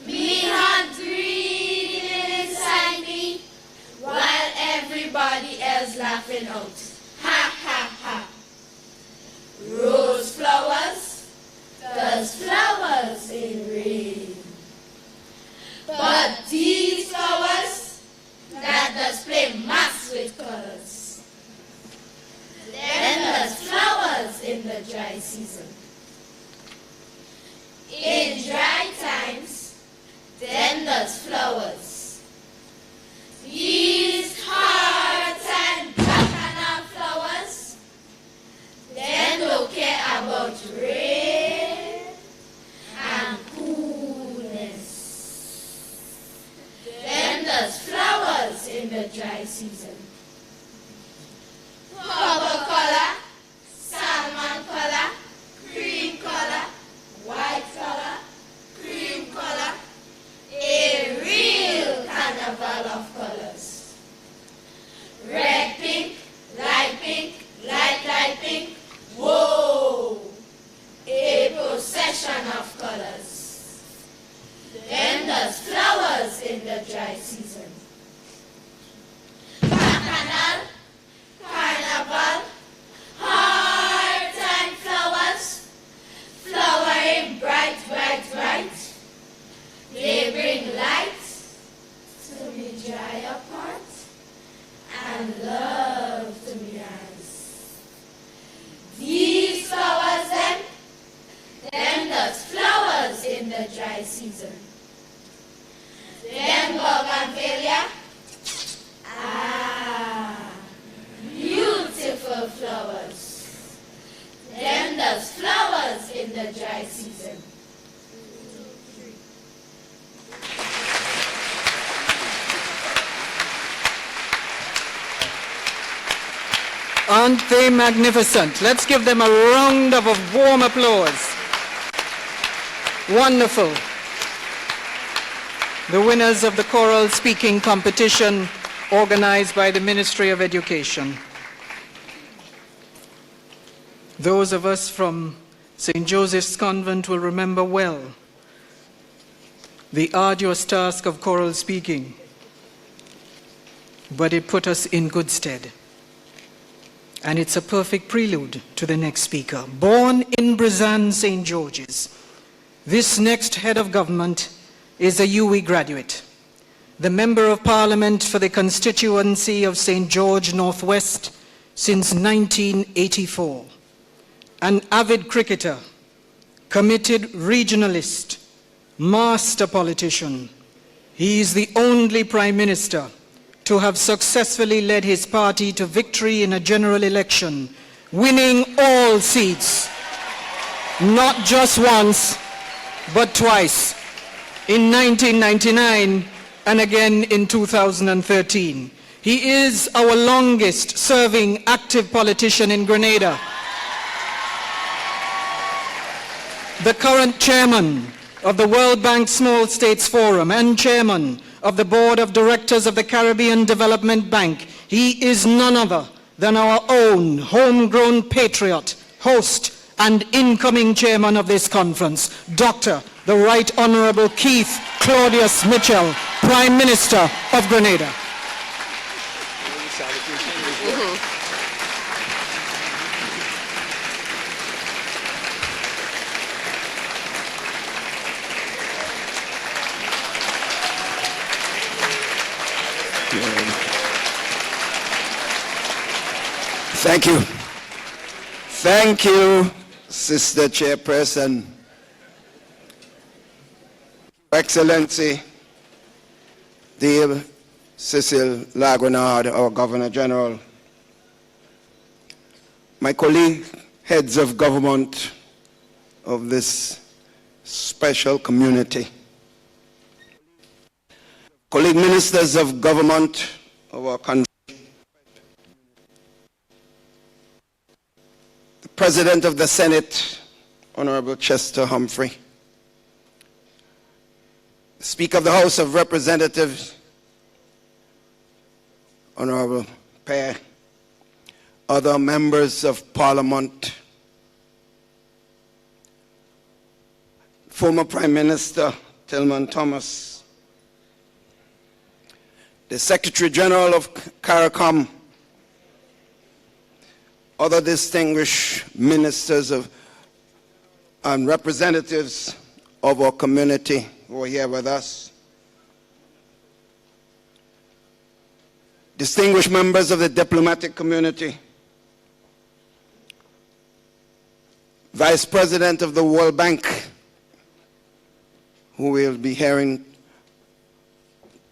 Speaker 10: Me heart green inside me while everybody else laughing out. Ha ha ha. Rose flowers does flowers in rain. But these flowers that does play mass with colors. Then does flowers in the dry season. In dry times, then does flowers. These hard-time bacchanal flowers, then don't care about rain and coolness. Then does flowers in the dry season. Purple color, salmon color, cream color, white color, cream color, a real carnival of colors. Red, pink, light pink, whoa, a procession of colors. Then there's flowers in the dry season. Bacchanal, carnival, hard-time flowers, flowering bright. They bring light to me dry apart and love to me eyes. These flowers them does flowers in the dry season. Them bougainvillea, beautiful flowers. Them does flowers in the dry season.
Speaker 2: Aren't they magnificent? Let's give them a round of warm applause. Wonderful. The winners of the choral speaking competition organized by the Ministry of Education. Those of us from St. Joseph's Convent will remember well the arduous task of choral speaking, but it put us in good stead. And it's a perfect prelude to the next speaker. Born in Brazan, St. George's, this next head of government is a UE graduate, the Member of Parliament for the constituency of St. George Northwest, since 1984. An avid cricketer, committed regionalist, master politician, he is the only Prime Minister to have successfully led his party to victory in a general election, winning all seats, not just once, but twice, in 1999 and again in 2013. He is our longest serving active politician in Grenada. The current chairman of the World Bank Small States Forum and chairman of the Board of Directors of the Caribbean Development Bank, he is none other than our own homegrown patriot, host, and incoming chairman of this conference, Dr. the Right Honorable Keith Claudius Mitchell, Prime Minister of Grenada.
Speaker 11: Thank you. Thank you, Sister Chairperson. Excellency, dear Cecil La Grenade, our Governor General, my colleague, heads of government of this special community, colleague ministers of government of our country, the President of the Senate, Honorable Chester Humphrey, Speaker of the House of Representatives, Honorable Pear, other members of Parliament, former Prime Minister Tillman Thomas, the Secretary General of CARICOM, other distinguished ministers and representatives of our community who are here with us, distinguished members of the diplomatic community, Vice President of the World Bank, who we'll be hearing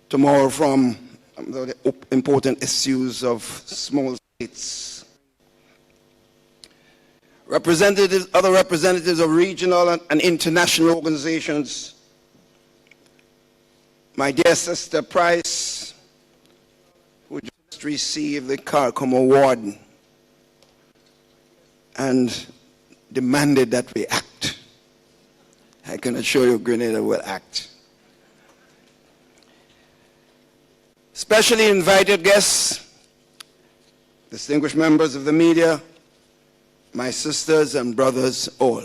Speaker 11: tomorrow from the important issues of small states, other representatives of regional and international organizations, my dear Sister Price, who just received the CARICOM Award and demanded that we act. I can assure you Grenada will act. Specially invited guests, distinguished members of the media, my sisters and brothers all.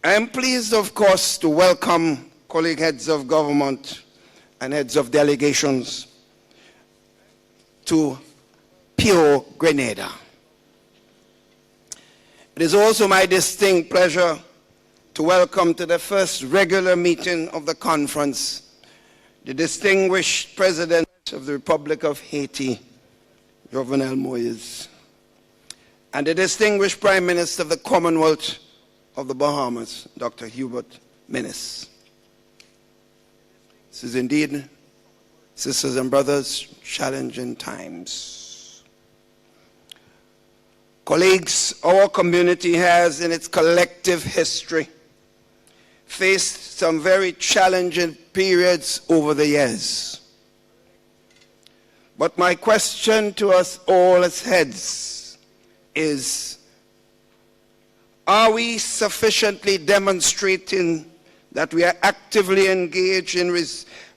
Speaker 11: I am pleased, of course, to welcome colleague heads of government and heads of delegations to pure Grenada. It is also my distinct pleasure to welcome to the first regular meeting of the conference the distinguished President of the Republic of Haiti, Jovenel Moïse, and the distinguished Prime Minister of the Commonwealth of the Bahamas, Dr. Hubert Minnis. This is indeed, sisters and brothers, challenging times. Colleagues, our community has in its collective history faced some very challenging periods over the years. But my question to us all as heads is, are we sufficiently demonstrating that we are actively engaged in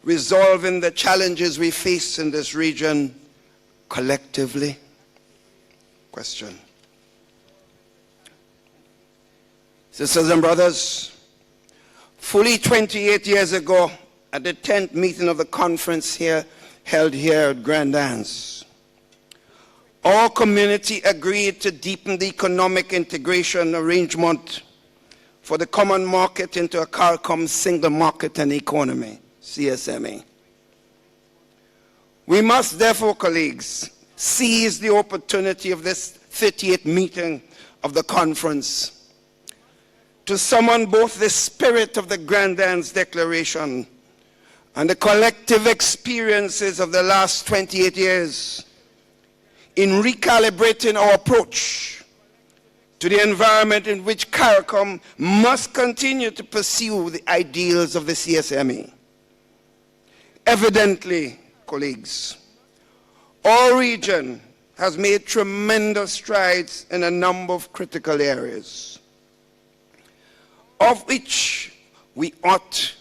Speaker 11: resolving the challenges we face in this region collectively? Question. Sisters and brothers, fully 28 years ago, at the 10th meeting of the conference held here at Grand Anse, our community agreed to deepen the economic integration arrangement for the common market into a CARICOM single market and economy, CSME. We must therefore, colleagues, seize the opportunity of this 38th meeting of the conference to summon both the spirit of the Grenada's Declaration and the collective experiences of the last 28 years in recalibrating our approach to the environment in which CARICOM must continue to pursue the ideals of the CSME. Evidently, colleagues, our region has made tremendous strides in a number of critical areas, of which we ought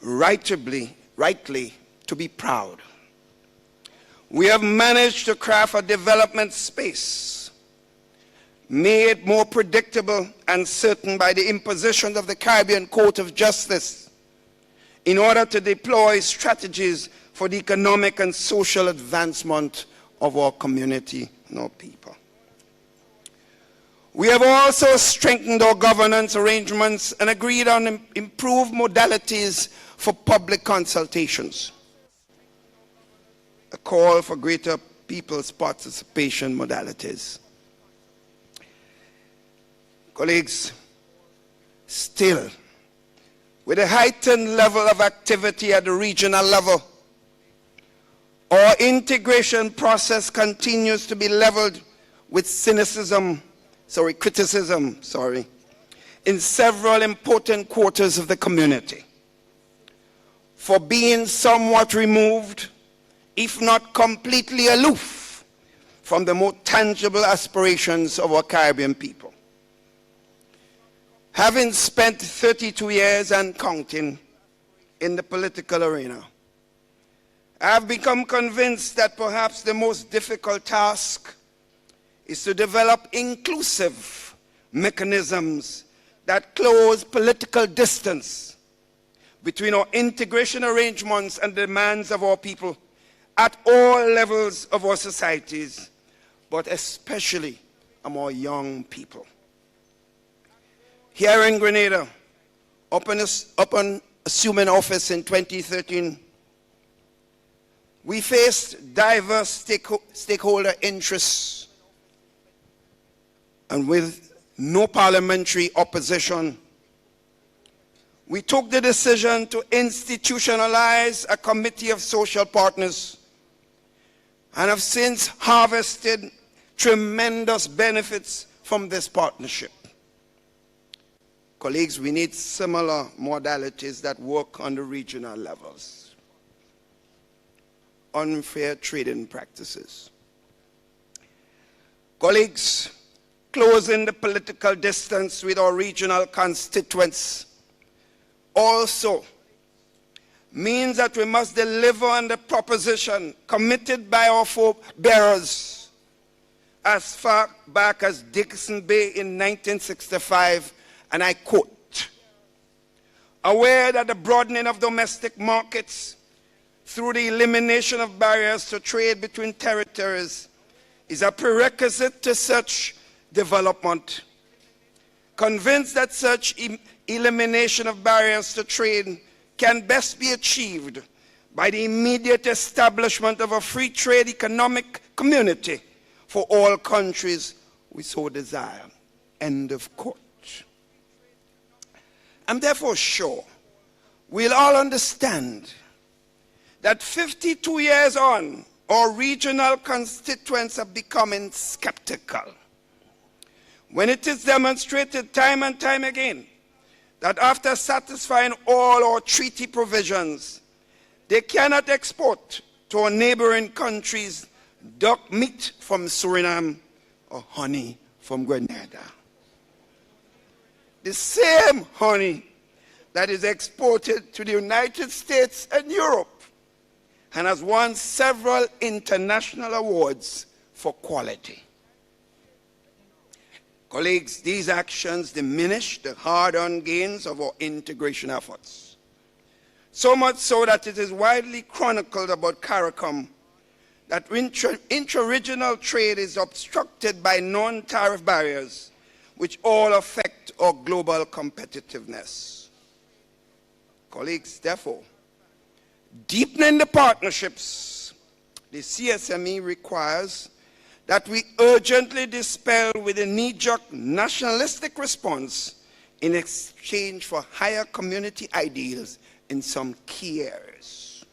Speaker 11: rightly to be proud. We have managed to craft a development space made more predictable and certain by the imposition of the Caribbean Court of Justice in order to deploy strategies for the economic and social advancement of our community and our people. We have also strengthened our governance arrangements and agreed on improved modalities for public consultations. A call for greater people's participation modalities. Colleagues, still, with a heightened level of activity at the regional level, our integration process continues to be leveled with criticism, in several important quarters of the community for being somewhat removed, if not completely aloof, from the more tangible aspirations of our Caribbean people. Having spent 32 years and counting in the political arena, I have become convinced that perhaps the most difficult task is to develop inclusive mechanisms that close political distance between our integration arrangements and demands of our people at all levels of our societies, but especially among our young people. Here in Grenada, upon assuming office in 2013, we faced diverse stakeholder interests, and with no parliamentary opposition, we took the decision to institutionalize a committee of social partners and have since harvested tremendous benefits from this partnership. Colleagues, we need similar modalities that work on the regional levels. Unfair trading practices. Colleagues, closing the political distance with our regional constituents also means that we must deliver on the proposition committed by our forebearers as far back as Dixon Bay in 1965, and I quote, "Aware that the broadening of domestic markets through the elimination of barriers to trade between territories is a prerequisite to such development. Convinced that such elimination of barriers to trade can best be achieved by the immediate establishment of a free trade economic community for all countries we so desire." End of quote. I'm therefore sure we'll all understand that 52 years on, our regional constituents are becoming skeptical when it is demonstrated time and time again that after satisfying all our treaty provisions, they cannot export to our neighboring countries duck meat from Suriname or honey from Grenada. The same honey that is exported to the United States and Europe and has won several international awards for quality. Colleagues, these actions diminish the hard-earned gains of our integration efforts. So much so that it is widely chronicled about CARICOM that intra-regional trade is obstructed by non-tariff barriers, which all affect our global competitiveness. Colleagues, therefore, deepening the partnerships, the CSME requires that we urgently dispel with a knee-jerk nationalistic response in exchange for higher community ideals in some key areas: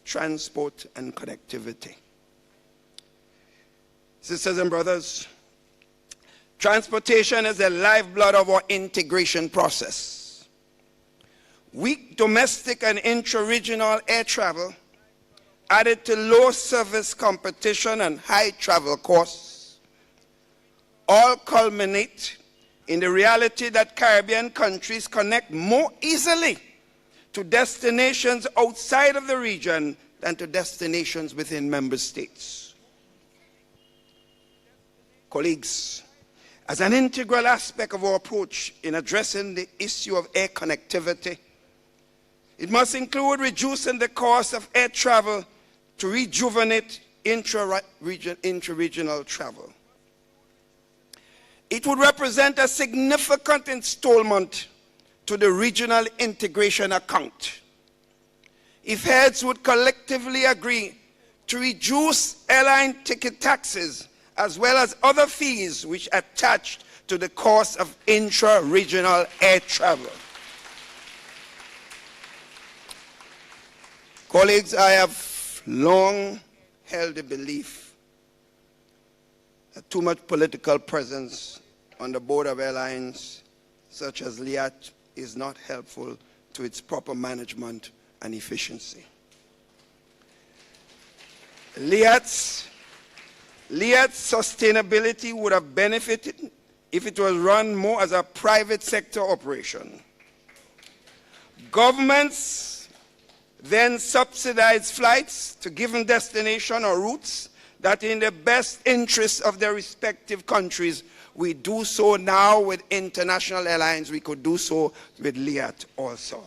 Speaker 11: transport and connectivity. Sisters and brothers, transportation is the lifeblood of our integration process. Weak domestic and intra-regional air travel, added to low service competition and high travel costs, all culminate in the reality that Caribbean countries connect more easily to destinations outside of the region than to destinations within member states. Colleagues, as an integral aspect of our approach in addressing the issue of air connectivity, it must include reducing the cost of air travel to rejuvenate intra-regional travel. It would represent a significant installment to the regional integration account if heads would collectively agree to reduce airline ticket taxes as well as other fees which attach to the cost of intra-regional air travel. Colleagues, I have long held the belief that too much political presence on the board of airlines such as LIAT is not helpful to its proper management and efficiency. LIAT's sustainability would have benefited if it was run more as a private sector operation. Governments then subsidize flights to given destination or routes that in the best interests of their respective countries. We do so now with international airlines. We could do so with LIAT also.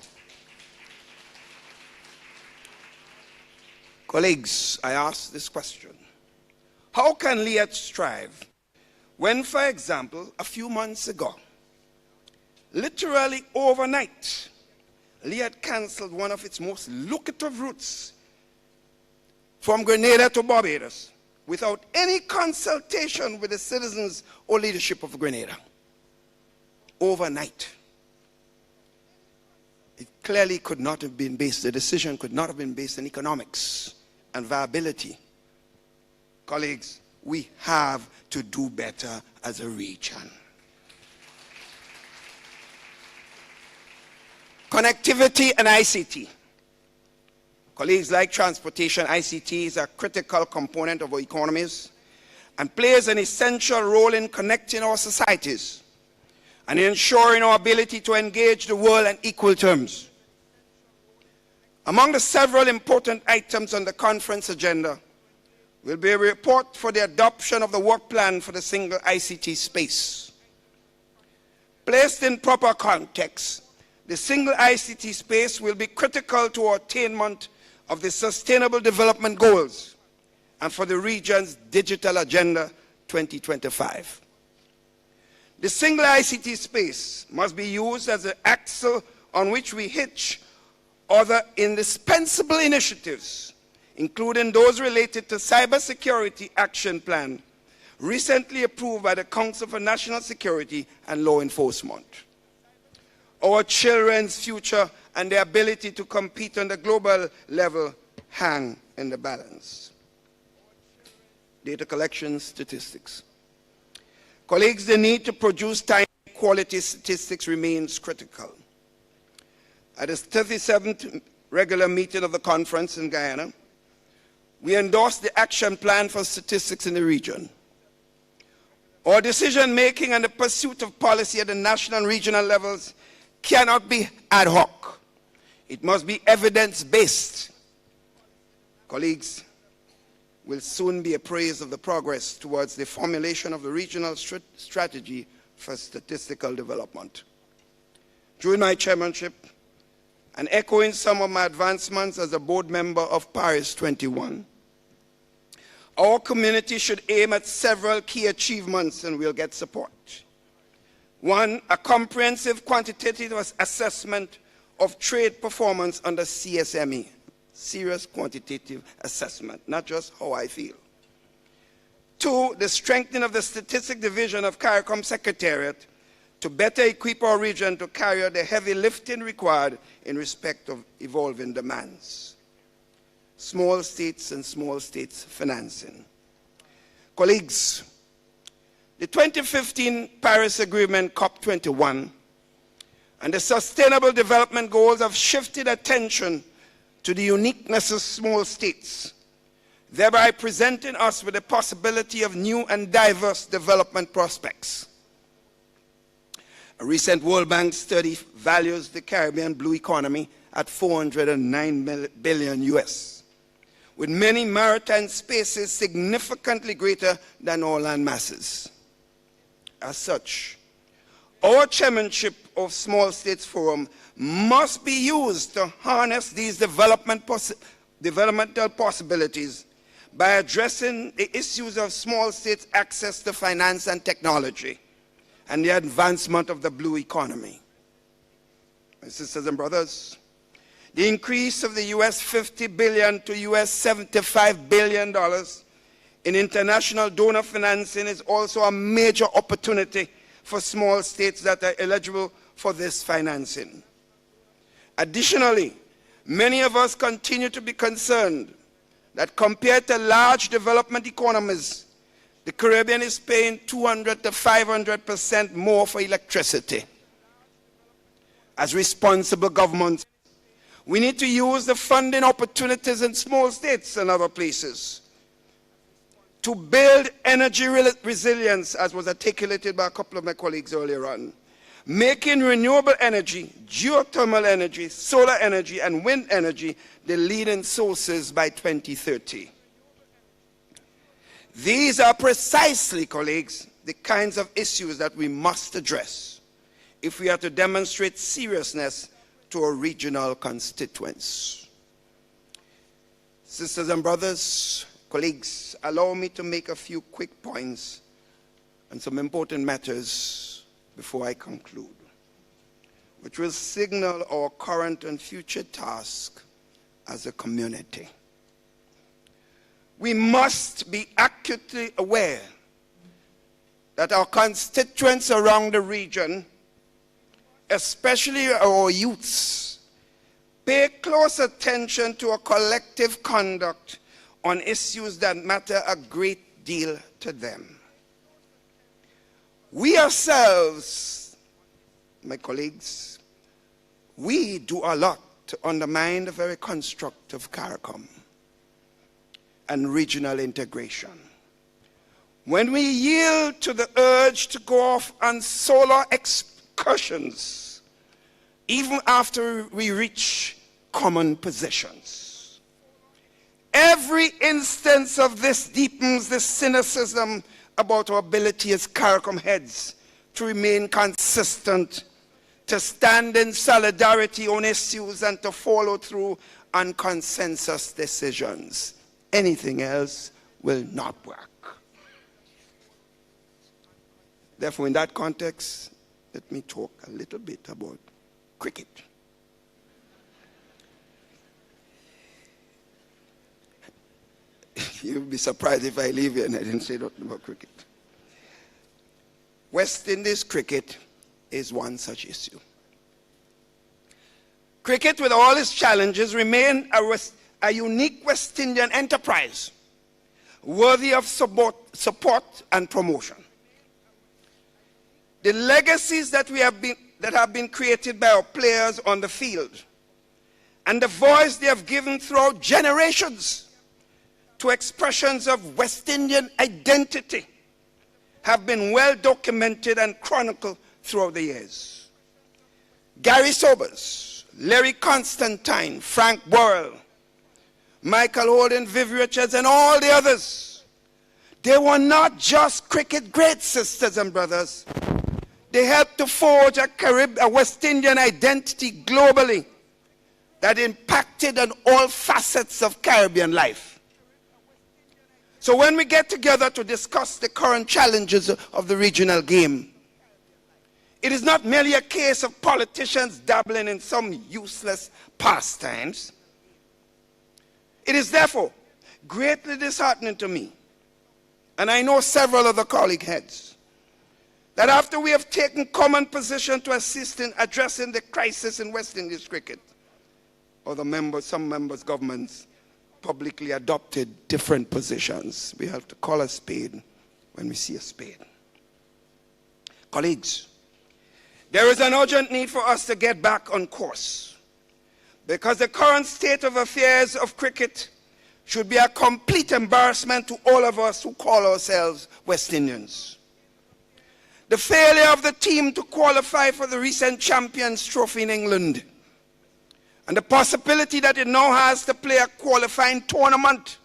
Speaker 11: Colleagues, I ask this question. How can LIAT strive when, for example, a few months ago, literally overnight, LIAT canceled one of its most lucrative routes from Grenada to Barbados without any consultation with the citizens or leadership of Grenada? Overnight. It clearly could not have been based, the decision could not have been based on economics and viability. Colleagues, we have to do better as a region. Connectivity and ICT. Colleagues, like transportation, ICT is a critical component of our economies and plays an essential role in connecting our societies and ensuring our ability to engage the world on equal terms. Among the several important items on the conference agenda will be a report for the adoption of the work plan for the single ICT space. Placed in proper context, the single ICT space will be critical to our attainment of the Sustainable Development Goals and for the region's Digital Agenda 2025. The single ICT space must be used as the axle on which we hitch other indispensable initiatives, including those related to Cybersecurity Action Plan, recently approved by the Council for National Security and Law Enforcement. Our children's future and their ability to compete on the global level hang in the balance. Data collection statistics. Colleagues, the need to produce timely quality statistics remains critical. At the 37th regular meeting of the conference in Guyana, we endorsed the action plan for statistics in the region. Our decision-making and the pursuit of policy at the national and regional levels cannot be ad hoc. It must be evidence-based. Colleagues, will soon be appraised of the progress towards the formulation of the regional strategy for statistical development. During my chairmanship, and echoing some of my advancements as a board member of Paris 21, our community should aim at several key achievements and we'll get support. One, a comprehensive quantitative assessment of trade performance under CSME, serious quantitative assessment, not just how I feel. 2, the strengthening of the Statistic Division of CARICOM Secretariat to better equip our region to carry out the heavy lifting required in respect of evolving demands. Small states and small states financing. Colleagues, the 2015 Paris Agreement, COP21, and the Sustainable Development Goals have shifted attention to the uniqueness of small states, thereby presenting us with the possibility of new and diverse development prospects. A recent World Bank study values the Caribbean blue economy at $409 billion US, with many maritime spaces significantly greater than our land masses. As such, our chairmanship of Small States Forum must be used to harness these developmental possibilities by addressing the issues of small states' access to finance and technology and the advancement of the blue economy. My sisters and brothers, the increase of the US $50 billion to US $75 billion in international donor financing is also a major opportunity for small states that are eligible for this financing. Additionally, many of us continue to be concerned that compared to large development economies, the Caribbean is paying 200 to 500% more for electricity. As responsible governments, we need to use the funding opportunities in small states and other places to build energy resilience, as was articulated by a couple of my colleagues earlier on, making renewable energy, geothermal energy, solar energy, and wind energy the leading sources by 2030. These are precisely, colleagues, the kinds of issues that we must address if we are to demonstrate seriousness to our regional constituents. Sisters and brothers, colleagues, allow me to make a few quick points on some important matters before I conclude, which will signal our current and future task as a community. We must be acutely aware that our constituents around the region, especially our youths, pay close attention to our collective conduct on issues that matter a great deal to them. We ourselves, my colleagues, we do a lot to undermine the very construct of CARICOM and regional integration. When we yield to the urge to go off on solo excursions, even after we reach common positions. Every instance of this deepens the cynicism about our ability as CARICOM heads to remain consistent, to stand in solidarity on issues, and to follow through on consensus decisions. Anything else will not work. Therefore, in that context, let me talk a little bit about cricket. You'll be surprised if I leave here and I didn't say nothing about cricket. West Indies cricket is one such issue. Cricket, with all its challenges, remains a unique West Indian enterprise worthy of support and promotion. The legacies that have been created by our players on the field and the voice they have given throughout generations to expressions of West Indian identity have been well documented and chronicled throughout the years. Gary Sobers, Larry Constantine, Frank Worrell, Michael Holden, Viv Richards, and all the others, they were not just cricket greats, sisters and brothers. They helped to forge a West Indian identity globally that impacted on all facets of Caribbean life. So when we get together to discuss the current challenges of the regional game, it is not merely a case of politicians dabbling in some useless pastimes. It is therefore greatly disheartening to me, and I know several of the colleague heads, that after we have taken common position to assist in addressing the crisis in West Indies cricket, some members' governments publicly adopted different positions. We have to call a spade when we see a spade. Colleagues, there is an urgent need for us to get back on course, because the current state of affairs of cricket should be a complete embarrassment to all of us who call ourselves West Indians. The failure of the team to qualify for the recent Champions Trophy in England, and the possibility that it now has to play a qualifying tournament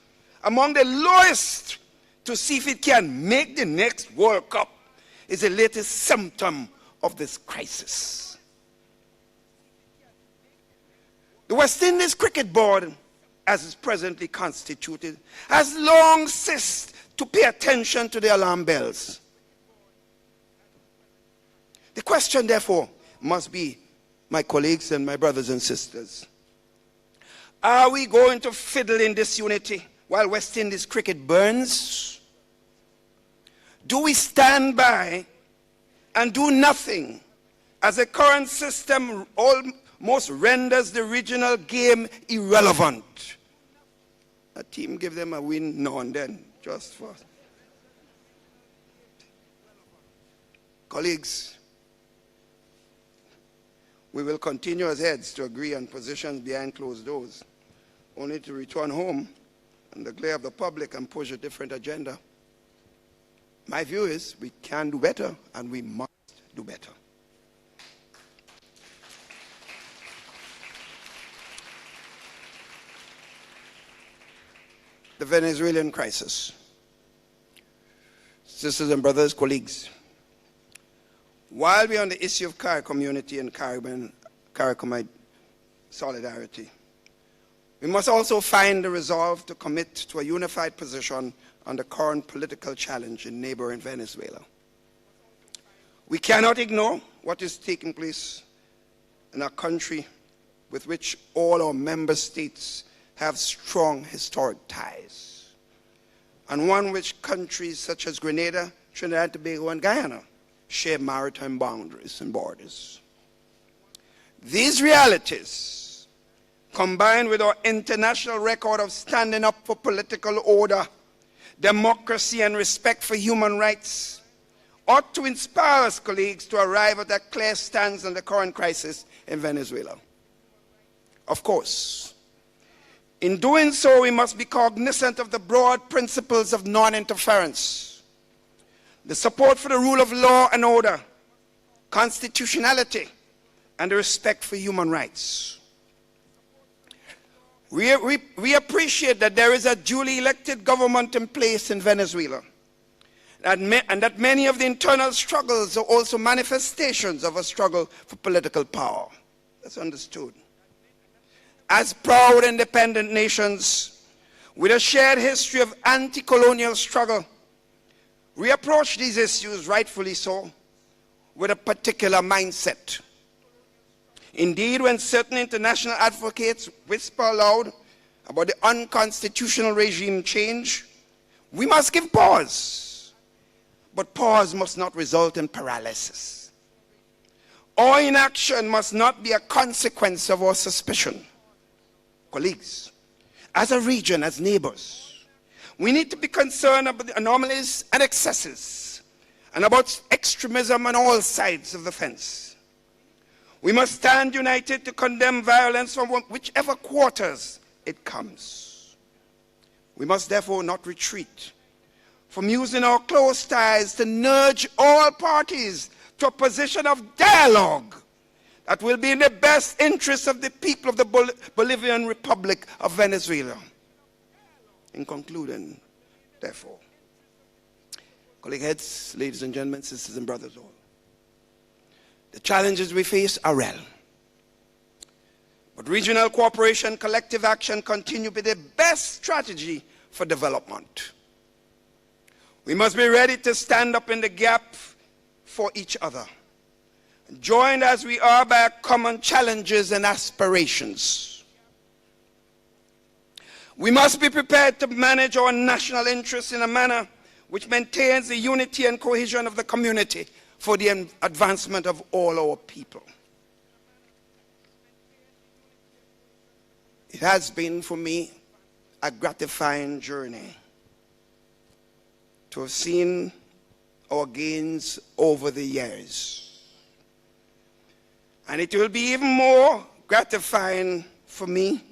Speaker 11: among the lowest to see if it can make the next World Cup, is the latest symptom of this crisis. The West Indies Cricket Board, as is presently constituted, has long ceased to pay attention to the alarm bells. The question, therefore, must be, my colleagues and my brothers and sisters, are we going to fiddle in disunity while West Indies cricket burns? Do we stand by and do nothing as the current system almost renders the regional game irrelevant? A team give them a win now and then, just for... Colleagues, we will continue as heads to agree on positions behind closed doors, only to return home in the glare of the public and push a different agenda. My view is we can do better, and we must do better. The Venezuelan crisis. Sisters and brothers, colleagues, while we're on the issue of CARICOM unity and CARICOMite solidarity, we must also find the resolve to commit to a unified position on the current political challenge in neighboring Venezuela. We cannot ignore what is taking place in a country with which all our member states have strong historic ties, and one which countries such as Grenada, Trinidad and Tobago, and Guyana share maritime boundaries and borders. These realities, combined with our international record of standing up for political order, democracy, and respect for human rights, ought to inspire us, colleagues, to arrive at a clear stance on the current crisis in Venezuela. Of course, in doing so, we must be cognizant of the broad principles of non-interference, the support for the rule of law and order, constitutionality, and the respect for human rights. We appreciate that there is a duly elected government in place in Venezuela, and that many of the internal struggles are also manifestations of a struggle for political power. That's understood. As proud independent nations with a shared history of anti-colonial struggle, we approach these issues, rightfully so, with a particular mindset. Indeed, when certain international advocates whisper aloud about the unconstitutional regime change, we must give pause. But pause must not result in paralysis. Our inaction must not be a consequence of our suspicion. Colleagues, as a region, as neighbors, we need to be concerned about the anomalies and excesses, and about extremism on all sides of the fence. We must stand united to condemn violence from whichever quarters it comes. We must therefore not retreat from using our close ties to nudge all parties to a position of dialogue that will be in the best interest of the people of the Bolivarian Republic of Venezuela. In concluding, therefore, colleague heads, ladies and gentlemen, sisters and brothers all, the challenges we face are real. But regional cooperation, collective action continue to be the best strategy for development. We must be ready to stand up in the gap for each other, joined as we are by common challenges and aspirations. We must be prepared to manage our national interests in a manner which maintains the unity and cohesion of the community for the advancement of all our people. It has been for me a gratifying journey to have seen our gains over the years. And it will be even more gratifying for me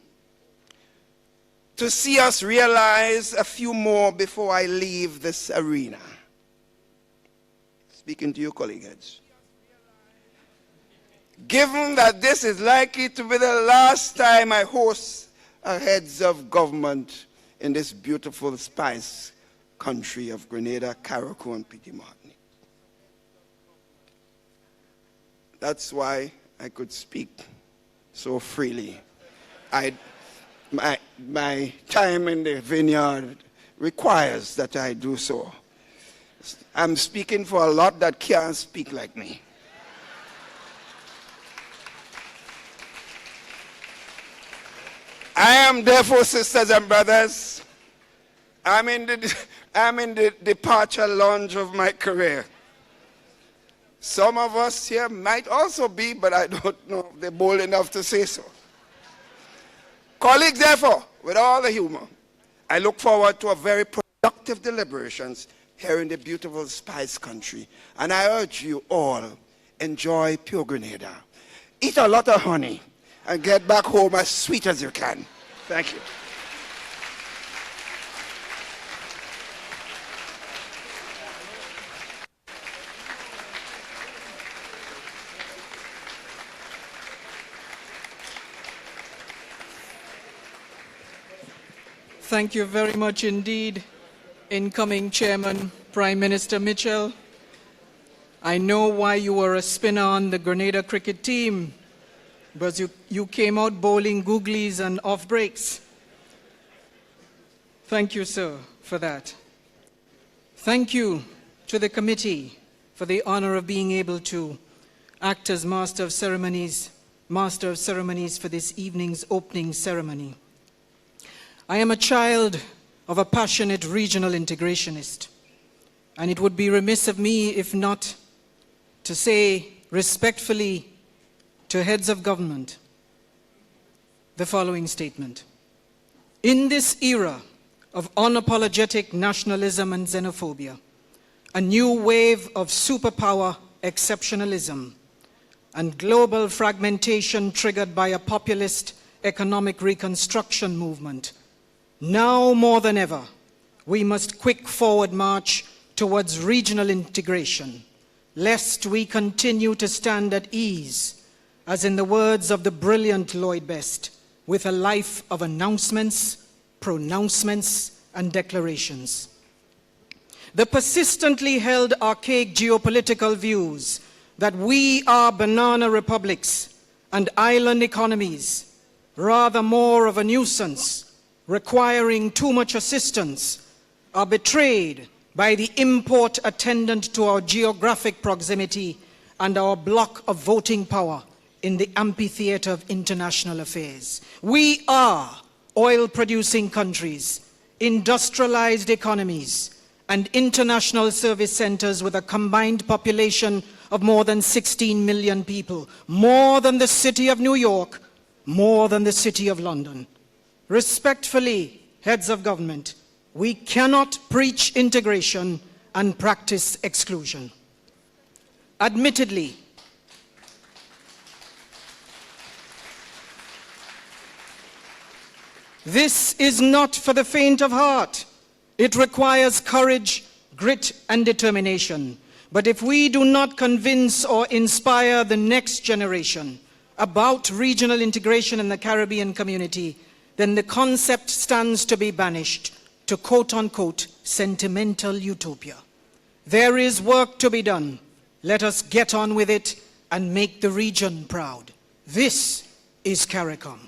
Speaker 11: to see us realize a few more before I leave this arena. Speaking to you, colleagues. Given that this is likely to be the last time I host a heads of government in this beautiful spice country of Grenada, Carriacou, and Petit Martinique. That's why I could speak so freely. My time in the vineyard requires that I do so. I'm speaking for a lot that can't speak like me. I am therefore, sisters and brothers, I'm in the departure lounge of my career. Some of us here might also be, but I don't know if they're bold enough to say so. Colleagues, therefore, with all the humor, I look forward to a very productive deliberations here in the beautiful Spice Country. And I urge you all, enjoy pure Grenada. Eat a lot of honey and get back home as sweet as you can. Thank you.
Speaker 2: Thank you very much indeed, incoming Chairman, Prime Minister Mitchell. I know why you were a spinner on the Grenada cricket team, because you came out bowling googlies and off breaks. Thank you, sir, for that. Thank you to the committee for the honor of being able to act as Master of Ceremonies for this evening's opening ceremony. I am a child of a passionate regional integrationist, and it would be remiss of me if not to say respectfully to heads of government the following statement. In this era of unapologetic nationalism and xenophobia, a new wave of superpower exceptionalism and global fragmentation triggered by a populist economic reconstruction movement, now more than ever, we must quick forward march towards regional integration, lest we continue to stand at ease, as in the words of the brilliant Lloyd Best, with a life of announcements, pronouncements, and declarations. The persistently held archaic geopolitical views that we are banana republics and island economies, rather more of a nuisance, requiring too much assistance, are betrayed by the import attendant to our geographic proximity and our block of voting power in the amphitheater of international affairs. We are oil-producing countries, industrialized economies, and international service centers with a combined population of more than 16 million people, more than the city of New York, more than the city of London. Respectfully, heads of government, we cannot preach integration and practice exclusion. Admittedly, this is not for the faint of heart. It requires courage, grit, and determination. But if we do not convince or inspire the next generation about regional integration in the Caribbean community, then the concept stands to be banished to quote-unquote sentimental utopia. There is work to be done. Let us get on with it and make the region proud. This is CARICOM.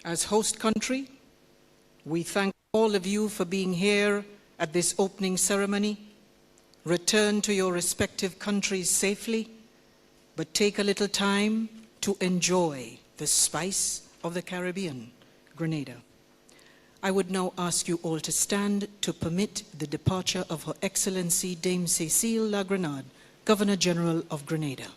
Speaker 2: As host country, we thank all of you for being here at this opening ceremony. Return to your respective countries safely but take a little time to enjoy the spice of the Caribbean, Grenada. I would now ask you all to stand to permit the departure of Her Excellency Dame Cécile La Grenade, Governor General of Grenada.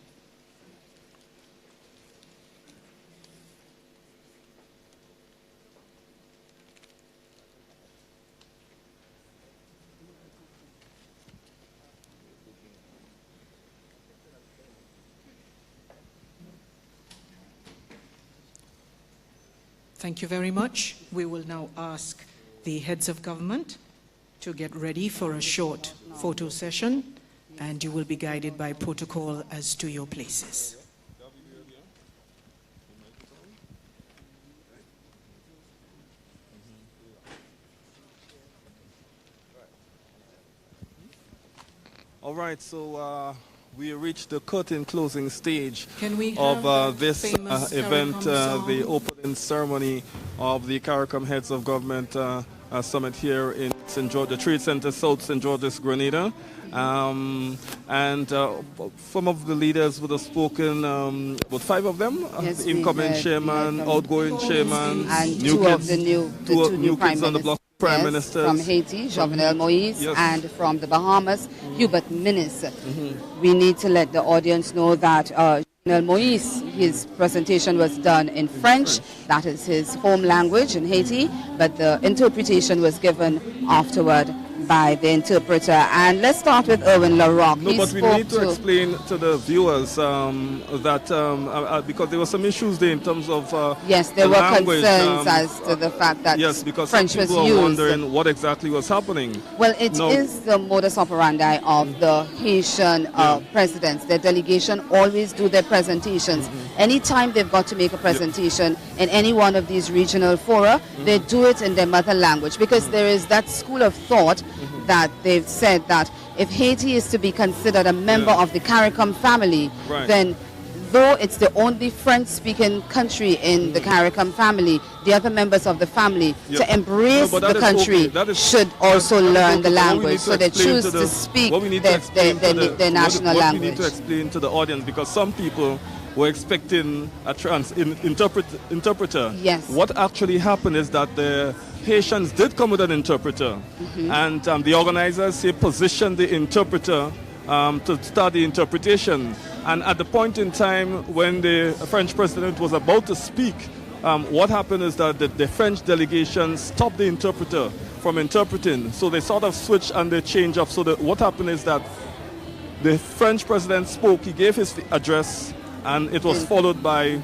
Speaker 2: Thank you very much. We will now ask the heads of government to get ready for a short photo session, and you will be guided by protocol as to your places.
Speaker 12: All right, so we reached the curtain closing stage
Speaker 2: of
Speaker 12: this event, the opening ceremony of the CARICOM Heads of Government Summit here in St. George, the Trade Center, South St. George's, Grenada. Some of the leaders would have spoken, about 5 of them,
Speaker 13: yes,
Speaker 12: incoming chairman, outgoing chairman,
Speaker 13: and
Speaker 12: new
Speaker 13: two
Speaker 12: kids,
Speaker 13: of the new
Speaker 12: kids on the block. Prime Ministers.
Speaker 13: From Haiti, Jovenel Moïse,
Speaker 12: yes.
Speaker 13: and from the Bahamas, Hubert Minnis. We need to let the audience know that Jovenel Moïse, his presentation was done in French, that is his home language in Haiti, but the interpretation was given afterward by the interpreter. And let's start with Erwin Larocque.
Speaker 12: No, but we need to explain to the viewers that because there were some issues there in terms of
Speaker 13: yes, there
Speaker 12: the
Speaker 13: were
Speaker 12: language,
Speaker 13: concerns as to the fact that
Speaker 12: yes, because
Speaker 13: French
Speaker 12: some people
Speaker 13: was
Speaker 12: were
Speaker 13: used.
Speaker 12: wondering what exactly was happening.
Speaker 13: Well, it is the modus operandi of the Haitian presidents. Their delegation always do their presentations. Anytime they've got to make a presentation in any one of these regional fora, they do it in their mother language, because there is that school of thought that they've said that if Haiti is to be considered a member of the CARICOM family, then though it's the only French-speaking country in the CARICOM family, the other members of the family to embrace the country should also learn the language. So they choose to speak their national language.
Speaker 12: What we need to explain to the audience, because some people were expecting a interpreter.
Speaker 13: Yes.
Speaker 12: What actually happened is that the Haitians did come with an interpreter, and the organizers say positioned the interpreter to start the interpretation. And at the point in time when the French president was about to speak, what happened is that the French delegation stopped the interpreter from interpreting. So they sort of switched and they changed up. So what happened is that the French president spoke, he gave his address, and it was followed by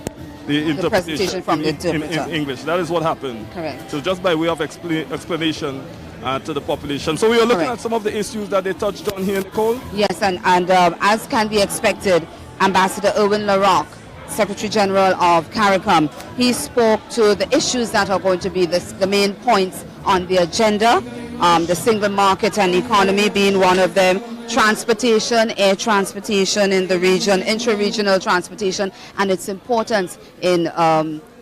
Speaker 12: the interpretation
Speaker 13: from the interpreter
Speaker 12: in English. That is what happened.
Speaker 13: Correct.
Speaker 12: So just by way of explanation to the population. So we are looking at some of the issues that they touched on here, Nicole.
Speaker 13: Yes, and as can be expected, Ambassador Erwin Larocque, Secretary General of CARICOM, he spoke to the issues that are going to be the main points on the agenda, the single market and economy being one of them, transportation, air transportation in the region, intra-regional transportation, and its importance in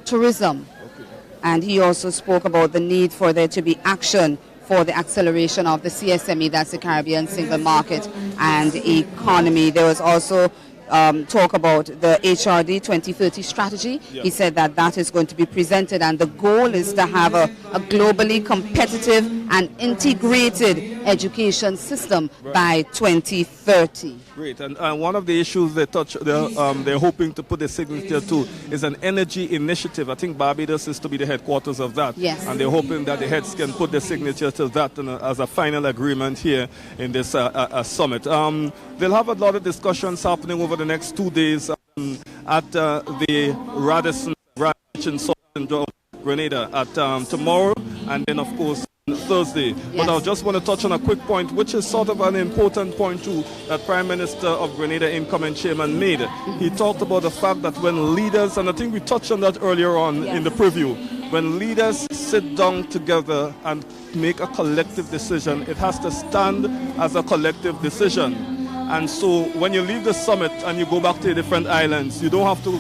Speaker 13: tourism. And he also spoke about the need for there to be action for the acceleration of the CSME, that's the Caribbean Single Market and Economy. There was also talk about the HRD 2030 strategy. He said that that is going to be presented, and the goal is to have a globally competitive and integrated education system by 2030.
Speaker 12: Great, and one of the issues they're hoping to put their signature to is an energy initiative. I think Barbados is to be the headquarters of that.
Speaker 13: Yes.
Speaker 12: And they're hoping that the heads can put their signature to that as a final agreement here in this summit. They'll have a lot of discussions happening over the next 2 days at the Radisson Ranch in South Grenada at tomorrow, and then of course Thursday.
Speaker 13: Yes.
Speaker 12: But I just want to touch on a quick point, which is sort of an important point too, that Prime Minister of Grenada, incoming chairman, made. He talked about the fact that when leaders, and I think we touched on that earlier on in the preview, when leaders sit down together and make a collective decision, it has to stand as a collective decision. And so when you leave the summit and you go back to different islands, you don't have to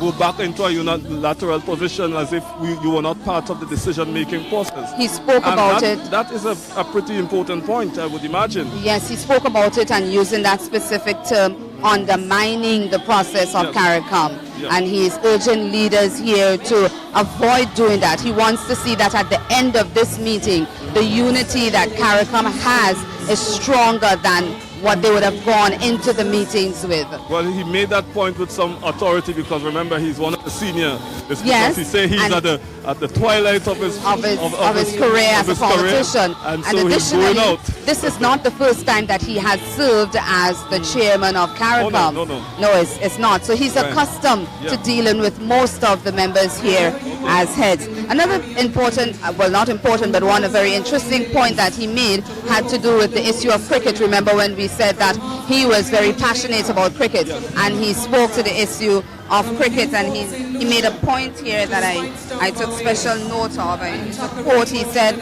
Speaker 12: go back into a unilateral position as if you were not part of the decision-making process.
Speaker 13: He spoke about it.
Speaker 12: That is a pretty important point, I would imagine.
Speaker 13: Yes, he spoke about it, and using that specific term, undermining the process of
Speaker 12: Yes.
Speaker 13: CARICOM.
Speaker 12: Yes.
Speaker 13: And he is urging leaders here to avoid doing that. He wants to see that at the end of this meeting, the unity that CARICOM has is stronger than what they would have gone into the meetings with.
Speaker 12: Well, he made that point with some authority because remember he's one of the senior.
Speaker 13: Yes,
Speaker 12: He say he's
Speaker 13: and
Speaker 12: at the twilight of his
Speaker 13: career as a politician.
Speaker 12: and so he's going
Speaker 13: additionally,
Speaker 12: out.
Speaker 13: this is not the first time that he has served as the chairman of CARICOM.
Speaker 12: Oh, no.
Speaker 13: No, it's not. So he's
Speaker 12: Right.
Speaker 13: accustomed to
Speaker 12: Yeah.
Speaker 13: dealing with most of the members here as heads. Another important, well, not important, but one very interesting point that he made had to do with the issue of cricket. Remember when we said that he was very passionate about cricket, and he spoke to the issue of cricket, and he made a point here that I took special note of. It's a quote. He said,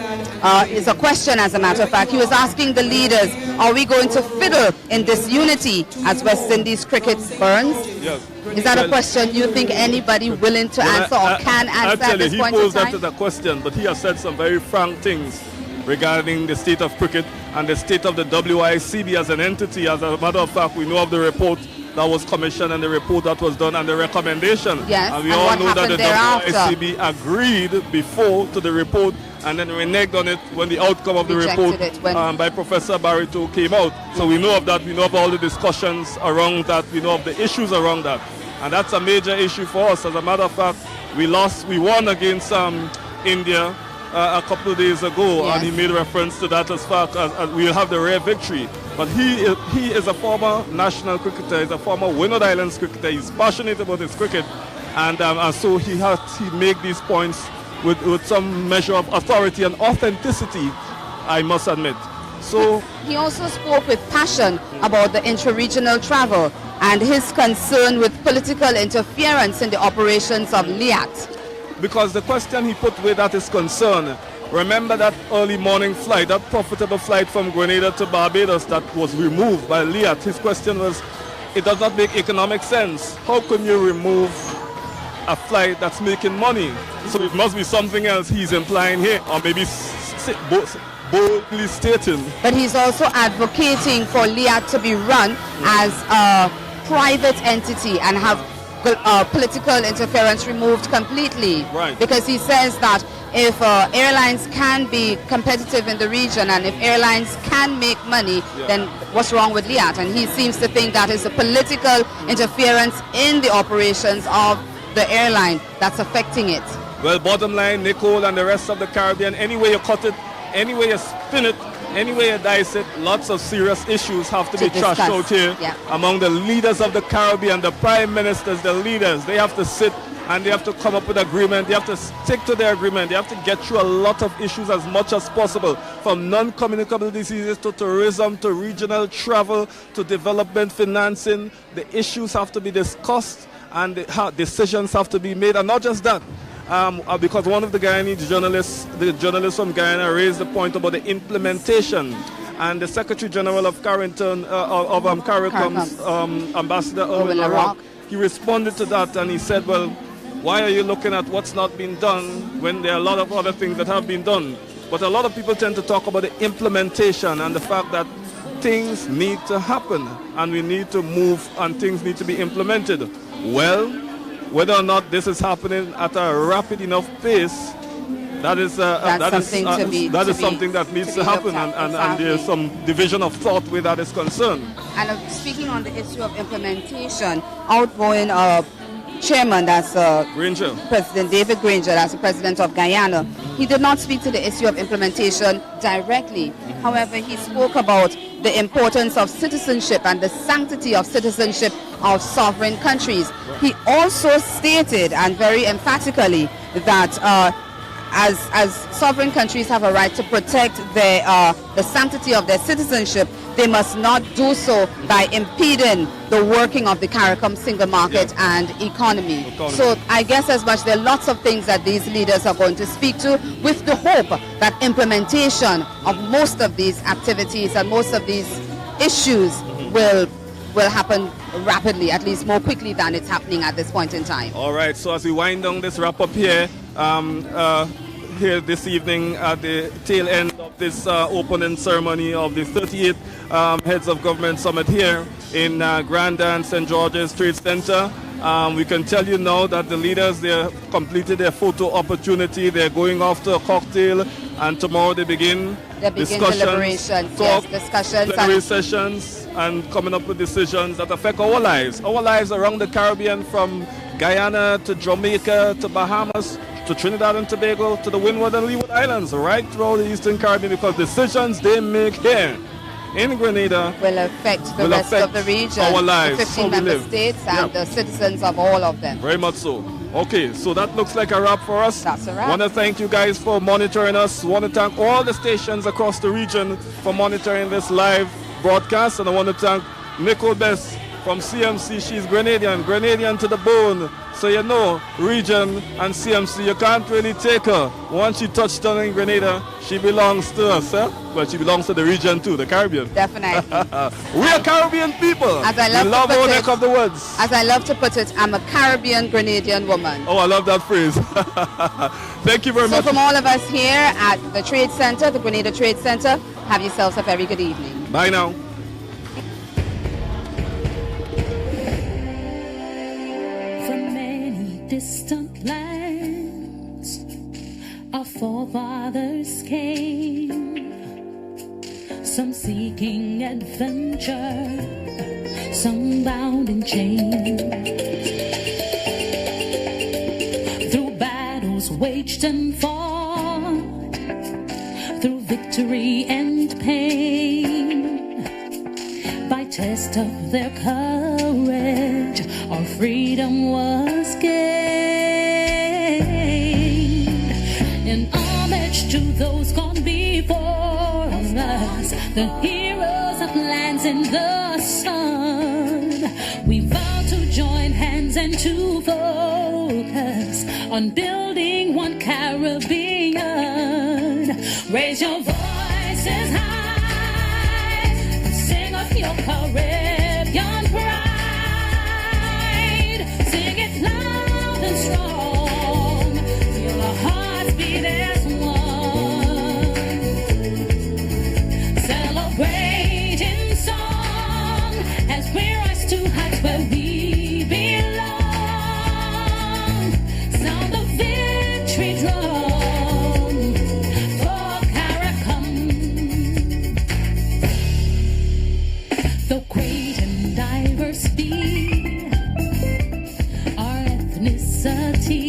Speaker 13: it's a question as a matter of fact. He was asking the leaders, are we going to fiddle in this unity as West Indies cricket burns?
Speaker 12: Yes.
Speaker 13: Is that a question you think anybody willing to answer or can answer at this point in
Speaker 12: He posed that
Speaker 13: time?
Speaker 12: as a question, but he has said some very frank things regarding the state of cricket and the state of the WICB as an entity. As a matter of fact, we know of the report that was commissioned and the report that was done and the recommendation.
Speaker 13: Yes,
Speaker 12: and we
Speaker 13: and
Speaker 12: all
Speaker 13: what
Speaker 12: know that the
Speaker 13: happened thereafter?
Speaker 12: WICB agreed before to the report and then reneged on it when the outcome of the
Speaker 13: Rejected
Speaker 12: report
Speaker 13: it when-
Speaker 12: by Professor Barito came out. So we know of that, we know of all the discussions around that, we know of the issues around that. And that's a major issue for us. As a matter of fact, we won against India a couple of days ago,
Speaker 13: Yes.
Speaker 12: and he made reference to that as far as we'll have the rare victory. But he is a former national cricketer, he's a former Windward Islands cricketer, he's passionate about his cricket, and so he make these points with some measure of authority and authenticity, I must admit. So
Speaker 13: He also spoke with passion about the intra-regional travel and his concern with political interference in the operations of LIAT.
Speaker 12: because the question he put where that is concerned, remember that early morning flight, that profitable flight from Grenada to Barbados that was removed by LIAT. His question was, it does not make economic sense. How can you remove a flight that's making money? So it must be something else he's implying here, or maybe boldly stating.
Speaker 13: But he's also advocating for LIAT to be run as a private entity and have political interference removed completely.
Speaker 12: Right.
Speaker 13: Because he says that if airlines can be competitive in the region and if airlines can make money, then what's wrong with LIAT? And he seems to think that is a political interference in the operations of the airline that's affecting it.
Speaker 12: Well, bottom line, Nicole and the rest of the Caribbean, any way you cut it, any way you spin it, any way you dice it, lots of serious issues have to be
Speaker 13: discuss.
Speaker 12: trashed out here among the leaders of the Caribbean, the prime ministers, the leaders. They have to sit and they have to come up with agreement. They have to stick to their agreement. They have to get through a lot of issues as much as possible, from non-communicable diseases to tourism, to regional travel, to development financing. The issues have to be discussed and decisions have to be made. And not just that, because one of the Guyanese journalists, the journalist from Guyana, raised the point about the implementation, and the Secretary General of CARICOM's Ambassador Owen LaRock, he responded to that and he said, well, why are you looking at what's not been done when there are a lot of other things that have been done? But a lot of people tend to talk about the implementation and the fact that things need to happen and we need to move and things need to be implemented. Well, whether or not this is happening at a rapid enough pace, that is something that needs to happen, and there's some division of thought where that is concerned.
Speaker 13: And speaking on the issue of implementation, outgoing chairman, that's
Speaker 12: Granger.
Speaker 13: President David Granger, that's the president of Guyana, he did not speak to the issue of implementation directly. However, he spoke about the importance of citizenship and the sanctity of citizenship of sovereign countries. He also stated, and very emphatically, that as sovereign countries have a right to protect the sanctity of their citizenship, they must not do so by impeding the working of the CARICOM single market and economy. So I guess as much there are lots of things that these leaders are going to speak to, with the hope that implementation of most of these activities and most of these issues will happen rapidly, at least more quickly than it's happening at this point in time.
Speaker 12: All right, so as we wind down this wrap up here, here this evening at the tail end of this opening ceremony of the 38th Heads of Government Summit here in Grenada, St. George's Trade Center. We can tell you now that the leaders, they have completed their photo opportunity. They're going off to a cocktail, and tomorrow they begin
Speaker 13: deliberations, discussions,
Speaker 12: plenary sessions, and coming up with decisions that affect our lives around the Caribbean, from Guyana to Jamaica to Bahamas to Trinidad and Tobago to the Windward and Leeward Islands, right throughout the Eastern Caribbean, because decisions they make here in Grenada
Speaker 13: will affect the rest of the region,
Speaker 12: our lives,
Speaker 13: the 15 member states and the citizens of all of them.
Speaker 12: Very much so. Okay, so that looks like a wrap for us.
Speaker 13: That's a wrap.
Speaker 12: I want to thank you guys for monitoring us. I want to thank all the stations across the region for monitoring this live broadcast. And I want to thank Nicole Bess from CMC. She's Grenadian to the bone. So you know, region and CMC, you can't really take her. Once she touched down in Grenada, she belongs to us, eh? Well, she belongs to the region too, the Caribbean.
Speaker 13: Definitely.
Speaker 12: We are Caribbean people.
Speaker 13: As I love
Speaker 12: we love our neck of the woods.
Speaker 13: As I love to put it, I'm a Caribbean Grenadian woman.
Speaker 12: Oh, I love that phrase. Thank you very much.
Speaker 13: So from all of us here at the Trade Center, the Grenada Trade Center, have yourselves a very good evening.
Speaker 12: Bye now.
Speaker 14: Distant lands, our forefathers came, some seeking adventure, some bound in chains. Through battles waged and fought, through victory and pain, by test of their courage, our freedom was gained. In homage to those gone before us, the heroes of lands in the sun, we vow to join hands and to focus on building one Caribbean. Raise your voices high and sing of your Caribbean pride. Sing it loud and strong, feel our hearts beat as one. Celebrate in song as we rise to heights where we belong. Sound the victory drum for CARICOM. Though great and diverse be our ethnicity,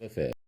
Speaker 15: Affairs.